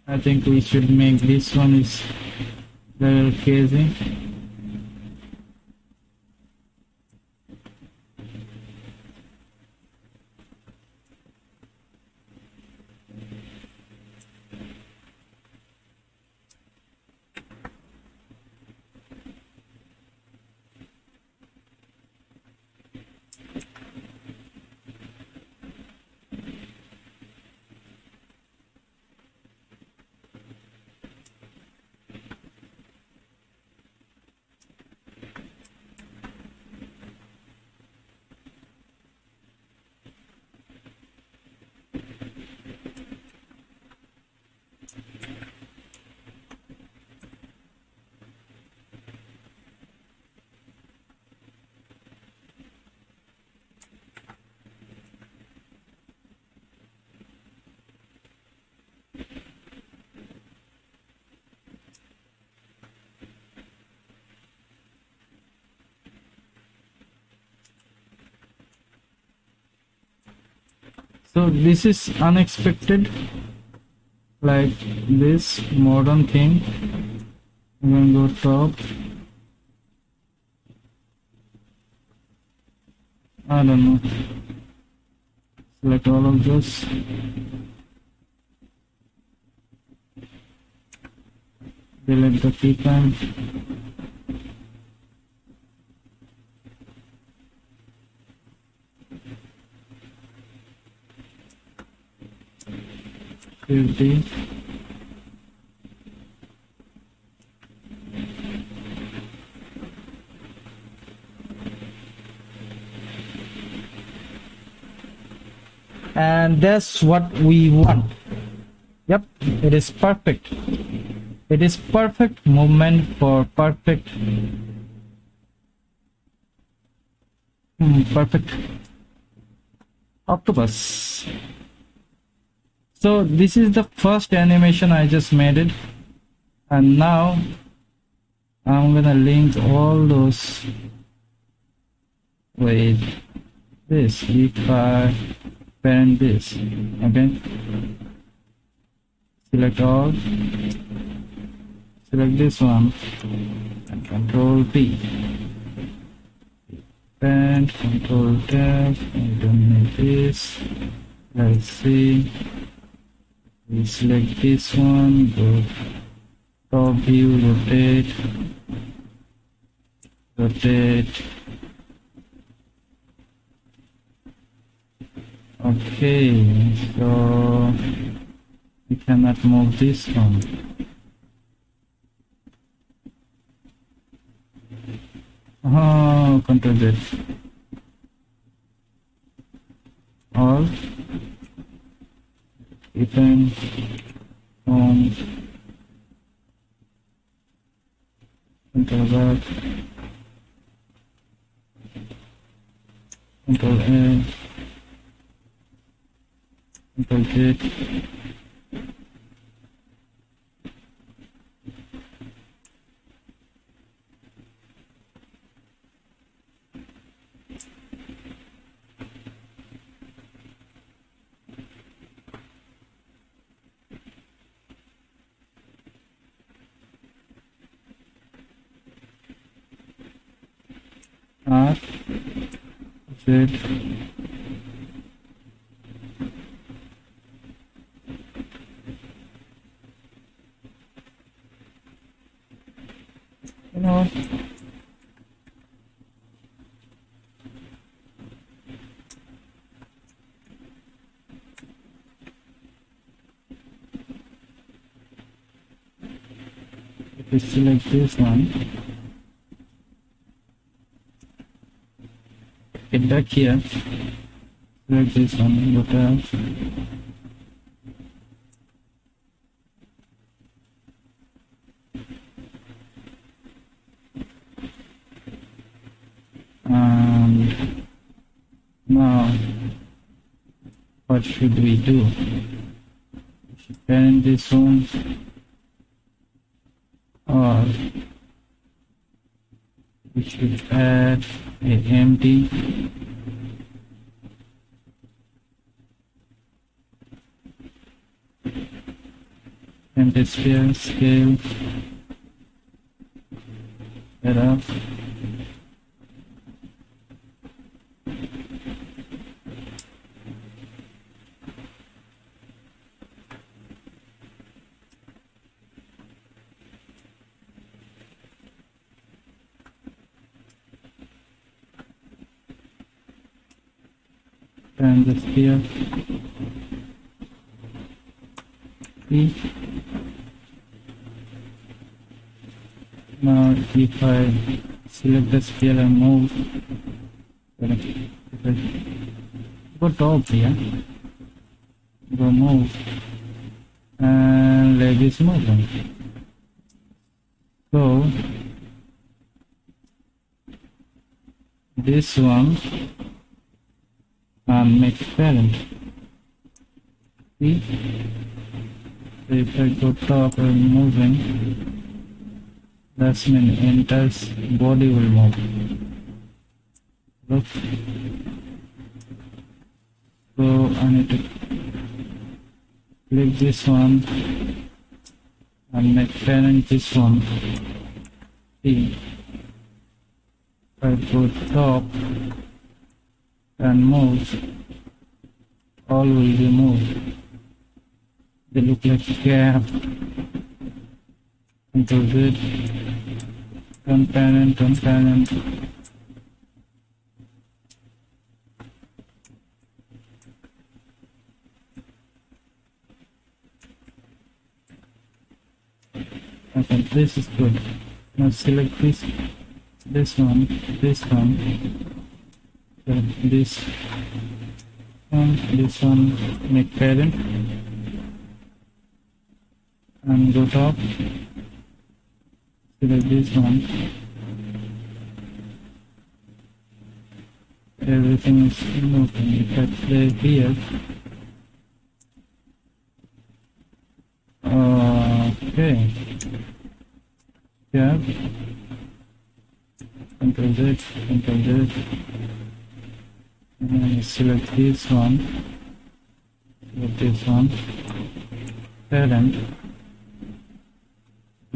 I think we should make this one is little crazy. So this is unexpected, like this modern thing. I'm gonna go top. I don't know. Select all of this. Delete the keypan. Shift D. And that's what we want. Yep, it is perfect. It is perfect movement for perfect perfect octopus. So this is the first animation I just made it, and now I'm gonna link all those with this if I parent this. Okay, select all, select this one and Control P, parent, Control Tab. I don't need this. Let's see. We select this one, go top view, rotate, rotate. Okay, so we cannot move this one. Oh, Control Z. all depend on Control back, Control A, Control Z, R, Z, you know what? If we select this one, get back here, select this one, go down, and now what should we do? We should parent this one, or we should add a empty sphere, scale that up, and the sphere C. Now if I select the sphere and move, if I go top here, go move, and leg is moving. So this one and make parent. See? So if I go top and moving, that's mean entire body will move. Look. So I need to click this one and make parent this one. See? If I go top and move, all will be moved. They look like a cap. Control Z, turn parent, turn parent. Okay, this is good. Now select this one, this one, this one, make parent, and go top. Select this one. Everything is moving. If I play here, okay. Yeah. Control Z, Control Z, and select this one. Select this one. Parent.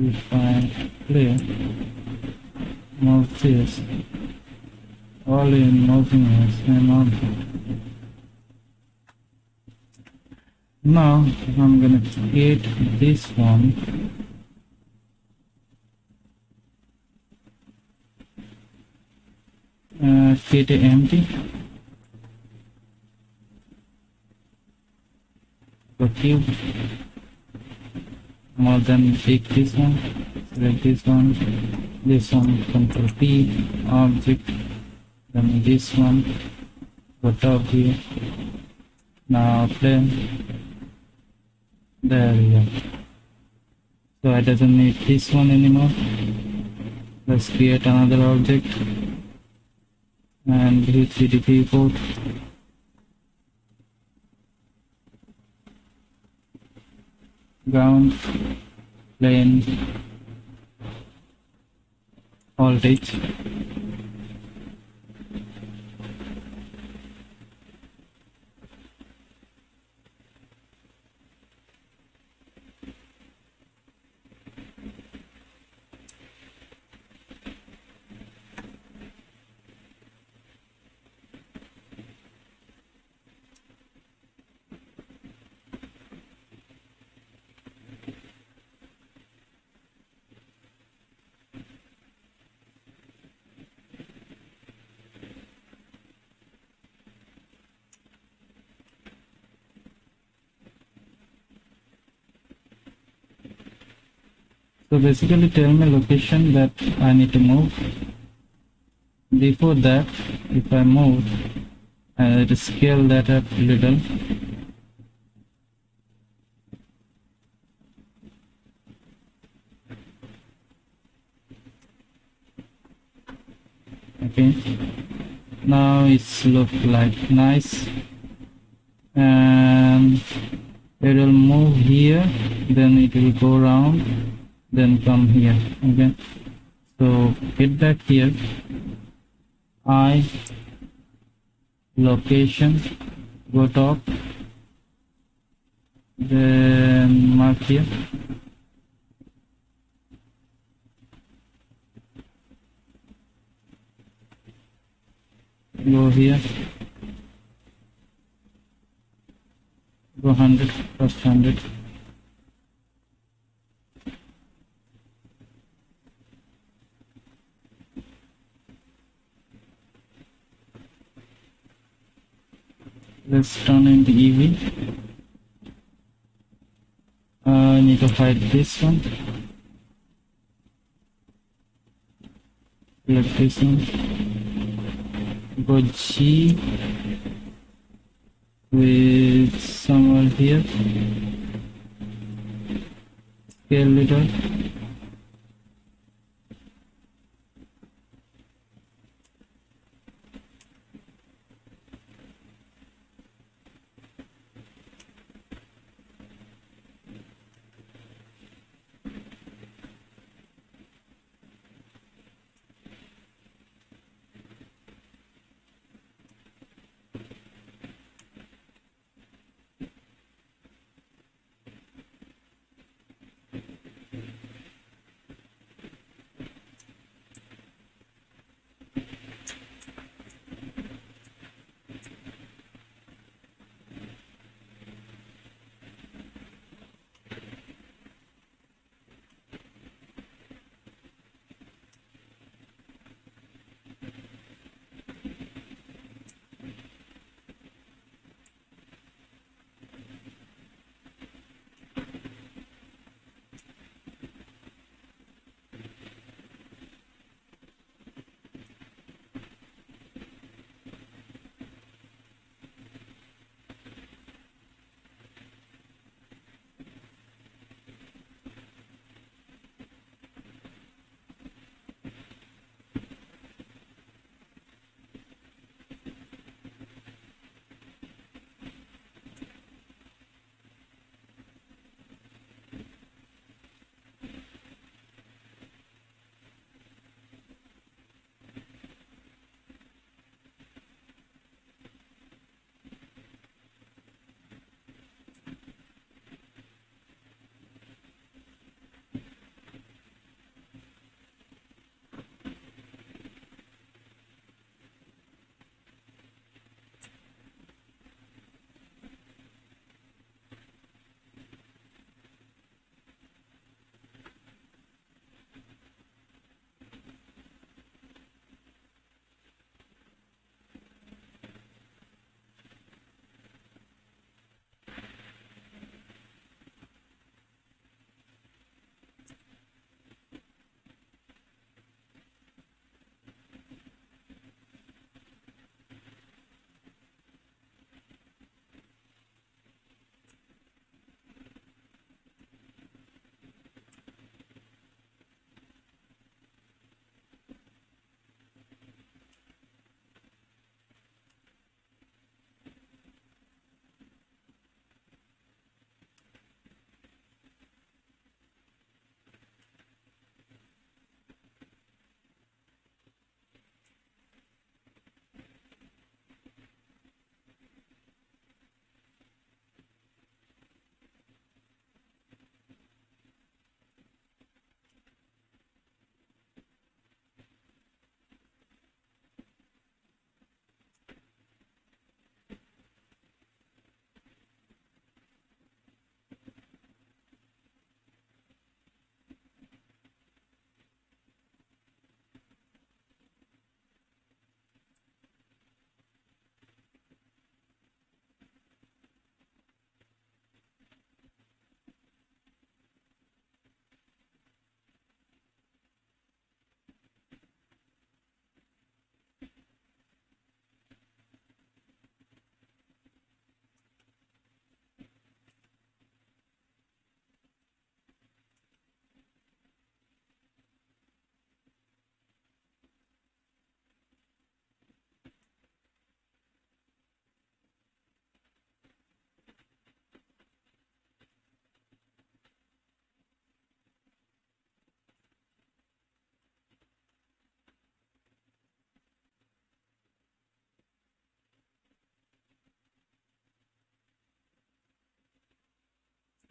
If I play, move this, all in moving the same object. Now I'm gonna create this one. Create an empty. So cube. More than take this one, select this one, Control P, object, then this one, go top here, Now plane. There we go. So I doesn't need this one anymore. Let's create another object and hit GDP port. Ground, plane, voltage. So basically tell me location that I need to move. Before that, if I move, I need to scale that up a little. Okay, now it's look like nice, and it will move here, then it will go around, then come here. Okay, so get back here. I location, go top, then mark here. Go here, go 100, first 100. Let's turn into EV. I need to hide this one. Select this one. Go G with somewhere here. Scale little.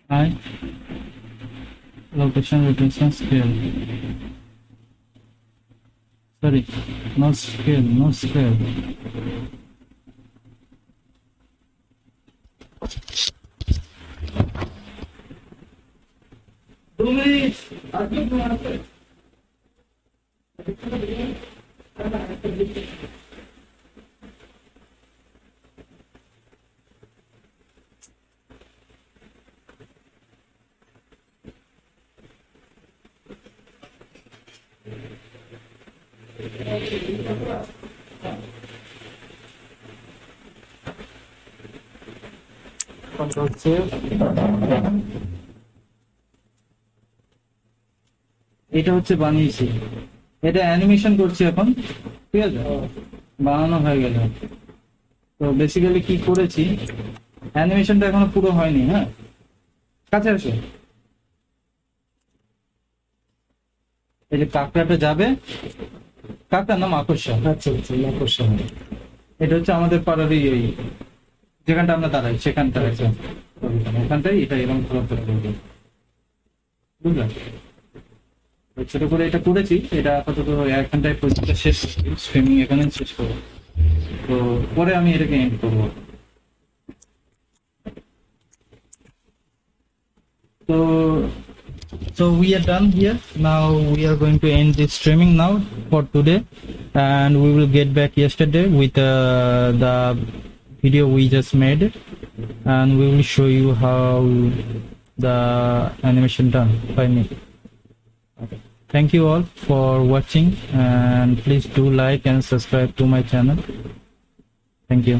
I location rotation scale. Sorry, no scale, no scale. Control save. এটা হচ্ছে বানিয়েছি, এটা animation করছি এখন, ঠিক আছে, বানানো হয়ে গেল। তো বেসিক্যালি কি করেছি, অ্যানিমেশনটা এখনো পুরো হয়নি। হ্যাঁ, কাছে আসো। এই যে কাঁকড়াটা যাবে, কাঁকড়া না মাকড়সা, আচ্ছা আচ্ছা মাকড়সা, এটা হচ্ছে আমাদের পাড়ারই ওই যেখানটা আমরা দাঁড়াই সেখানটা আছে, ওখানটাই এটা এরকম ঘোরাফেরা করবে, বুঝলেন? ছোট করে এটা করেছি, এটা আপাতত 1 ঘন্টায় প্রজেক্টটা শেষ করছি, স্ট্রিমিং এখানে শেষ করবো, তো পরে আমি এটাকে এন্ড করবো। So we are done here. Now we are going to end this streaming now for today, and we will get back yesterday with the video we just made, and we will show you how the animation done by me. Okay. Thank you all for watching, and please do like and subscribe to my channel. Thank you.